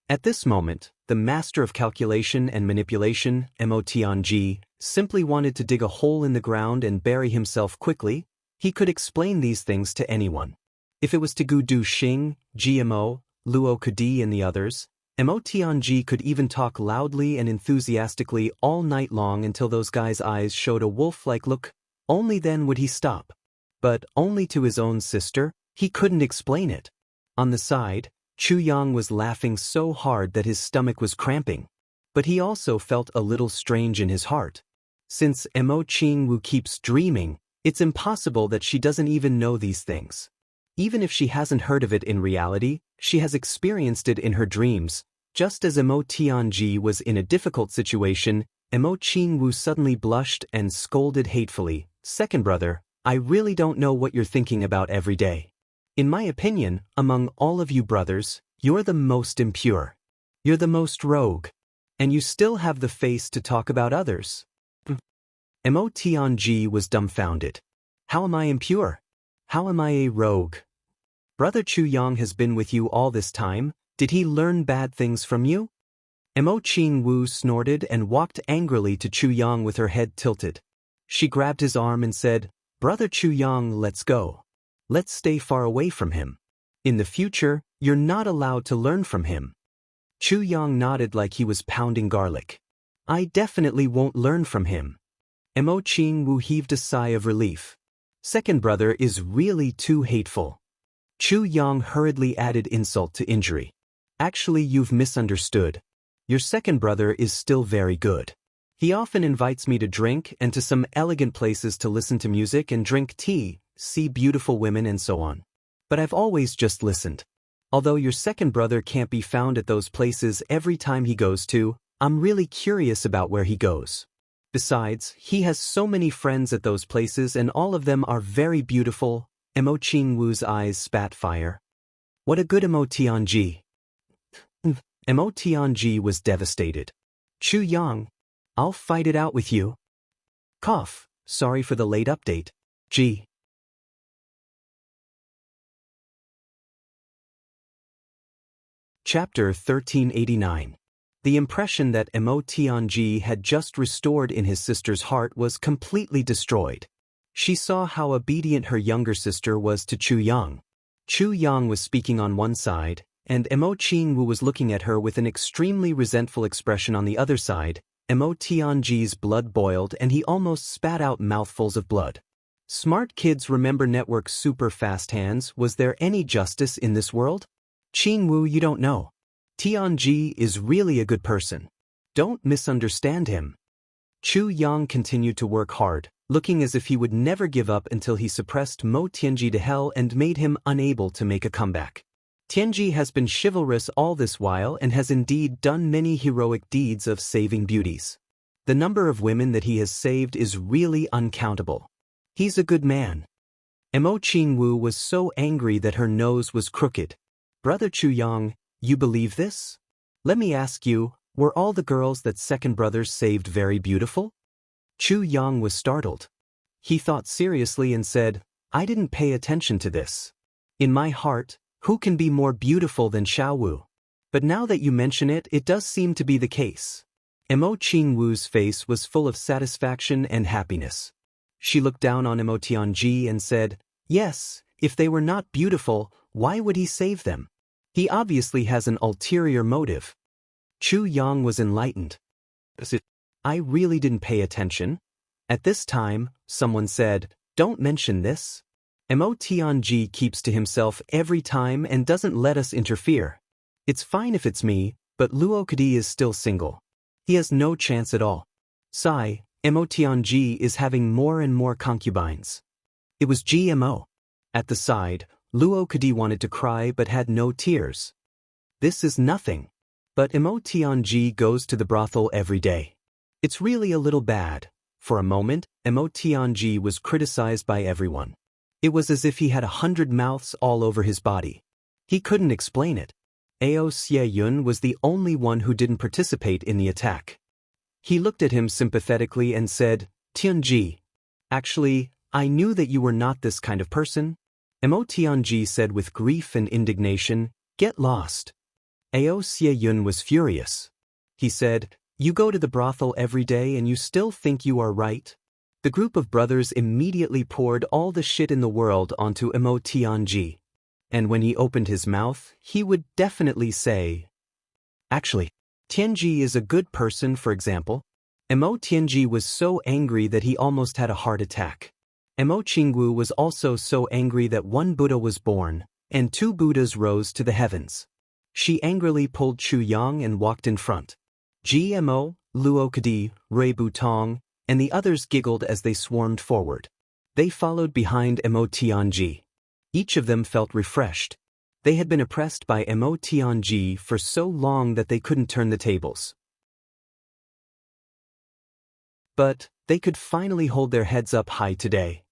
At this moment, the master of calculation and manipulation, Mo Tianji, simply wanted to dig a hole in the ground and bury himself quickly. He could explain these things to anyone. If it was to Gu Du Xing, GMO, Luo Kudi and the others, Mo Tianji could even talk loudly and enthusiastically all night long until those guys' eyes showed a wolf-like look. Only then would he stop. But only to his own sister, he couldn't explain it. On the side, Chu Yang was laughing so hard that his stomach was cramping. But he also felt a little strange in his heart. Since Mo Qingwu keeps dreaming, it's impossible that she doesn't even know these things. Even if she hasn't heard of it in reality, she has experienced it in her dreams. Just as Mo Tianji was in a difficult situation, Mo Qingwu suddenly blushed and scolded hatefully, "Second brother, I really don't know what you're thinking about every day. In my opinion, among all of you brothers, you're the most impure. You're the most rogue. And you still have the face to talk about others." Mo Tianji was dumbfounded. "How am I impure? How am I a rogue? Brother Chu Yang has been with you all this time. Did he learn bad things from you?" Mo Qingwu snorted and walked angrily to Chu Yang with her head tilted. She grabbed his arm and said, "Brother Chu Yang, let's go. Let's stay far away from him. In the future, you're not allowed to learn from him." Chu Yang nodded like he was pounding garlic. "I definitely won't learn from him." Mo Qingwu heaved a sigh of relief. "Second brother is really too hateful." Chu Yang hurriedly added insult to injury. "Actually, you've misunderstood. Your second brother is still very good. He often invites me to drink and to some elegant places to listen to music and drink tea, see beautiful women and so on. But I've always just listened. Although your second brother can't be found at those places every time he goes to, I'm really curious about where he goes. Besides, he has so many friends at those places and all of them are very beautiful. Mo Qingwu's eyes spat fire. What a good Mo Tianji. Mo Tianji was devastated. Chu Yang, I'll fight it out with you. Cough, sorry for the late update. G. Chapter 1389. The impression that Mo Tianji had just restored in his sister's heart was completely destroyed. She saw how obedient her younger sister was to Chu Yang. Chu Yang was speaking on one side, and Mo Qingwu was looking at her with an extremely resentful expression on the other side. Mo Tianji's blood boiled and he almost spat out mouthfuls of blood. Smart kids remember network super fast hands. Was there any justice in this world? Qingwu, you don't know. Tianji is really a good person. Don't misunderstand him. Chu Yang continued to work hard, looking as if he would never give up until he suppressed Mo Tianji to hell and made him unable to make a comeback. Tianji has been chivalrous all this while and has indeed done many heroic deeds of saving beauties. The number of women that he has saved is really uncountable. He's a good man. Mo Qingwu was so angry that her nose was crooked. Brother Chu Yang, you believe this? Let me ask you, were all the girls that second brothers saved very beautiful? Chu Yang was startled. He thought seriously and said, I didn't pay attention to this. In my heart, who can be more beautiful than Xiaowu? But now that you mention it, it does seem to be the case. Mo Qingwu's face was full of satisfaction and happiness. She looked down on Mo Tianji and said, yes, if they were not beautiful, why would he save them? He obviously has an ulterior motive. Chu Yang was enlightened. I really didn't pay attention. At this time, someone said, don't mention this. Mo Tianji keeps to himself every time and doesn't let us interfere. It's fine if it's me, but Luo Kadi is still single. He has no chance at all. Sigh, Mo Tianji is having more and more concubines. It was GMO. At the side, Luo Kadi wanted to cry but had no tears. This is nothing. But Mo Tianji goes to the brothel every day. It's really a little bad. For a moment, Mo Tianji was criticized by everyone. It was as if he had 100 mouths all over his body. He couldn't explain it. Ao Xie was the only one who didn't participate in the attack. He looked at him sympathetically and said, Tianji, actually, I knew that you were not this kind of person. Mo Tianji said with grief and indignation, get lost. Ao Xie was furious. He said, you go to the brothel every day and you still think you are right? The group of brothers immediately poured all the shit in the world onto Mo Tianji. And when he opened his mouth, he would definitely say, actually, Tianji is a good person, for example. Mo Tianji was so angry that he almost had a heart attack. Mo Qingwu was also so angry that one Buddha was born, and 2 Buddhas rose to the heavens. She angrily pulled Chu Yang and walked in front. GMO, Luo Kadi, Rui Butong, and the others giggled as they swarmed forward. They followed behind Mo Tianji. Each of them felt refreshed. They had been oppressed by Mo Tianji for so long that they couldn't turn the tables. But they could finally hold their heads up high today.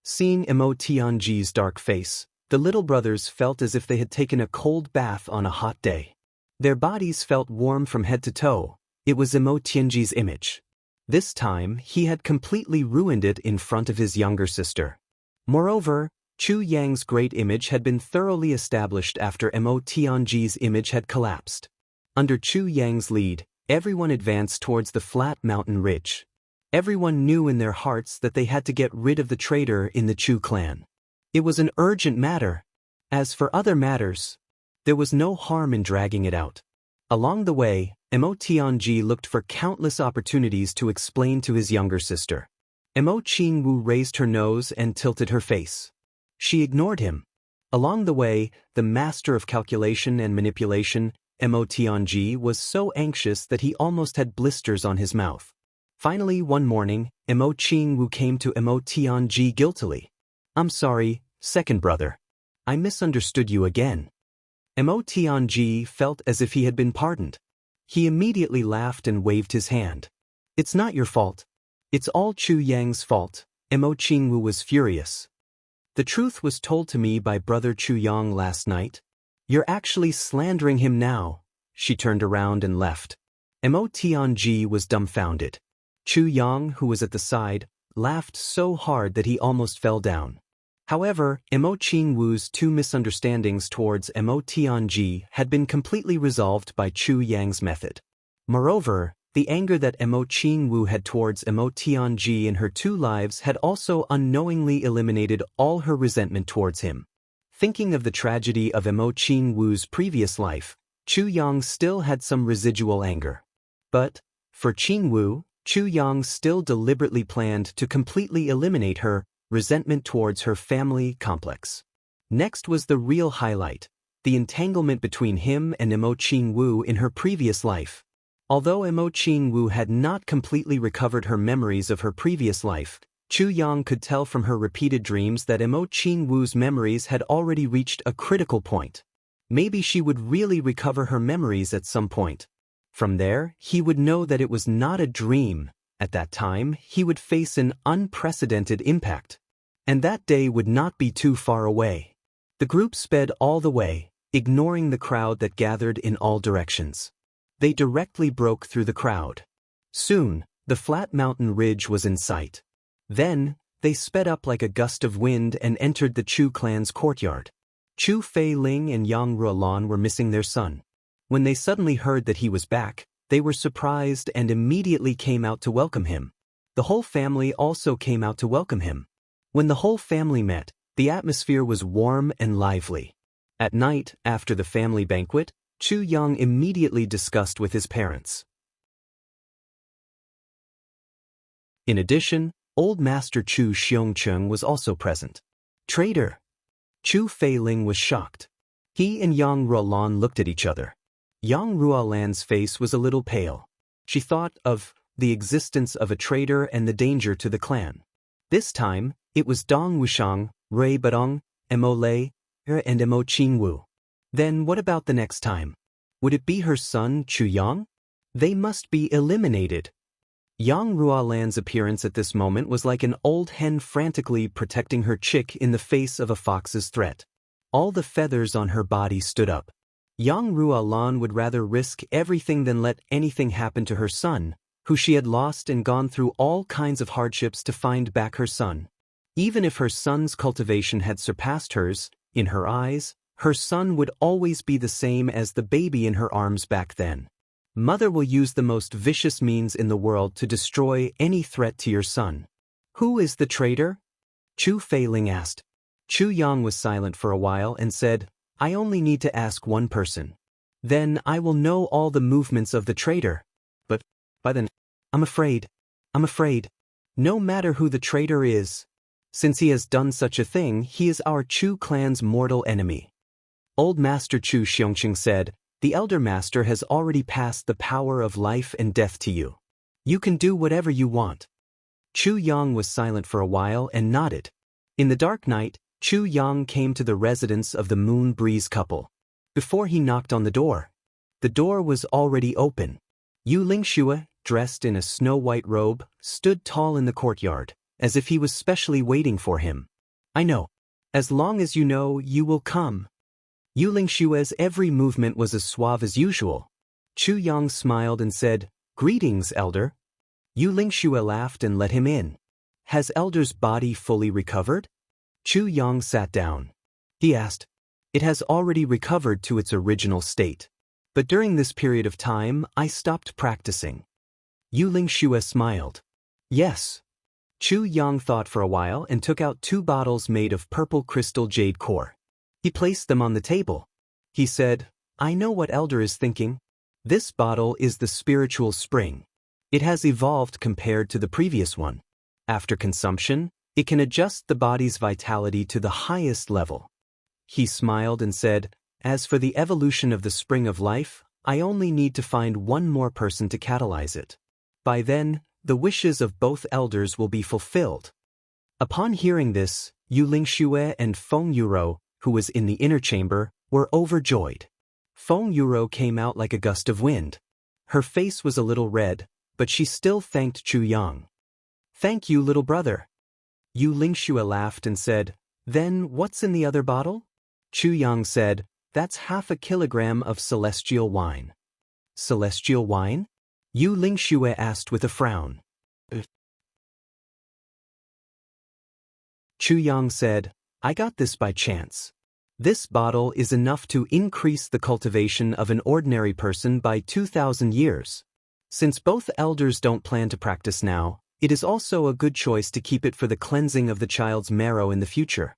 Seeing Mo Tianji's dark face, the little brothers felt as if they had taken a cold bath on a hot day. Their bodies felt warm from head to toe. It was Mo Tianji's image. This time, he had completely ruined it in front of his younger sister. Moreover, Chu Yang's great image had been thoroughly established after Mo Tianji's image had collapsed. Under Chu Yang's lead, everyone advanced towards the flat mountain ridge. Everyone knew in their hearts that they had to get rid of the traitor in the Chu clan. It was an urgent matter. As for other matters, there was no harm in dragging it out. Along the way, Mo Tianji looked for countless opportunities to explain to his younger sister. Mo Qingwu raised her nose and tilted her face. She ignored him. Along the way, the master of calculation and manipulation, Mo Tianji, was so anxious that he almost had blisters on his mouth. Finally, one morning, Mo Qingwu came to Mo Tianji guiltily. I'm sorry, second brother. I misunderstood you again. Mo Tianji felt as if he had been pardoned. He immediately laughed and waved his hand. It's not your fault. It's all Chu Yang's fault. Mo Qingwu was furious. The truth was told to me by brother Chu Yang last night. You're actually slandering him now. She turned around and left. Mo Tianji was dumbfounded. Chu Yang, who was at the side, laughed so hard that he almost fell down. However, Mo Qingwu's two misunderstandings towards Mo Tianji had been completely resolved by Chu Yang's method. Moreover, the anger that Mo Qingwu had towards Mo Tianji in her two lives had also unknowingly eliminated all her resentment towards him. Thinking of the tragedy of Mo Qingwu's previous life, Chu Yang still had some residual anger. But, for Qingwu, Chu Yang still deliberately planned to completely eliminate her resentment towards her family complex. Next was the real highlight, the entanglement between him and Mo Qingwu in her previous life. Although Mo Qingwu had not completely recovered her memories of her previous life, Chu Yang could tell from her repeated dreams that Mo Qingwu's memories had already reached a critical point. Maybe she would really recover her memories at some point. From there, he would know that it was not a dream. At that time, he would face an unprecedented impact. And that day would not be too far away. The group sped all the way, ignoring the crowd that gathered in all directions. They directly broke through the crowd. Soon, the flat mountain ridge was in sight. Then, they sped up like a gust of wind and entered the Chu clan's courtyard. Chu Feiling and Yang Ruolan were missing their son. When they suddenly heard that he was back, they were surprised and immediately came out to welcome him. The whole family also came out to welcome him. When the whole family met, the atmosphere was warm and lively. At night, after the family banquet, Chu Yang immediately discussed with his parents. In addition, Old Master Chu Xiongcheng was also present. Traitor! Chu Feiling was shocked. He and Yang Ruolan looked at each other. Yang Ruolan's face was a little pale. She thought of the existence of a traitor and the danger to the clan. This time, it was Dong Wushang, Rui Badong, Mo Lei, and Mo Qingwu. Then what about the next time? Would it be her son, Chu Yang? They must be eliminated. Yang Ruolan's appearance at this moment was like an old hen frantically protecting her chick in the face of a fox's threat. All the feathers on her body stood up. Yang Ruolan would rather risk everything than let anything happen to her son, who she had lost and gone through all kinds of hardships to find back her son. Even if her son's cultivation had surpassed hers, in her eyes, her son would always be the same as the baby in her arms back then. Mother will use the most vicious means in the world to destroy any threat to your son. Who is the traitor? Chu Feiling asked. Chu Yang was silent for a while and said, I only need to ask one person. Then I will know all the movements of the traitor. But, by then, I'm afraid. No matter who the traitor is. Since he has done such a thing, he is our Chu clan's mortal enemy. Old Master Chu Xiongqing said, the Elder Master has already passed the power of life and death to you. You can do whatever you want. Chu Yang was silent for a while and nodded. In the dark night, Chu Yang came to the residence of the Moon Breeze couple. Before he knocked on the door was already open. Yu Lingxue, dressed in a snow-white robe, stood tall in the courtyard, as if he was specially waiting for him. I know. As long as you know, you will come. Yu Lingshue's every movement was as suave as usual. Chu Yang smiled and said, Greetings, Elder. Yu Lingxue laughed and let him in. Has Elder's body fully recovered? Chu Yang sat down. He asked, It has already recovered to its original state. But during this period of time, I stopped practicing. Yu Lingxue smiled. Yes. Chu Yang thought for a while and took out 2 bottles made of purple crystal jade core. He placed them on the table. He said, I know what Elder is thinking. This bottle is the spiritual spring. It has evolved compared to the previous one. After consumption, it can adjust the body's vitality to the highest level. He smiled and said, As for the evolution of the spring of life, I only need to find one more person to catalyze it. By then, the wishes of both elders will be fulfilled. Upon hearing this, Yu Lingxue and Feng Yuro, who was in the inner chamber, were overjoyed. Feng Yuro came out like a gust of wind. Her face was a little red, but she still thanked Chu Yang. Thank you, little brother. Yu Lingxue laughed and said, Then what's in the other bottle? Chu Yang said, That's 1/2 kilogram of celestial wine. Celestial wine? Yu Lingxue asked with a frown. Chu Yang said, I got this by chance. This bottle is enough to increase the cultivation of an ordinary person by 2,000 years. Since both elders don't plan to practice now, it is also a good choice to keep it for the cleansing of the child's marrow in the future.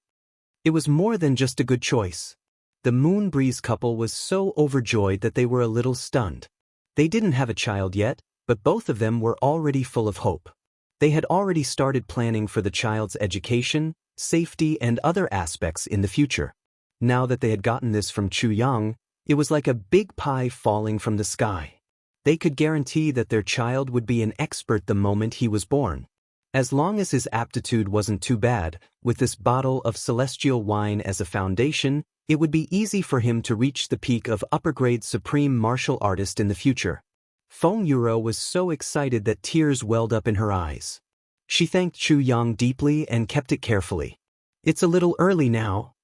It was more than just a good choice. The Moon Breeze couple was so overjoyed that they were a little stunned. They didn't have a child yet, but both of them were already full of hope. They had already started planning for the child's education, safety, and other aspects in the future. Now that they had gotten this from Chu Yang, it was like a big pie falling from the sky. They could guarantee that their child would be an expert the moment he was born. As long as his aptitude wasn't too bad, with this bottle of celestial wine as a foundation, it would be easy for him to reach the peak of upper-grade supreme martial artist in the future. Feng Yuro was so excited that tears welled up in her eyes. She thanked Chu Yang deeply and kept it carefully. It's a little early now.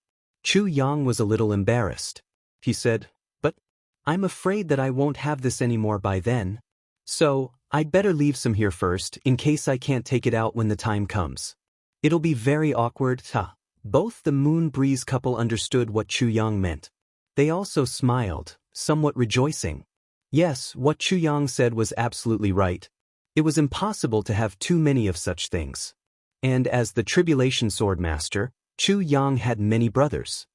Chu Yang was a little embarrassed. He said, But I'm afraid that I won't have this anymore by then. So, I'd better leave some here first in case I can't take it out when the time comes. It'll be very awkward, huh? Both the Moon Breeze couple understood what Chu Yang meant. They also smiled, somewhat rejoicing. Yes, what Chu Yang said was absolutely right. It was impossible to have too many of such things. And as the Tribulation Swordmaster, Chu Yang had many brothers.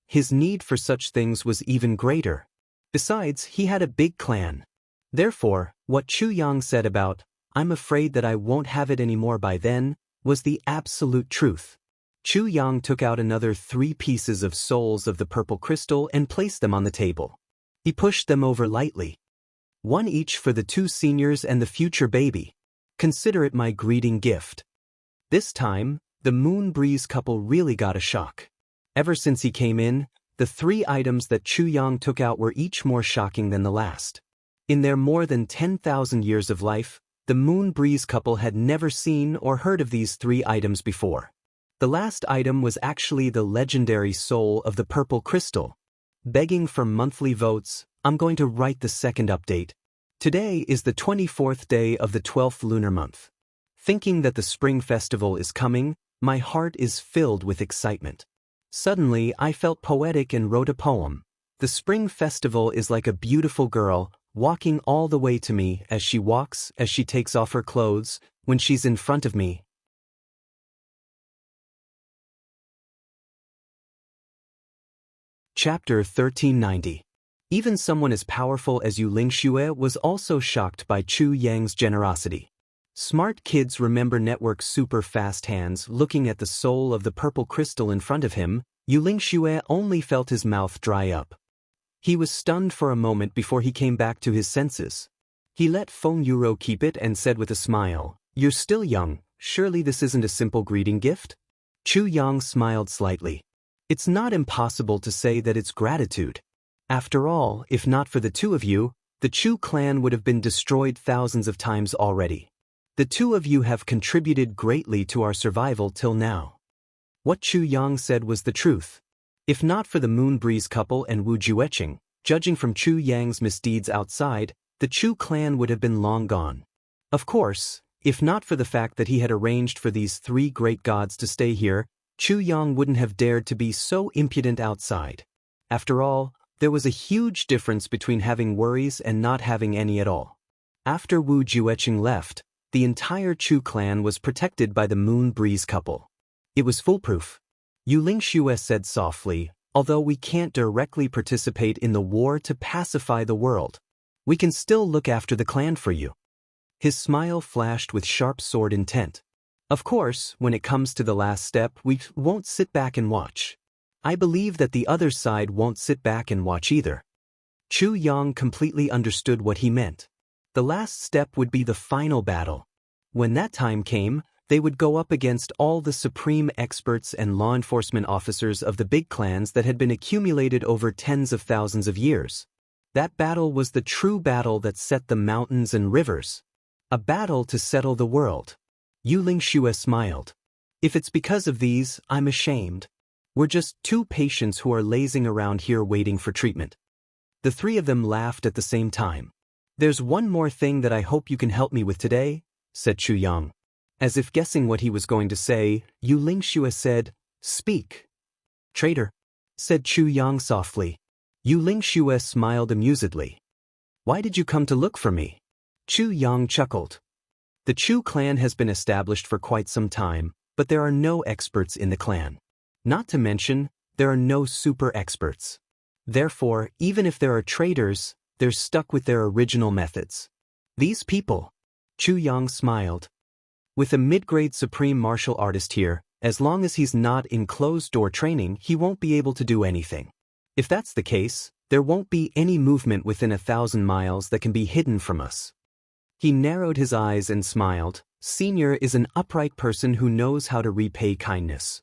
His need for such things was even greater. Besides, he had a big clan. Therefore, what Chu Yang said about, I'm afraid that I won't have it anymore by then, was the absolute truth. Chu Yang took out another 3 pieces of souls of the purple crystal and placed them on the table. He pushed them over lightly. 1 each for the 2 seniors and the future baby. Consider it my greeting gift. This time, the Moon Breeze couple really got a shock. Ever since he came in, the 3 items that Chu Yang took out were each more shocking than the last. In their more than 10,000 years of life, the Moon Breeze couple had never seen or heard of these 3 items before. The last item was actually the legendary soul of the purple crystal. Begging for monthly votes, I'm going to write the second update. Today is the 24th day of the 12th lunar month. Thinking that the spring festival is coming, my heart is filled with excitement. Suddenly, I felt poetic and wrote a poem. The spring festival is like a beautiful girl, walking all the way to me as she walks, as she takes off her clothes, when she's in front of me. Chapter 1390. Even someone as powerful as Yu Lingxue was also shocked by Chu Yang's generosity. Smart kids remember Network's super fast hands looking at the soul of the purple crystal in front of him. Yu Lingxue only felt his mouth dry up. He was stunned for a moment before he came back to his senses. He let Feng Yuro keep it and said with a smile, You're still young, surely this isn't a simple greeting gift? Chu Yang smiled slightly. It's not impossible to say that it's gratitude. After all, if not for the 2 of you, the Chu clan would have been destroyed thousands of times already. The 2 of you have contributed greatly to our survival till now. What Chu Yang said was the truth. If not for the Moon Breeze couple and Wu Jueqing, judging from Chu Yang's misdeeds outside, the Chu clan would have been long gone. Of course, if not for the fact that he had arranged for these 3 great gods to stay here, Chu Yang wouldn't have dared to be so impudent outside. After all, there was a huge difference between having worries and not having any at all. After Wu Jueqing left, the entire Chu clan was protected by the Moon Breeze couple. It was foolproof. Yu Lingxue said softly, although we can't directly participate in the war to pacify the world, we can still look after the clan for you. His smile flashed with sharp sword intent. Of course, when it comes to the last step, we won't sit back and watch. I believe that the other side won't sit back and watch either. Chu Yang completely understood what he meant. The last step would be the final battle. When that time came, they would go up against all the supreme experts and law enforcement officers of the big clans that had been accumulated over tens of thousands of years. That battle was the true battle that set the mountains and rivers. A battle to settle the world. Yu Lingxue smiled. If it's because of these, I'm ashamed. We're just two patients who are lazing around here waiting for treatment. The three of them laughed at the same time. There's one more thing that I hope you can help me with today, said Chu Yang. As if guessing what he was going to say, Yu Lingxue said, Speak. Traitor, said Chu Yang softly. Yu Lingxue smiled amusedly. Why did you come to look for me? Chu Yang chuckled. The Chu clan has been established for quite some time, but there are no experts in the clan. Not to mention, there are no super experts. Therefore, even if there are traitors, they're stuck with their original methods. These people. Chu Yang smiled. With a mid-grade supreme martial artist here, as long as he's not in closed-door training, he won't be able to do anything. If that's the case, there won't be any movement within 1,000 miles that can be hidden from us. He narrowed his eyes and smiled. Senior is an upright person who knows how to repay kindness.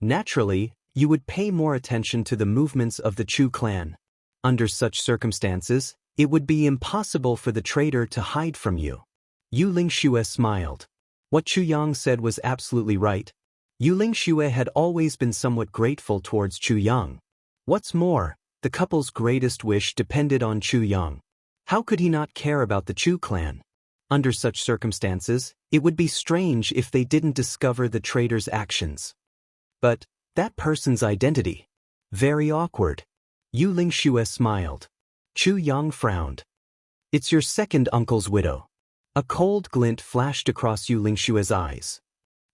Naturally, you would pay more attention to the movements of the Chu clan. Under such circumstances, it would be impossible for the traitor to hide from you. Yu Lingxue smiled. What Chu Yang said was absolutely right. Yu Lingxue had always been somewhat grateful towards Chu Yang. What's more, the couple's greatest wish depended on Chu Yang. How could he not care about the Chu clan? Under such circumstances, it would be strange if they didn't discover the traitor's actions. But that person's identity? Very awkward. Yu Lingxue smiled. Chu Yang frowned. It's your second uncle's widow. A cold glint flashed across Yu Lingxue's eyes.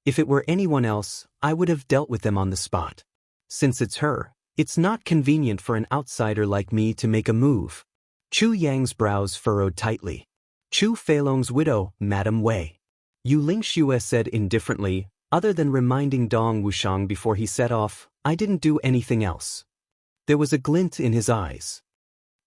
If it were anyone else, I would have dealt with them on the spot. Since it's her, it's not convenient for an outsider like me to make a move. Chu Yang's brows furrowed tightly. Chu Feilong's widow, Madame Wei. Yu Lingxue said indifferently, other than reminding Dong Wushang before he set off, I didn't do anything else. There was a glint in his eyes.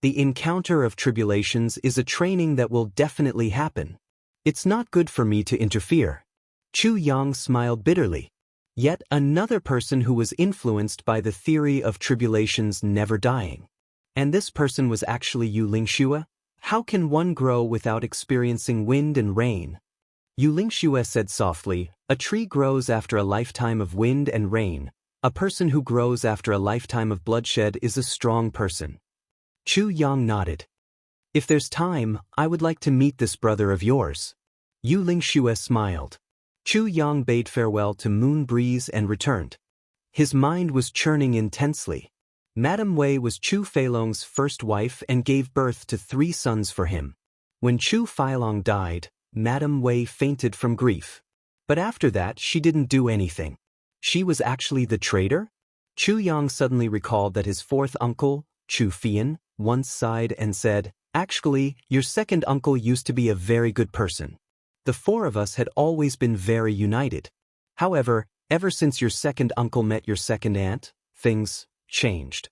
The encounter of tribulations is a training that will definitely happen. It's not good for me to interfere. Chu Yang smiled bitterly. Yet another person who was influenced by the theory of tribulations never dying. And this person was actually Yu Lingxue? How can one grow without experiencing wind and rain? Yu Lingxue said softly, a tree grows after a lifetime of wind and rain. A person who grows after a lifetime of bloodshed is a strong person. Chu Yang nodded. If there's time, I would like to meet this brother of yours. Yu Lingxue smiled. Chu Yang bade farewell to Moon Breeze and returned. His mind was churning intensely. Madame Wei was Chu Feilong's first wife and gave birth to 3 sons for him. When Chu Feilong died, Madame Wei fainted from grief. But after that she didn't do anything. She was actually the traitor? Chu Yang suddenly recalled that his fourth uncle, Chu Fian, once sighed and said, Actually, your second uncle used to be a very good person. The 4 of us had always been very united. However, ever since your second uncle met your second aunt, things changed.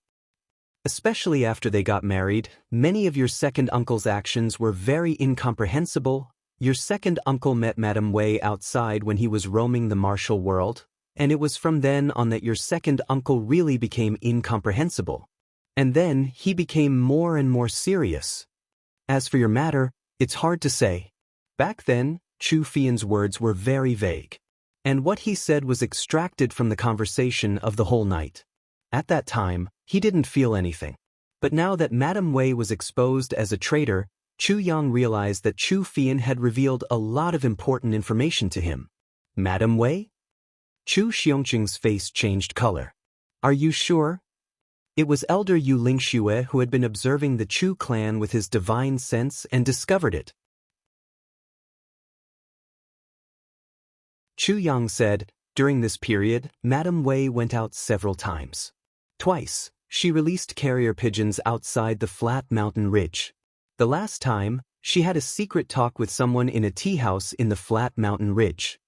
Especially after they got married, many of your second uncle's actions were very incomprehensible. Your second uncle met Madame Wei outside when he was roaming the martial world, and it was from then on that your second uncle really became incomprehensible. And then he became more and more serious. As for your matter, it's hard to say. Back then, Chu Fian's words were very vague. And what he said was extracted from the conversation of the whole night. At that time, he didn't feel anything. But now that Madame Wei was exposed as a traitor, Chu Yang realized that Chu Fian had revealed a lot of important information to him. Madame Wei? Chu Xiongqing's face changed color. Are you sure? It was elder Yu Lingxue who had been observing the Chu clan with his divine sense and discovered it. Chu Yang said, during this period, Madame Wei went out several times. Twice, she released carrier pigeons outside the flat mountain ridge. The last time, she had a secret talk with someone in a tea house in the flat mountain ridge.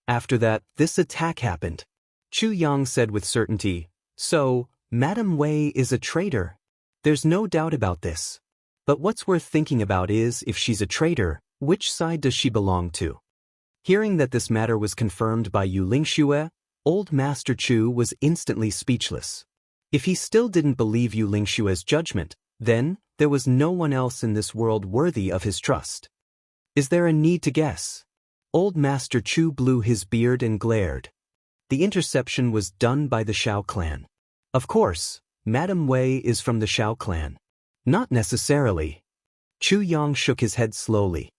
After that, this attack happened. Chu Yang said with certainty, So, Madame Wei is a traitor. There's no doubt about this. But what's worth thinking about is, if she's a traitor, which side does she belong to? Hearing that this matter was confirmed by Yu Lingxue, old Master Chu was instantly speechless. If he still didn't believe Yu Lingxue's judgment, then there was no one else in this world worthy of his trust. Is there a need to guess? Old Master Chu blew his beard and glared. The interception was done by the Shao clan. Of course, Madame Wei is from the Shao clan. Not necessarily. Chu Yang shook his head slowly.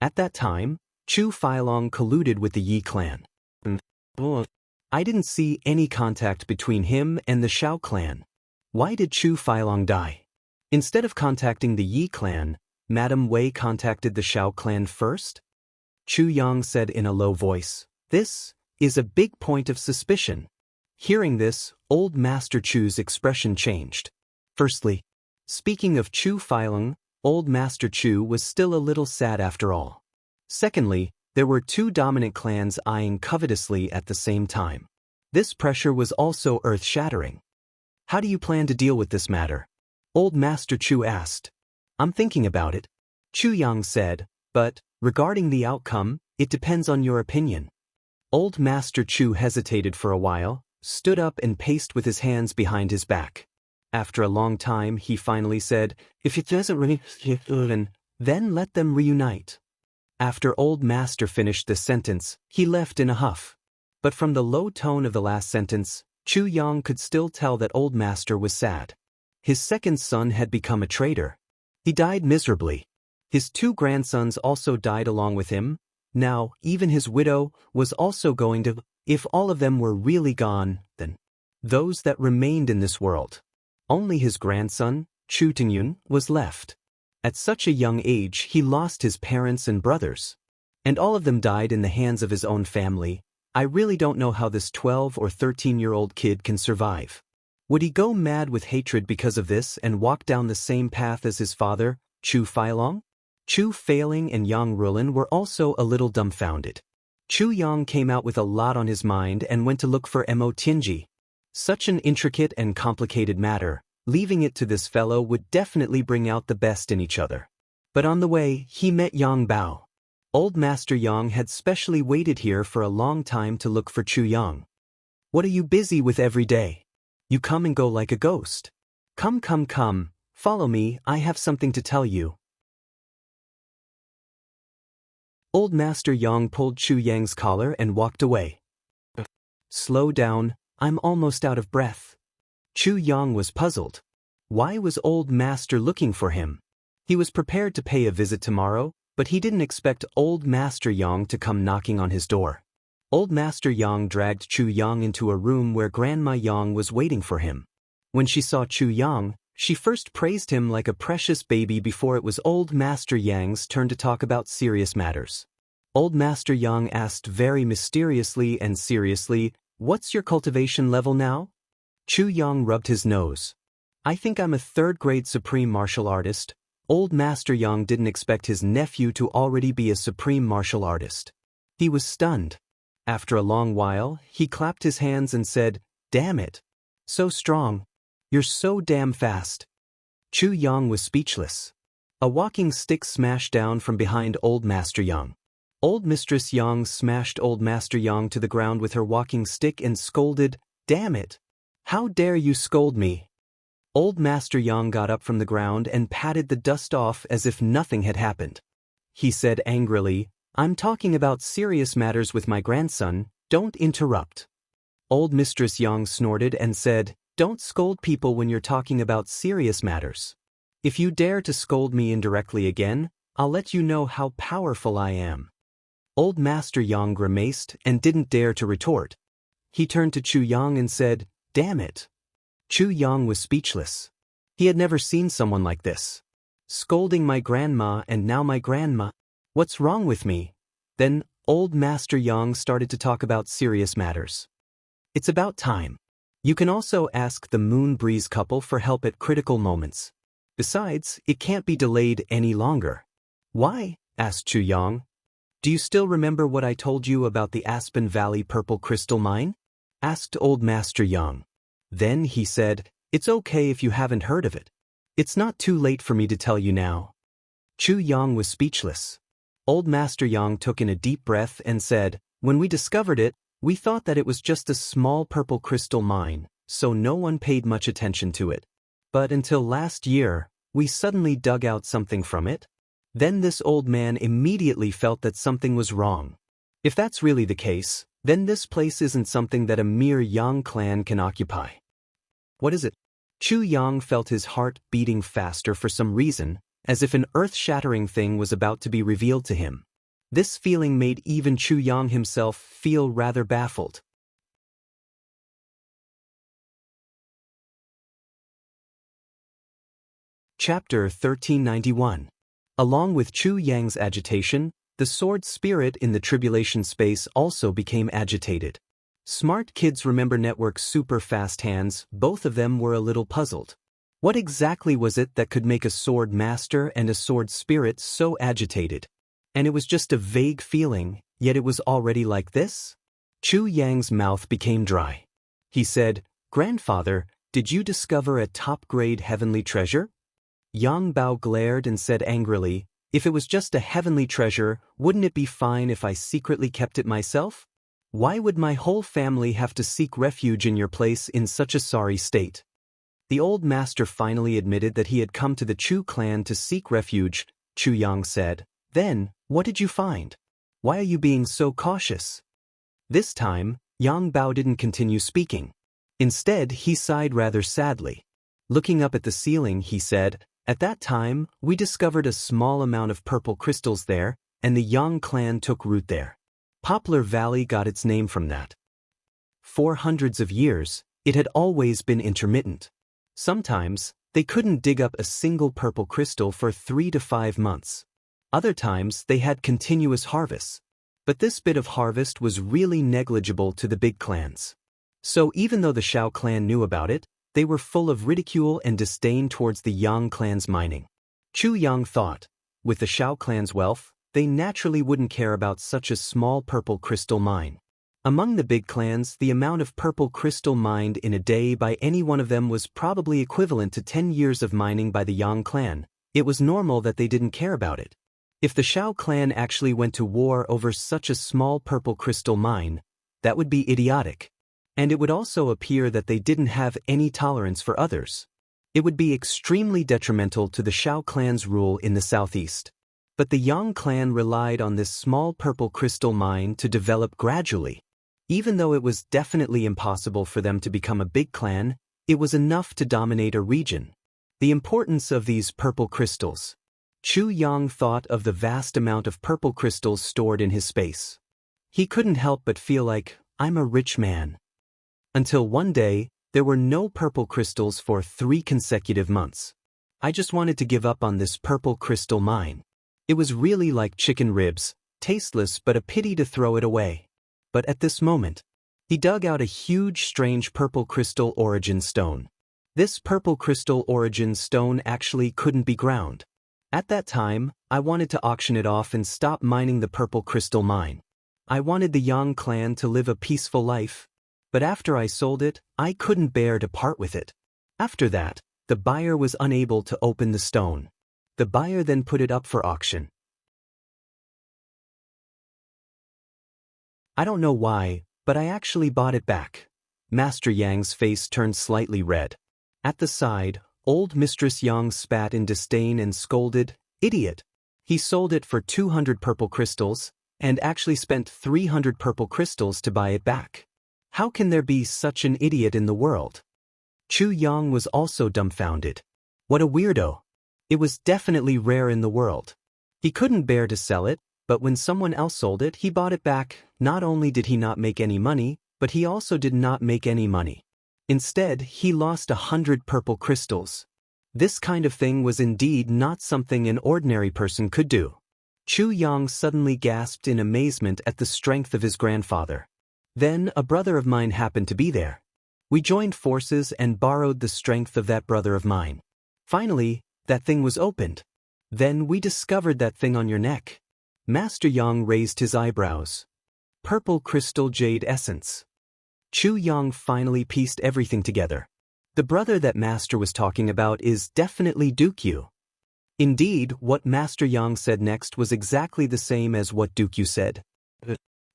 At that time, Chu Feilong colluded with the Yi clan. I didn't see any contact between him and the Shao clan. Why did Chu Feilong die? Instead of contacting the Yi clan, Madame Wei contacted the Shao clan first? Chu Yang said in a low voice. This is a big point of suspicion. Hearing this, old Master Chu's expression changed. Firstly, speaking of Chu Feilong, old Master Chu was still a little sad after all. Secondly, there were two dominant clans eyeing covetously at the same time. This pressure was also earth-shattering. How do you plan to deal with this matter? Old Master Chu asked. I'm thinking about it. Chu Yang said, but, regarding the outcome, it depends on your opinion. Old Master Chu hesitated for a while, stood up and paced with his hands behind his back. After a long time, he finally said, if it doesn't really, then let them reunite. After Old Master finished the sentence, he left in a huff. But from the low tone of the last sentence, Chu Yang could still tell that Old Master was sad. His second son had become a traitor. He died miserably. His two grandsons also died along with him. Now, even his widow was also going to, if all of them were really gone, then those that remained in this world. Only his grandson, Chu Tingyun, was left. At such a young age he lost his parents and brothers. And all of them died in the hands of his own family. I really don't know how this 12 or 13-year-old kid can survive. Would he go mad with hatred because of this and walk down the same path as his father, Chu Feilong? Chu Feiling and Yang Rulin were also a little dumbfounded. Chu Yang came out with a lot on his mind and went to look for Mo Tianji. Such an intricate and complicated matter, leaving it to this fellow would definitely bring out the best in each other. But on the way, he met Yang Bao. Old Master Yang had specially waited here for a long time to look for Chu Yang. What are you busy with every day? You come and go like a ghost. Come, follow me, I have something to tell you. Old Master Yang pulled Chu Yang's collar and walked away. Slow down, I'm almost out of breath. Chu Yang was puzzled. Why was Old Master looking for him? He was prepared to pay a visit tomorrow, but he didn't expect Old Master Yang to come knocking on his door. Old Master Yang dragged Chu Yang into a room where Grandma Yang was waiting for him. When she saw Chu Yang, she first praised him like a precious baby before it was Old Master Yang's turn to talk about serious matters. Old Master Yang asked very mysteriously and seriously, "What's your cultivation level now?" Chu Yang rubbed his nose. "I think I'm a third-grade supreme martial artist." Old Master Yang didn't expect his nephew to already be a supreme martial artist. He was stunned. After a long while, he clapped his hands and said, "Damn it. So strong. You're so damn fast." Chu Yang was speechless. A walking stick smashed down from behind Old Master Yang. Old Mistress Yang smashed Old Master Yang to the ground with her walking stick and scolded, "Damn it. How dare you scold me?" Old Master Yang got up from the ground and patted the dust off as if nothing had happened. He said angrily, "I'm talking about serious matters with my grandson, don't interrupt." Old Mistress Yang snorted and said, "Don't scold people when you're talking about serious matters. If you dare to scold me indirectly again, I'll let you know how powerful I am." Old Master Yang grimaced and didn't dare to retort. He turned to Chu Yang and said, "Damn it." Chu Yang was speechless. He had never seen someone like this. Scolding my grandma and now my grandma. What's wrong with me? Then, Old Master Yang started to talk about serious matters. It's about time. You can also ask the Moon Breeze couple for help at critical moments. Besides, it can't be delayed any longer. Why? Asked Chu Yang. Do you still remember what I told you about the Aspen Valley Purple Crystal Mine? Asked Old Master Yang. Then he said, "It's okay if you haven't heard of it. It's not too late for me to tell you now." Chu Yang was speechless. Old Master Yang took in a deep breath and said, "When we discovered it, we thought that it was just a small purple crystal mine, so no one paid much attention to it. But until last year, we suddenly dug out something from it. Then this old man immediately felt that something was wrong. If that's really the case, then this place isn't something that a mere Yang clan can occupy. What is it? Chu Yang felt his heart beating faster for some reason, as if an earth-shattering thing was about to be revealed to him. This feeling made even Chu Yang himself feel rather baffled. Chapter 1391. Along with Chu Yang's agitation, the sword spirit in the tribulation space also became agitated. Smart kids remember Network's super fast hands. Both of them were a little puzzled. What exactly was it that could make a sword master and a sword spirit so agitated? And it was just a vague feeling, yet it was already like this? Chu Yang's mouth became dry. He said, "Grandfather, did you discover a top-grade heavenly treasure?" Yang Bao glared and said angrily, "If it was just a heavenly treasure, wouldn't it be fine if I secretly kept it myself? Why would my whole family have to seek refuge in your place in such a sorry state?" The old master finally admitted that he had come to the Chu clan to seek refuge. Chu Yang said, "Then, what did you find? Why are you being so cautious?" This time, Yang Bao didn't continue speaking. Instead, he sighed rather sadly. Looking up at the ceiling, he said, "At that time, we discovered a small amount of purple crystals there, and the Yang clan took root there. Poplar Valley got its name from that. For hundreds of years, it had always been intermittent. Sometimes, they couldn't dig up a single purple crystal for 3 to 5 months. Other times, they had continuous harvests. But this bit of harvest was really negligible to the big clans. So even though the Shao clan knew about it, they were full of ridicule and disdain towards the Yang clan's mining. Chu Yang thought, with the Shao clan's wealth, they naturally wouldn't care about such a small purple crystal mine. Among the big clans, the amount of purple crystal mined in a day by any one of them was probably equivalent to 10 years of mining by the Yang clan. It was normal that they didn't care about it. If the Shao clan actually went to war over such a small purple crystal mine, that would be idiotic. And it would also appear that they didn't have any tolerance for others. It would be extremely detrimental to the Shao clan's rule in the southeast. But the Yang clan relied on this small purple crystal mine to develop gradually. Even though it was definitely impossible for them to become a big clan, it was enough to dominate a region. The importance of these purple crystals. Chu Yang thought of the vast amount of purple crystals stored in his space. He couldn't help but feel like, "I'm a rich man." Until one day, there were no purple crystals for 3 consecutive months. I just wanted to give up on this purple crystal mine. It was really like chicken ribs, tasteless but a pity to throw it away. But at this moment, he dug out a huge strange purple crystal origin stone. This purple crystal origin stone actually couldn't be ground. At that time, I wanted to auction it off and stop mining the purple crystal mine. I wanted the Yang clan to live a peaceful life. But after I sold it, I couldn't bear to part with it. After that, the buyer was unable to open the stone. The buyer then put it up for auction. I don't know why, but I actually bought it back. Master Yang's face turned slightly red. At the side, old Mistress Yang spat in disdain and scolded, "Idiot! He sold it for 200 purple crystals, and actually spent 300 purple crystals to buy it back. How can there be such an idiot in the world?" Chu Yang was also dumbfounded. What a weirdo. It was definitely rare in the world. He couldn't bear to sell it, but when someone else sold it, he bought it back. Not only did he not make any money, but he also did not make any money. Instead, he lost 100 purple crystals. This kind of thing was indeed not something an ordinary person could do. Chu Yang suddenly gasped in amazement at the strength of his grandfather. Then a brother of mine happened to be there. We joined forces and borrowed the strength of that brother of mine. Finally, that thing was opened. Then we discovered that thing on your neck. Master Yang raised his eyebrows. Purple crystal jade essence. Chu Yang finally pieced everything together. The brother that Master was talking about is definitely Dukyu. Indeed, what Master Yang said next was exactly the same as what Dukyu said.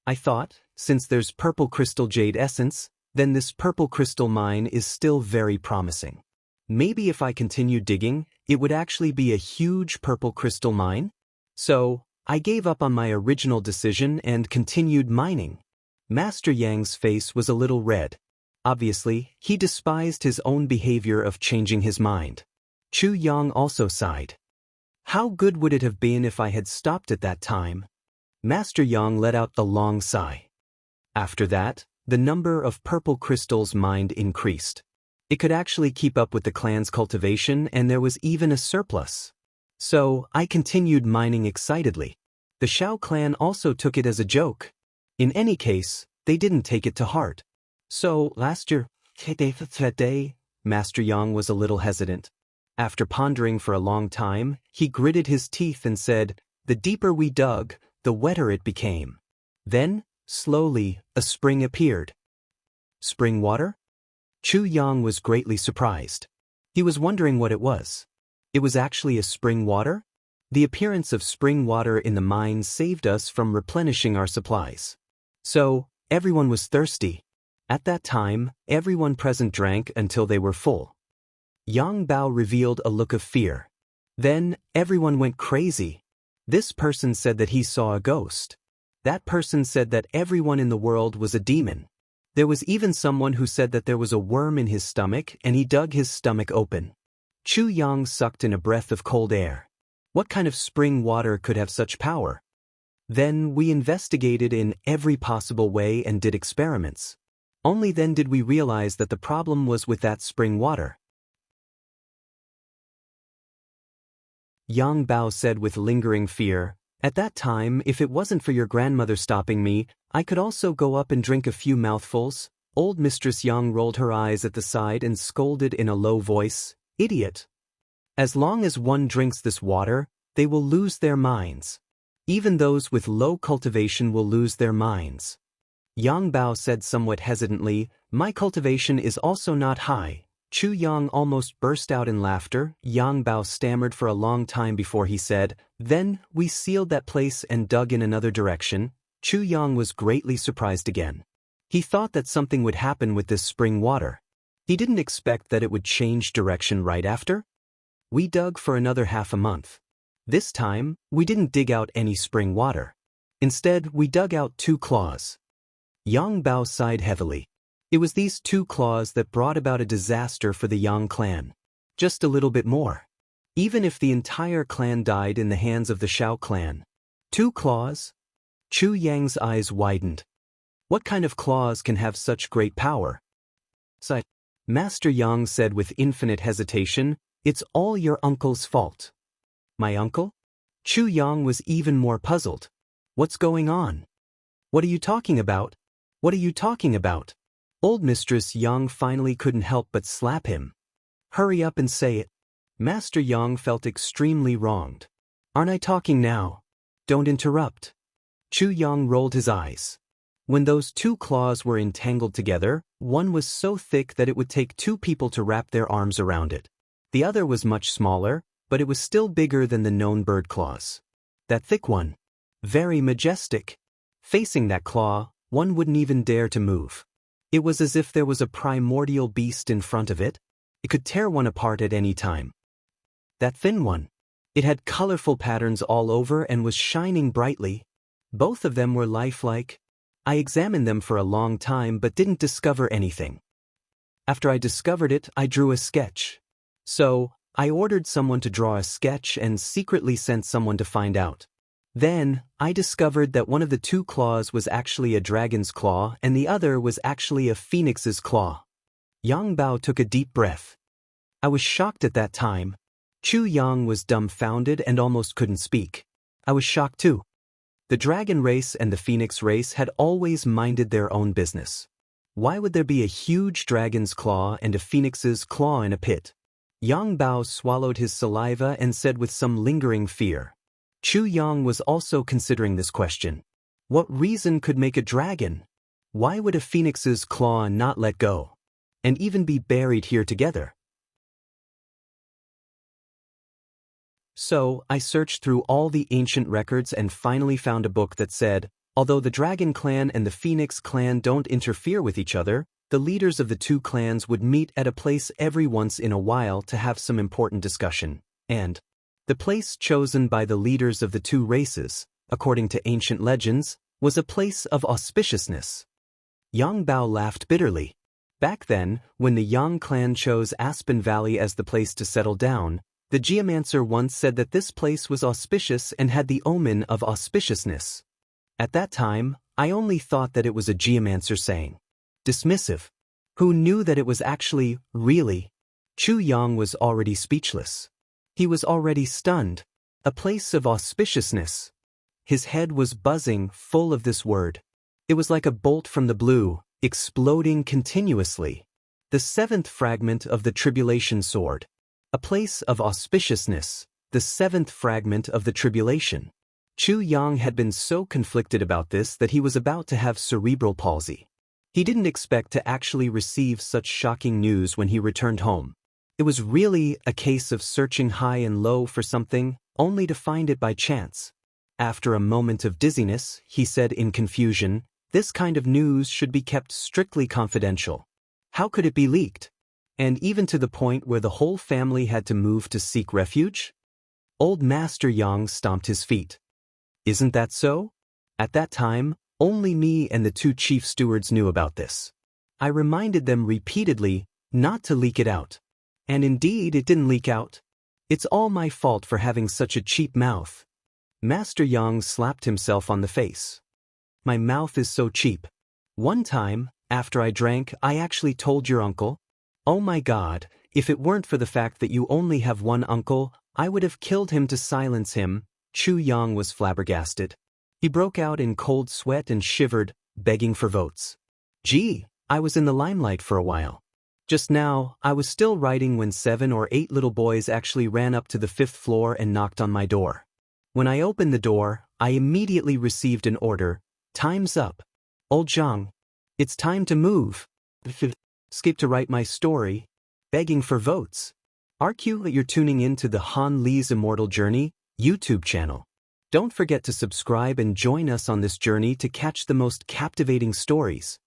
I thought, since there's purple crystal jade essence, then this purple crystal mine is still very promising. Maybe if I continued digging, it would actually be a huge purple crystal mine? So, I gave up on my original decision and continued mining. Master Yang's face was a little red. Obviously, he despised his own behavior of changing his mind. Chu Yang also sighed. How good would it have been if I had stopped at that time? Master Yang let out the long sigh. After that, the number of purple crystals mined increased. It could actually keep up with the clan's cultivation, and there was even a surplus. So, I continued mining excitedly. The Shao clan also took it as a joke. In any case, they didn't take it to heart. So, last year, Master Yang was a little hesitant. After pondering for a long time, he gritted his teeth and said, "The deeper we dug, the wetter it became." Then, slowly, a spring appeared. Spring water? Chu Yang was greatly surprised. He was wondering what it was. It was actually a spring water? The appearance of spring water in the mine saved us from replenishing our supplies. So, everyone was thirsty. At that time, everyone present drank until they were full. Yang Bao revealed a look of fear. Then, everyone went crazy. This person said that he saw a ghost. That person said that everyone in the world was a demon. There was even someone who said that there was a worm in his stomach and he dug his stomach open. Chu Yang sucked in a breath of cold air. What kind of spring water could have such power? Then we investigated in every possible way and did experiments. Only then did we realize that the problem was with that spring water. Yang Bao said with lingering fear, "At that time, if it wasn't for your grandmother stopping me, I could also go up and drink a few mouthfuls." Old Mistress Yang rolled her eyes at the side and scolded in a low voice, "Idiot! As long as one drinks this water, they will lose their minds. Even those with low cultivation will lose their minds." Yang Bao said somewhat hesitantly, "My cultivation is also not high." Chu Yang almost burst out in laughter. Yang Bao stammered for a long time before he said, "Then, we sealed that place and dug in another direction." Chu Yang was greatly surprised again. He thought that something would happen with this spring water. He didn't expect that it would change direction right after. We dug for another half a month. This time, we didn't dig out any spring water. Instead, we dug out 2 claws. Yang Bao sighed heavily. It was these 2 claws that brought about a disaster for the Yang clan. Just a little bit more. Even if the entire clan died in the hands of the Shao clan. 2 claws? Chu Yang's eyes widened. What kind of claws can have such great power? Master Yang said with infinite hesitation, "It's all your uncle's fault." My uncle? Chu Yang was even more puzzled. What's going on? What are you talking about? What are you talking about? Old Mistress Yang finally couldn't help but slap him. Hurry up and say it. Master Yang felt extremely wronged. Aren't I talking now? Don't interrupt. Chu Yang rolled his eyes. When those 2 claws were entangled together, one was so thick that it would take 2 people to wrap their arms around it. The other was much smaller, but it was still bigger than the known bird claws. That thick one. Very majestic. Facing that claw, one wouldn't even dare to move. It was as if there was a primordial beast in front of it. It could tear one apart at any time. That thin one. It had colorful patterns all over and was shining brightly. Both of them were lifelike. I examined them for a long time but didn't discover anything. After I discovered it, I drew a sketch. So, I ordered someone to draw a sketch and secretly sent someone to find out. Then, I discovered that one of the 2 claws was actually a dragon's claw and the other was actually a phoenix's claw. Yang Bao took a deep breath. I was shocked at that time. Chu Yang was dumbfounded and almost couldn't speak. I was shocked too. The dragon race and the phoenix race had always minded their own business. Why would there be a huge dragon's claw and a phoenix's claw in a pit? Yang Bao swallowed his saliva and said with some lingering fear. Chu Yang was also considering this question. What reason could make a dragon? Why would a phoenix's claw not let go? And even be buried here together? So, I searched through all the ancient records and finally found a book that said, although the Dragon Clan and the Phoenix Clan don't interfere with each other, the leaders of the 2 clans would meet at a place every once in a while to have some important discussion. And The place chosen by the leaders of the two races, according to ancient legends, was a place of auspiciousness. Yang Bao laughed bitterly. Back then, when the Yang clan chose Aspen Valley as the place to settle down, the geomancer once said that this place was auspicious and had the omen of auspiciousness. At that time, I only thought that it was a geomancer saying. Dismissive. Who knew that it was actually, really? Chu Yang was already speechless. He was already stunned. A place of auspiciousness. His head was buzzing, full of this word. It was like a bolt from the blue, exploding continuously. The seventh fragment of the tribulation sword. A place of auspiciousness, the seventh fragment of the tribulation. Chu Yang had been so conflicted about this that he was about to have cerebral palsy. He didn't expect to actually receive such shocking news when he returned home. It was really a case of searching high and low for something, only to find it by chance. After a moment of dizziness, he said in confusion, "This kind of news should be kept strictly confidential. How could it be leaked? And even to the point where the whole family had to move to seek refuge?" Old Master Yang stomped his feet. "Isn't that so? At that time, only me and the two chief stewards knew about this. I reminded them repeatedly not to leak it out. And indeed it didn't leak out. It's all my fault for having such a cheap mouth." Master Yang slapped himself on the face. "My mouth is so cheap. One time, after I drank, I actually told your uncle. Oh my God, if it weren't for the fact that you only have one uncle, I would have killed him to silence him." Chu Yang was flabbergasted. He broke out in cold sweat and shivered, begging for votes. "Gee, I was in the limelight for a while. Just now, I was still writing when 7 or 8 little boys actually ran up to the 5th floor and knocked on my door. When I opened the door, I immediately received an order. Time's up. Old Zhang, it's time to move. Skip to write my story. Begging for votes. RQ that you're tuning in to the Han Li's Immortal Journey YouTube channel. Don't forget to subscribe and join us on this journey to catch the most captivating stories.